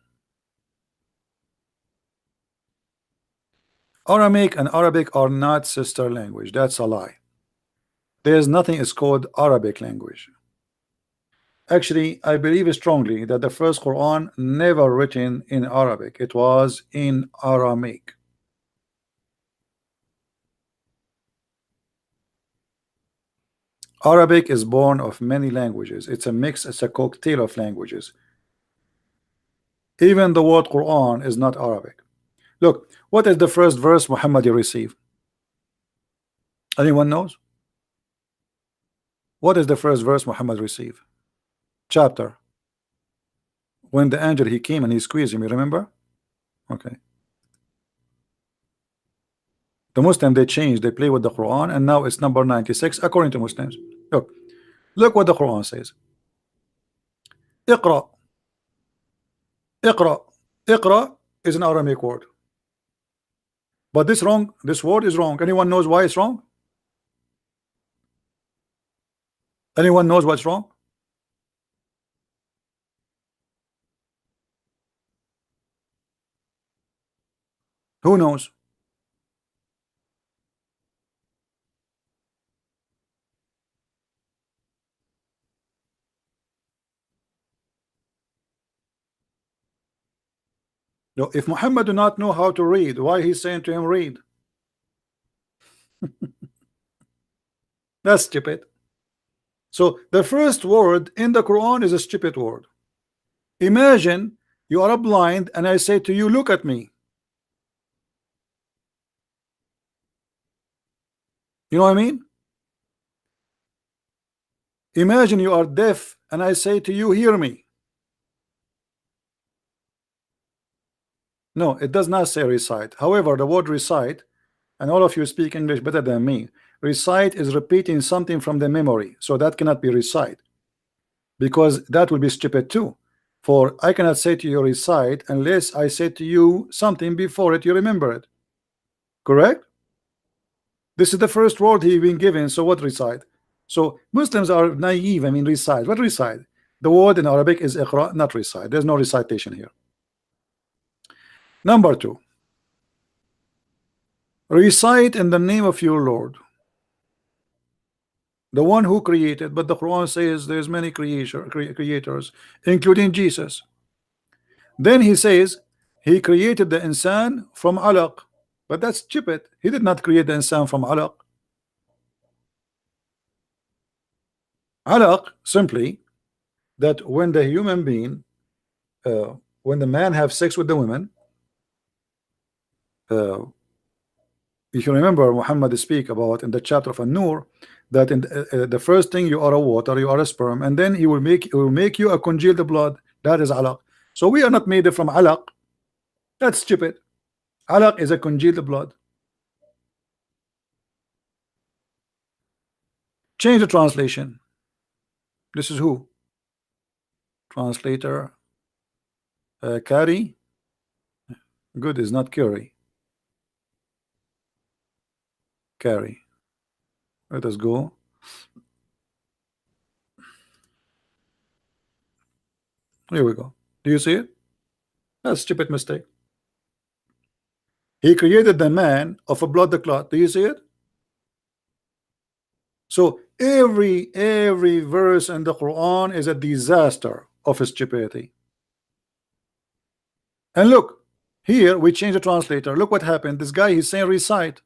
Aramaic and Arabic are not sister language. That's a lie. There's nothing is called Arabic language. Actually, I believe strongly that the first Quran never written in Arabic. It was in Aramaic. Arabic is born of many languages. It's a mix, it's a cocktail of languages. Even the word Quran is not Arabic. Look, what is the first verse Muhammad received? Anyone knows? What is the first verse Muhammad received? Chapter. When the angel he came and he squeezed him, you remember? Okay. The Muslim they changed, they play with the Quran, and now it's number 96 according to Muslims. Look what the Quran says. Iqra. Iqra. Iqra is an Aramaic word. But this word is wrong. Anyone knows why it's wrong? Anyone knows what's wrong? Who knows? No, if Muhammad do not know how to read, why he's saying to him read? That's stupid. So the first word in the Quran is a stupid word. Imagine you are blind and I say to you, look at me. You know what I mean? Imagine you are deaf and I say to you, hear me. No, it does not say recite. However, the word recite, and all of you speak English better than me, recite is repeating something from the memory, so that cannot be recite, because that would be stupid too. For I cannot say to you recite unless I say to you something before it, you remember it. Correct? This is the first word he been given, so what recite? So Muslims are naive. I mean, recite. What recite? The word in Arabic is iqra, not recite. There's no recitation here. Number two, recite in the name of your Lord, the one who created. But the Quran says there's many creators, including Jesus. Then he says he created the insan from alaq, but that's stupid. He did not create the insan from alaq. Alaq simply that when the human being, when the man have sex with the woman, if you remember, Muhammad speak about in the chapter of An-Nur that in the first thing you are a water, you are a sperm, and then he will make you a congealed blood. That is alaq. So we are not made from alaq. That's stupid. Alaq is a congealed blood. Change the translation. This is who? Translator Kari. Good is not Curry. Carry. Let us go. Here we go. Do you see it? That's a stupid mistake. He created the man of a blood clot. Do you see it? So every verse in the Quran is a disaster of stupidity. And look, here we change the translator. Look what happened. This guy, he's saying recite.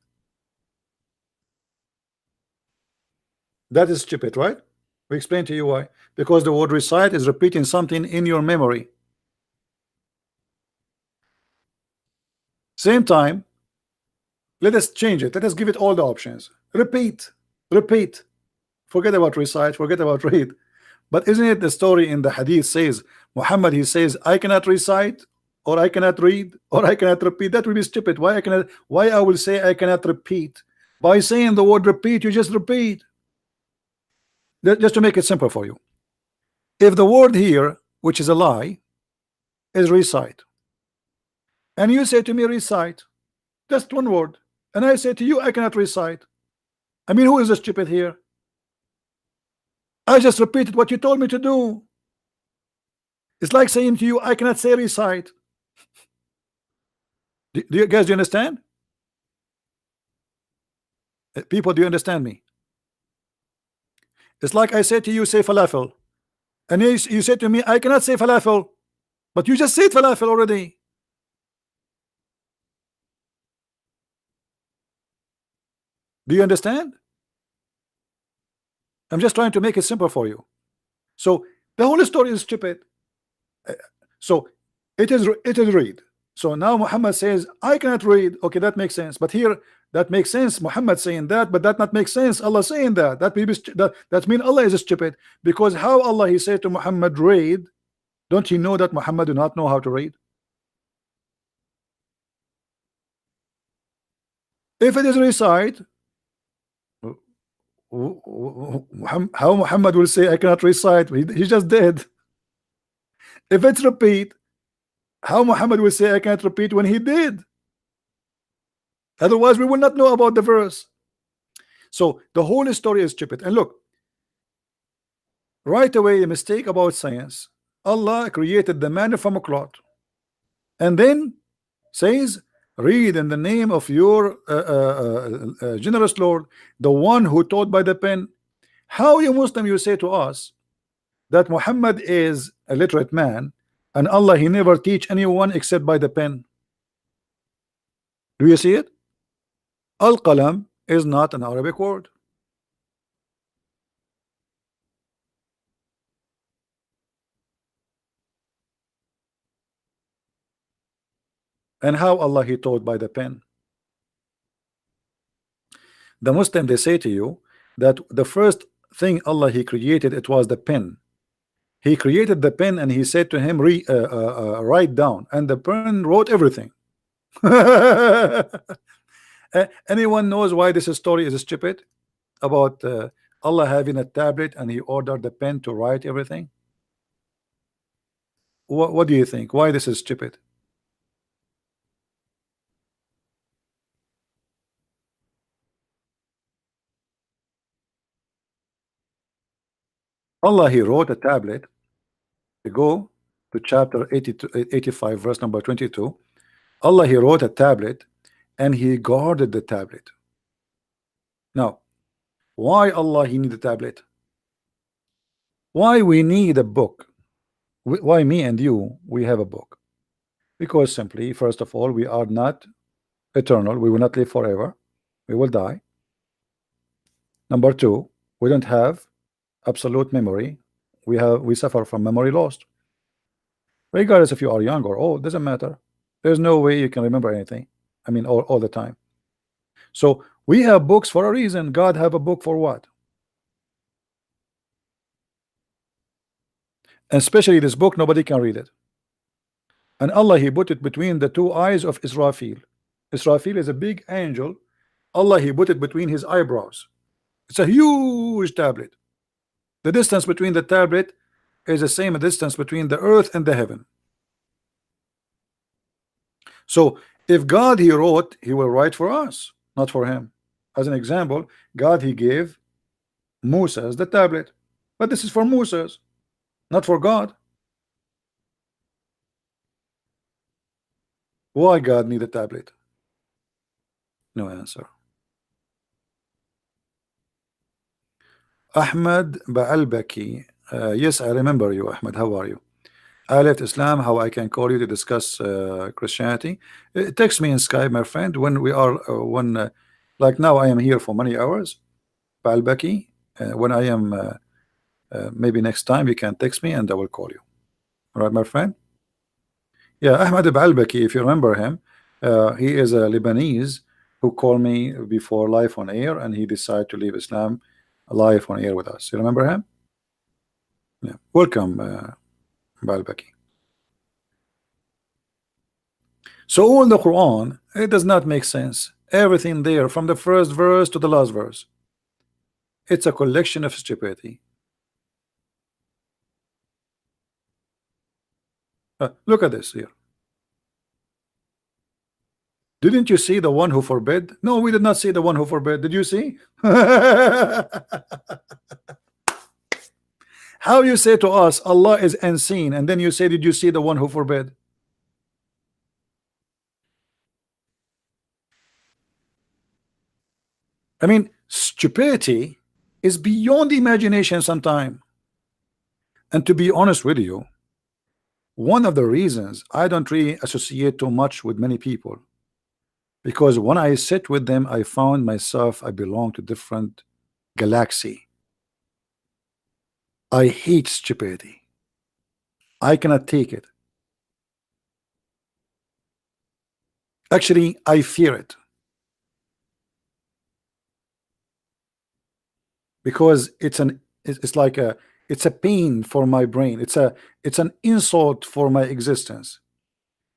That is stupid, right? We explain to you why. Because the word recite is repeating something in your memory. Same time, let us change it. Let us give it all the options. Repeat, repeat. Forget about recite, forget about read. But isn't it the story in the hadith says, Muhammad, he says, I cannot recite, or I cannot read, or I cannot repeat. That would be stupid. Why I will say I cannot repeat? By saying the word repeat, you just repeat. Just to make it simple for you. If the word here, which is a lie, is recite, and you say to me recite, just one word, and I say to you I cannot recite, I mean, who is the stupid here? I just repeated what you told me to do. It's like saying to you I cannot say recite. Do you guys, do you understand? People, do you understand me? It's like I said to you, say falafel, and you say to me I cannot say falafel, but you just said falafel already. Do you understand? I'm just trying to make it simple for you. So the whole story is stupid. So it is read. So now Muhammad says I cannot read. Okay, that makes sense. But here that makes sense. Muhammad saying that, but that not make sense. Allah saying that. That mean Allah is stupid, because how Allah he said to Muhammad read? Don't you know that Muhammad do not know how to read? If it is recite, how Muhammad will say I cannot recite? He just did. If it's repeat, how Muhammad will say I can't repeat when he did? Otherwise we will not know about the verse. So the whole story is stupid. And look, right away, a mistake about science. Allah created the man from a clot, and then says read in the name of your generous Lord, the one who taught by the pen. How you Muslim, you say to us that Muhammad is a literate man, and Allah he never teach anyone except by the pen? Do you see it? Al-Qalam is not an Arabic word. And how Allah He taught by the pen? The Muslim, they say to you that the first thing Allah He created, it was the pen. He created the pen and He said to him, write down, and the pen wrote everything. Anyone knows why this story is stupid about Allah having a tablet and He ordered the pen to write everything? What do you think? Why this is stupid? Allah He wrote a tablet. Go to chapter 82, 85, verse number 22. Allah He wrote a tablet and He guarded the tablet. Now, why Allah He need a tablet? Why we need a book? Why me and you we have a book? Because simply, first of all, we are not eternal. We will not live forever. We will die. Number two, we don't have absolute memory. We suffer from memory loss. Regardless if you are young or old, doesn't matter. There's no way you can remember anything. I mean, all the time. So we have books for a reason. God have a book for what? Especially this book, nobody can read it. And Allah He put it between the two eyes of Israfil. Israfil is a big angel. Allah He put it between his eyebrows. It's a huge tablet. The distance between the tablet is the same distance between the earth and the heaven. So if God He wrote, He will write for us, not for him. As an example, God He gave Moses the tablet, but this is for Moses, not for God. Why God need a tablet? No answer. Ahmed Baalbaki, yes, I remember you, Ahmed. How are you? I left Islam. How I can call you to discuss Christianity? Text me in Skype, my friend. When we are like now, I am here for many hours. Baalbaki. When I am maybe next time, you can text me and I will call you. All right, my friend. Yeah, Ahmed Baalbaki, if you remember him, he is a Lebanese who called me before live on air, and he decided to leave Islam live on air with us. You remember him? Yeah. Welcome, Baalbaki. So all the Quran, it does not make sense. Everything there, from the first verse to the last verse, it's a collection of stupidity. Look at this here. Didn't you see the one who forbid? No, we did not see the one who forbid. Did you see? How you say to us Allah is unseen, and then you say, did you see the one who forbid? I mean, stupidity is beyond imagination sometimes. And to be honest with you, one of the reasons I don't really associate too much with many people, because when I sit with them, I found myself I belong to different galaxy. I hate stupidity. I cannot take it. Actually, I fear it. Because it's like it's a pain for my brain. It's an insult for my existence.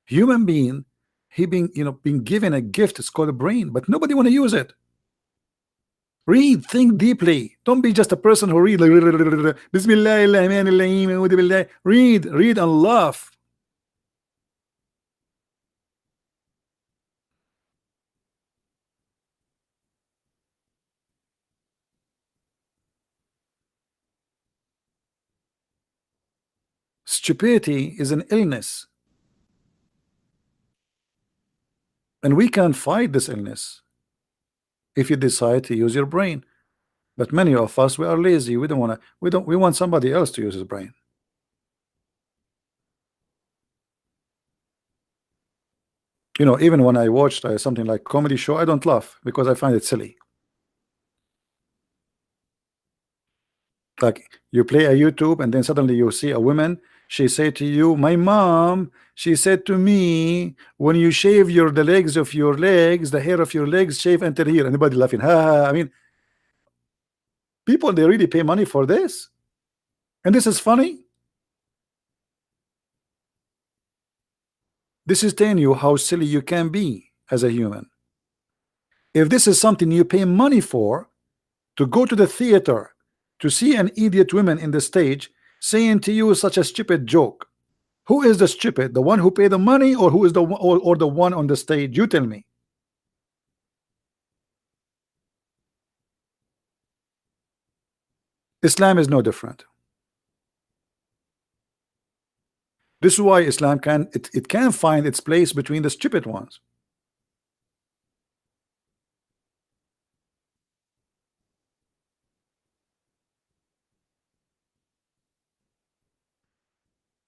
Human being, he being given a gift. It's called a brain, but nobody want to use it. Read, think deeply. Don't be just a person who read like Bismillah. Read and laugh. Stupidity is an illness, and we can fight this illness if you decide to use your brain. But many of us, we are lazy. We don't want to. We want somebody else to use his brain. Even when I watched something like comedy show, I don't laugh because I find it silly. Like you play a YouTube and then suddenly you see a woman, she say to you, my mom, she said to me, when you shave the legs of your legs, the hair of your legs, shave until here. Anybody laughing? Ha, ha, ha. I mean, people, they really pay money for this, and this is funny. This is telling you how silly you can be as a human. If this is something you pay money for, to go to the theater to see an idiot woman in the stage saying to you such a stupid joke, who is the stupid? The one who paid the money, or who is the or the one on the stage? You tell me. Islam is no different. This is why Islam it can find its place between the stupid ones.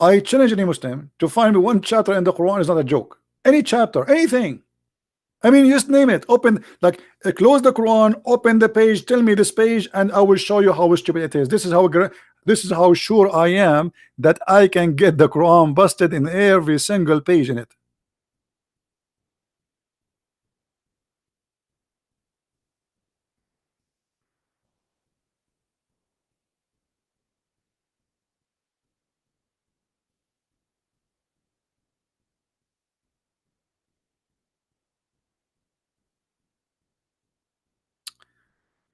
I challenge any Muslim to find me one chapter in the Quran is not a joke. Any chapter, anything. I mean, just name it. Open, like, close the Quran, open the page, tell me this page, and I will show you how stupid it is. This is how sure I am that I can get the Quran busted in every single page in it.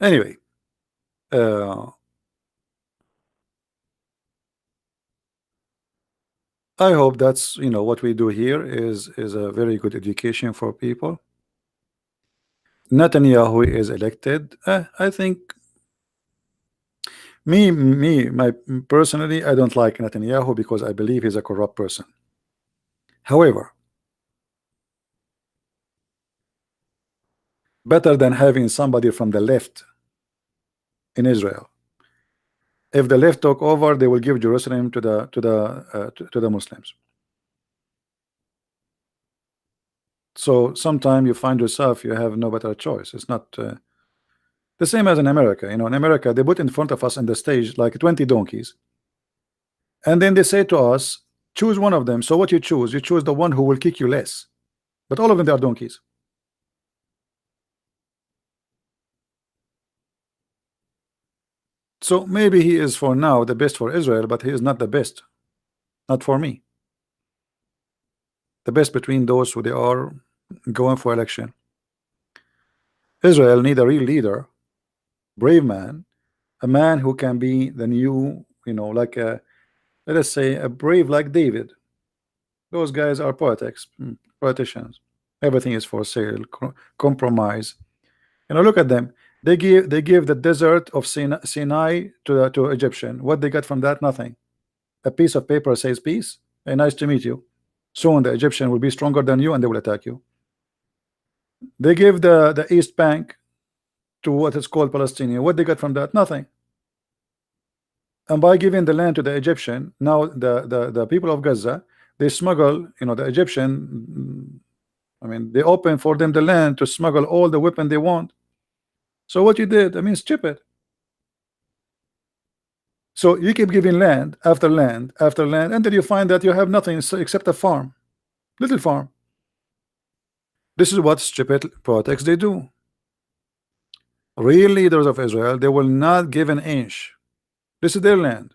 Anyway, uh, I hope that's what we do here is a very good education for people. Netanyahu is elected. I think my personally, I don't like Netanyahu because I believe he's a corrupt person. However, better than having somebody from the left in Israel. If the left took over, they will give Jerusalem to the Muslims. So sometime you find yourself you have no better choice. It's not the same as in America. In America they put in front of us on the stage like 20 donkeys, and then they say to us, choose one of them. So what you choose? You choose the one who will kick you less, but all of them, they are donkeys. So maybe he is for now the best for Israel, but he is not the best, not for me. The best between those who they are going for election. Israel need a real leader, brave man, a man who can be the new, like let us say a brave like David. Those guys are politicians. Everything is for sale, compromise. Look at them. They give the desert of Sinai to Egyptian. What they got from that? Nothing. A piece of paper says peace. Hey, nice to meet you. Soon the Egyptian will be stronger than you and they will attack you. They give the East Bank to what is called Palestinian. What they got from that? Nothing. And by giving the land to the Egyptian, now the people of Gaza, they smuggle, the Egyptian, I mean, they open for them the land to smuggle all the weapon they want. So what you did, I mean, stupid. So you keep giving land after land after land until you find that you have nothing except a farm, little farm. This is what stupid politics they do. Real leaders of Israel, they will not give an inch. This is their land.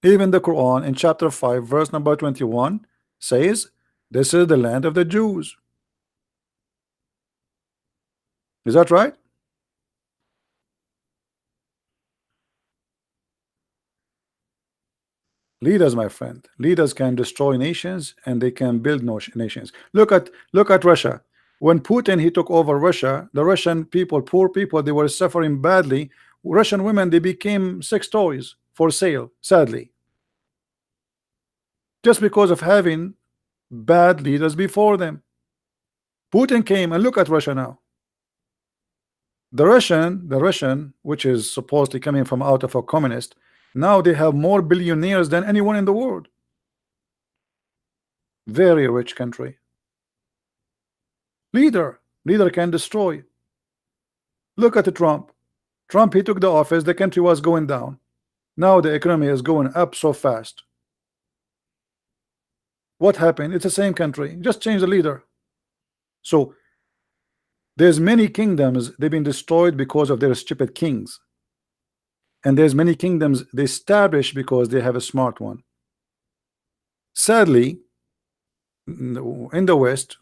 Even the Quran in chapter 5 verse number 21 says this is the land of the Jews. Is that right? Leaders, my friend, leaders can destroy nations and they can build nations. Look at Russia. When Putin he took over Russia, the Russian people, poor people, they were suffering badly. Russian women, they became sex toys for sale, sadly, just because of having bad leaders before them. Putin came and look at Russia now. The Russian, which is supposedly coming from out of a communist, now they have more billionaires than anyone in the world. Very rich country. Leader can destroy. Look at Trump. Trump, he took the office, the country was going down. Now the economy is going up so fast. What happened? It's the same country, just change the leader. So there's many kingdoms, they've been destroyed because of their stupid kings, and there's many kingdoms they establish because they have a smart one. Sadly, in the West,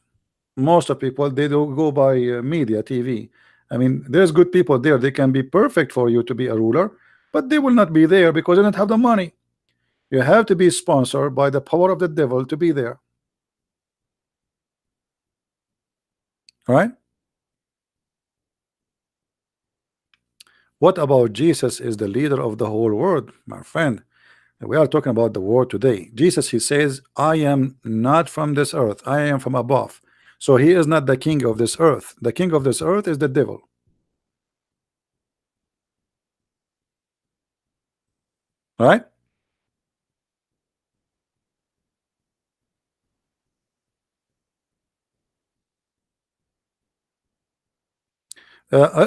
most of people, they don't go by media, TV. I mean, there's good people there, they can be perfect for you to be a ruler, but they will not be there because they don't have the money. You have to be sponsored by the power of the devil to be there. All right. What about Jesus is the leader of the whole world, my friend? We are talking about the world today. Jesus, he says, I am not from this earth, I am from above. So he is not the king of this earth. The king of this earth is the devil. All right.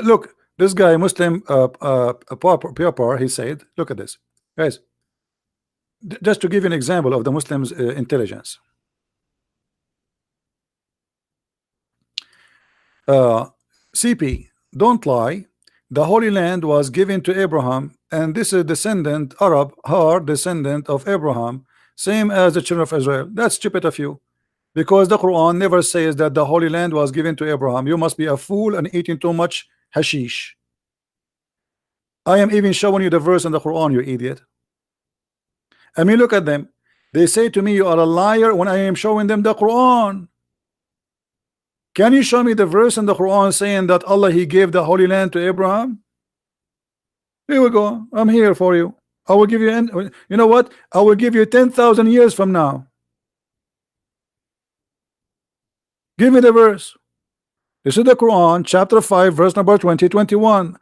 Look, this guy Muslim Papa, he said, look at this, guys. Just to give you an example of the Muslims intelligence. CP, don't lie. The Holy Land was given to Abraham, and this is descendant Arab, her descendant of Abraham, same as the children of Israel. That's stupid of you, because the Quran never says that the Holy Land was given to Abraham. You must be a fool and eating too much hashish. I am even showing you the verse in the Quran, you idiot. I mean, look at them. They say to me, you are a liar, when I am showing them the Quran. Can you show me the verse in the Quran saying that Allah, he gave the Holy Land to Abraham? Here we go. I'm here for you. I will give you, you know what? I will give you 10,000 years from now. Give me the verse. This is the Quran, chapter 5, verse number 20-21.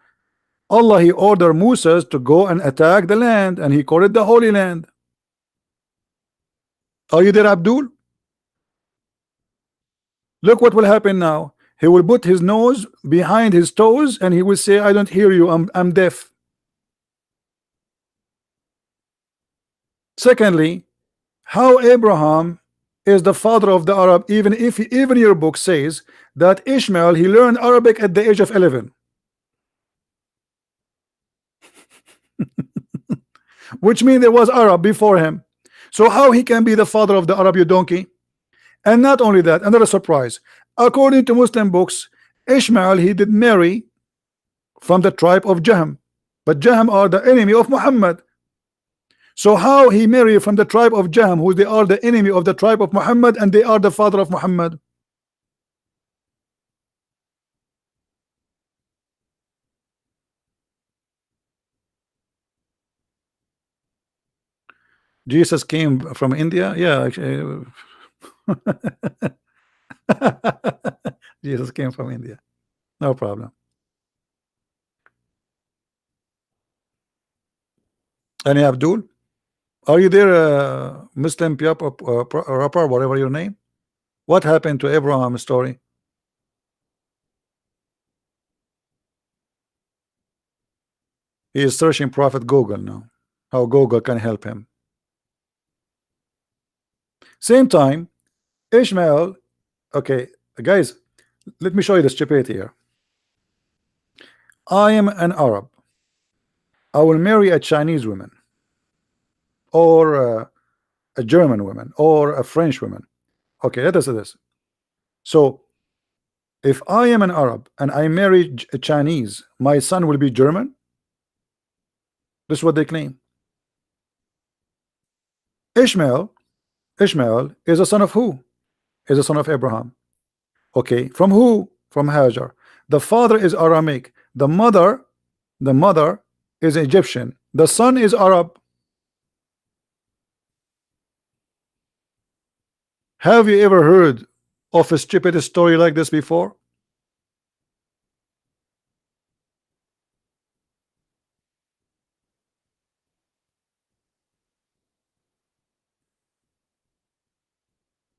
Allah, he ordered Moses to go and attack the land, and he called it the Holy Land. Are you there, Abdul? Look what will happen now. He will put his nose behind his toes and he will say, I don't hear you, I'm deaf. Secondly, how Abraham is the father of the Arab, even if even your book says that Ishmael, he learned Arabic at the age of 11. Which means there was Arab before him. So how he can be the father of the Arab, you donkey? And not only that, another surprise. According to Muslim books, Ishmael, he did marry from the tribe of Jahm, but Jahm are the enemy of Muhammad. So how he married from the tribe of Jahm, who they are the enemy of the tribe of Muhammad, and they are the father of Muhammad? Jesus came from India. Yeah, actually. Jesus came from India. No problem. Any Abdul? Are you there, Muslim rapper, whatever your name? What happened to Abraham's story? He is searching Prophet Google now. How Google can help him. Same time, Ishmael. Okay, guys, let me show you the stupidity here. I am an Arab. I will marry a Chinese woman, or a German woman, or a French woman. Okay, let us do this. So, if I am an Arab and I marry a Chinese, my son will be German. This is what they claim. Ishmael, Ishmael is a son of who? Is a son of Abraham. Okay, from who? From Hajar. The father is Aramic. The mother is Egyptian. The son is Arab. Have you ever heard of a stupid story like this before?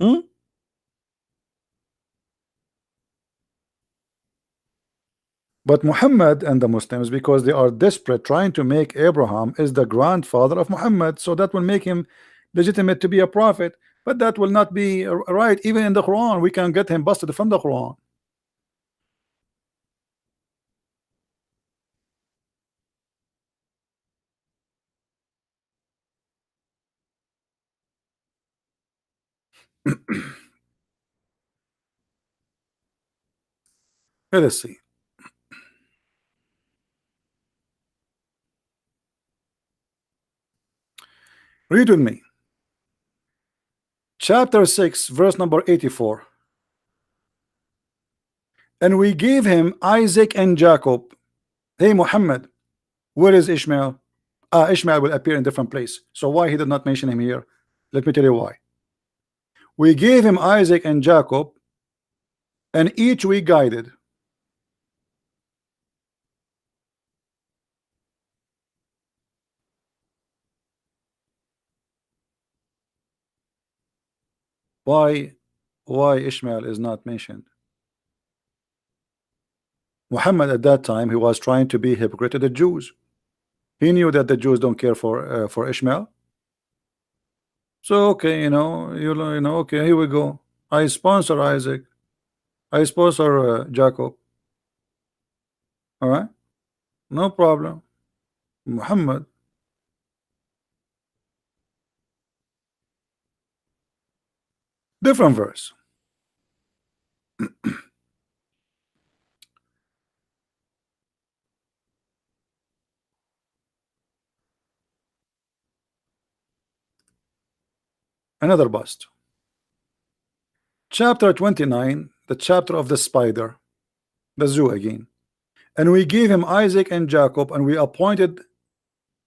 Hmm? But Muhammad and the Muslims, because they are desperate, trying to make Abraham is the grandfather of Muhammad, so that will make him legitimate to be a prophet. But that will not be right. Even in the Quran, we can get him busted from the Quran. Let us see. Read with me. Chapter 6, verse number 84. And we gave him Isaac and Jacob. Hey Muhammad, where is Ishmael? Ishmael will appear in different place. So why he did not mention him here? Let me tell you why. We gave him Isaac and Jacob, and each we guided. Why Ishmael is not mentioned? Muhammad at that time, he was trying to be hypocrite to the Jews. He knew that the Jews don't care for Ishmael. So okay, okay, here we go. I sponsor Isaac. I sponsor Jacob. All right, no problem. Muhammad. Different verse. Another bust. Chapter 29, the chapter of the spider, the zoo again. And we gave him Isaac and Jacob, and we appointed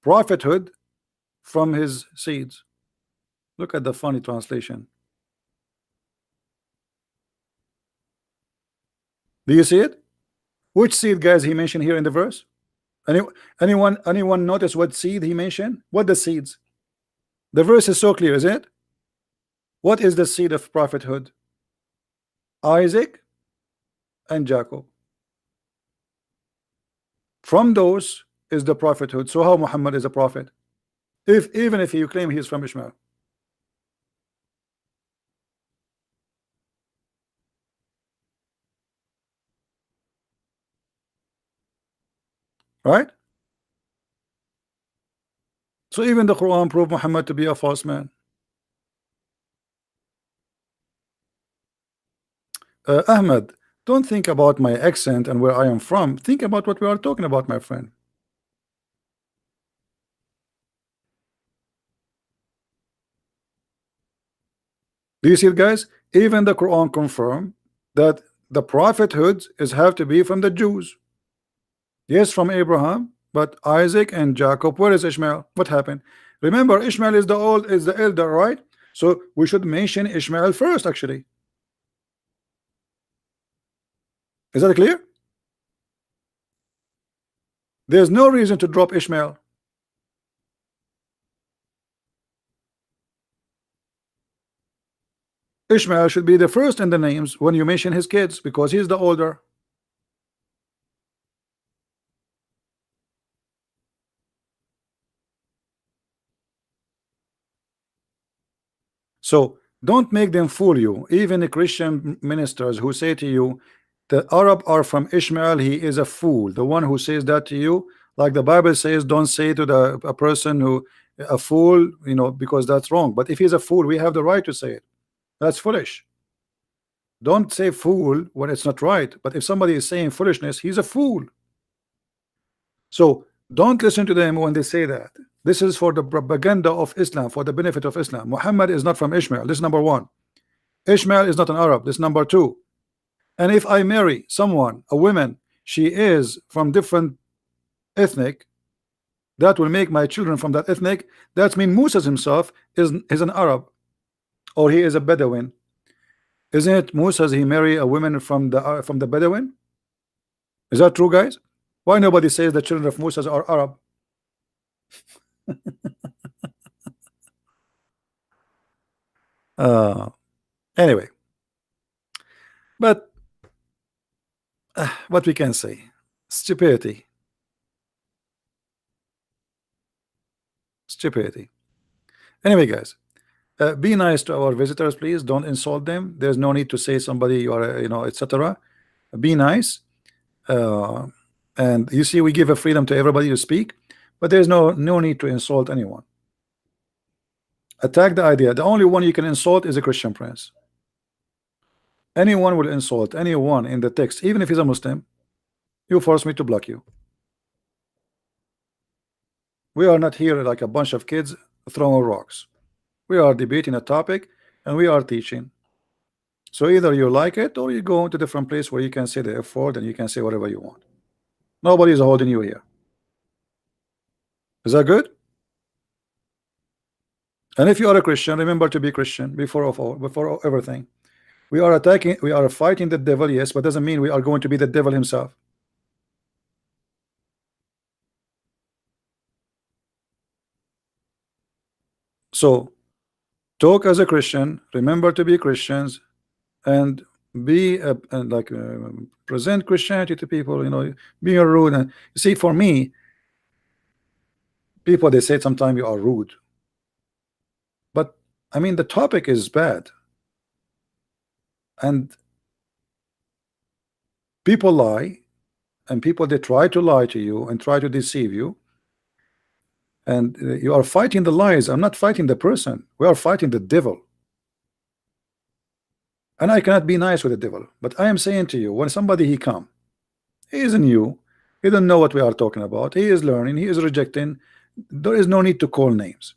prophethood from his seeds. Look at the funny translation. Do you see it? Which seed, guys, he mentioned here in the verse? Anyone notice what seed he mentioned? What the seeds? The verse is so clear, is it? What is the seed of prophethood? Isaac and Jacob. From those is the prophethood. So how Muhammad is a prophet? Even if you claim he is from Ishmael. Right? So even the Quran proved Muhammad to be a false man. Ahmed, don't think about my accent and where I am from. Think about what we are talking about, my friend. Do you see it, guys? Even the Quran confirm that the prophethood is have to be from the Jews. Yes, from Abraham, but Isaac and Jacob. Where is Ishmael? What happened? Remember, Ishmael is the elder, right? So we should mention Ishmael first, actually. Is that clear? There's no reason to drop Ishmael. Ishmael should be the first in the names when you mention his kids because he's the older. So don't make them fool you. Even the Christian ministers who say to you the Arab are from Ishmael, he is a fool. The one who says that to you, like the Bible says, don't say to a person who a fool, because that's wrong. But if he's a fool, we have the right to say it. That's foolish. Don't say fool when it's not right. But if somebody is saying foolishness, he's a fool. So don't listen to them when they say that. This is for the propaganda of Islam, for the benefit of Islam. Muhammad is not from Ishmael. This is number one. Ishmael is not an Arab. This is number two. And if I marry someone, a woman, she is from different ethnic, that will make my children from that ethnic. That means Musa himself is an Arab, or he is a Bedouin. Isn't it Musa he marry a woman from the Bedouin? Is that true, guys? Why nobody says the children of Musa are Arab? Anyway, but what we can say, Stupidity. Stupidity. Anyway, guys, be nice to our visitors, please. Don't insult them. There's no need to say somebody you are, etc. Be nice. Uh, and you see, we give a freedom to everybody to speak, but there's no need to insult anyone. Attack the idea. The only one you can insult is a Christian Prince. Anyone will insult anyone in the text, even if he's a Muslim. You force me to block you. We are not here like a bunch of kids throwing rocks. We are debating a topic and we are teaching. So either you like it or you go into a different place where you can say the F word and you can say whatever you want. Nobody is holding you here. Is that good? And if you are a Christian, remember to be Christian before everything. We are fighting the devil, yes, but doesn't mean we are going to be the devil himself. So talk as a Christian, remember to be Christians, and be present Christianity to people, being rude. And you see, for me, people, they say sometimes you are rude, but I mean the topic is bad and people lie, and people, they try to lie to you and try to deceive you, and you are fighting the lies. I'm not fighting the person, we are fighting the devil. And I cannot be nice with the devil, but I am saying to you, when somebody he come, he is new, he don't know what we are talking about, he is learning, he is rejecting, there is no need to call names.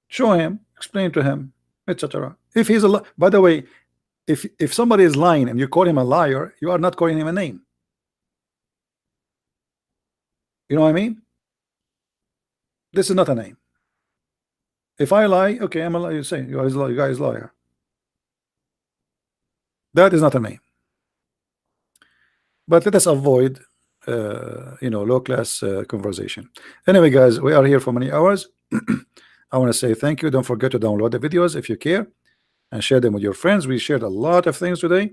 Show him, explain to him, etc. If he's a by the way, if somebody is lying and you call him a liar, you are not calling him a name. You know what I mean? This is not a name. If I lie, okay, I'm a liar. You say you guys liar. That is not a name. But let us avoid low class conversation. Anyway, guys, we are here for many hours. I want to say thank you. Don't forget to download the videos if you care and share them with your friends. We shared a lot of things today.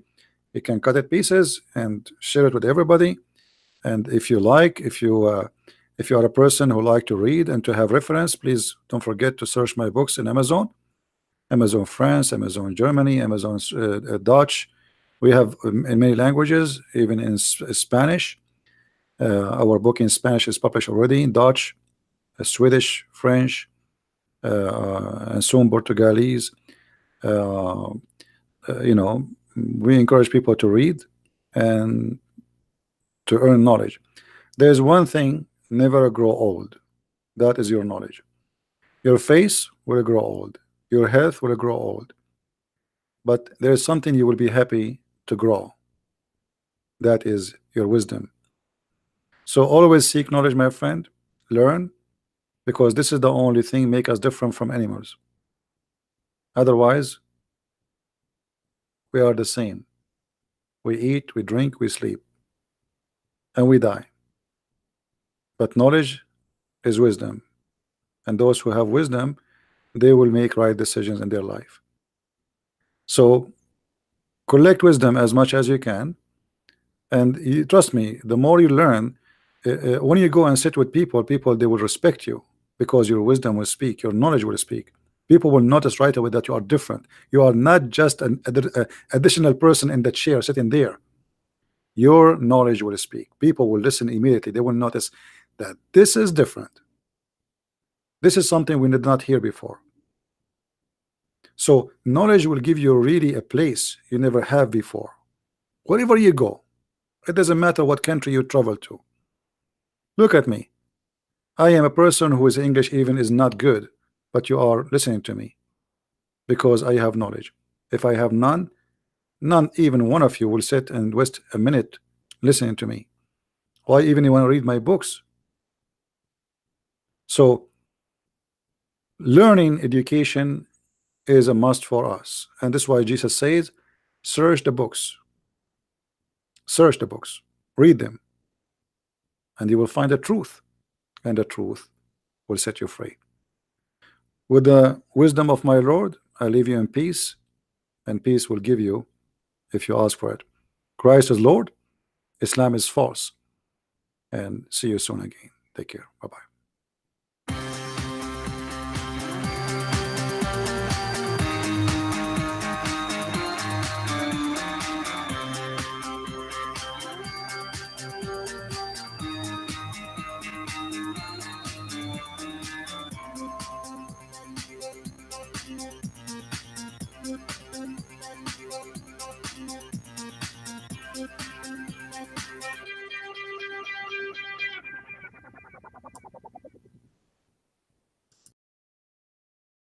You can cut it pieces and share it with everybody. And if you like, if you are a person who like to read and to have reference, please don't forget to search my books in Amazon France, Amazon Germany, Amazon Dutch. We have in many languages, even in Spanish. Our book in Spanish is published already in Dutch, Swedish, French, and soon Portuguese. We encourage people to read and to earn knowledge. There's one thing, never grow old. That is your knowledge. Your face will grow old, your health will grow old, but there's something you will be happy to grow. That is your wisdom. So always seek knowledge, my friend. Learn, because this is the only thing make us different from animals. Otherwise, we are the same. We eat, we drink, we sleep, and we die. But knowledge is wisdom, and those who have wisdom, they will make right decisions in their life. So collect wisdom as much as you can, and trust me, the more you learn, when you go and sit with people, they will respect you, because your wisdom will speak, your knowledge will speak. People will notice right away that you are different. You are not just an additional person in the chair sitting there. Your knowledge will speak. People will listen immediately. They will notice that this is different. This is something we did not hear before. So knowledge will give you really a place you never have before. Wherever you go, it doesn't matter what country you travel to. Look at me. I am a person who is English even is not good, but you are listening to me because I have knowledge. If I have none, even one of you will sit and waste a minute listening to me. Why even you want to read my books? So learning, education is a must for us, and this is why Jesus says, search the books. Search the books, read them, and you will find the truth, and the truth will set you free. With the wisdom of my Lord, I leave you in peace, and peace will give you if you ask for it. Christ is Lord, Islam is false. And see you soon again. Take care. Bye bye.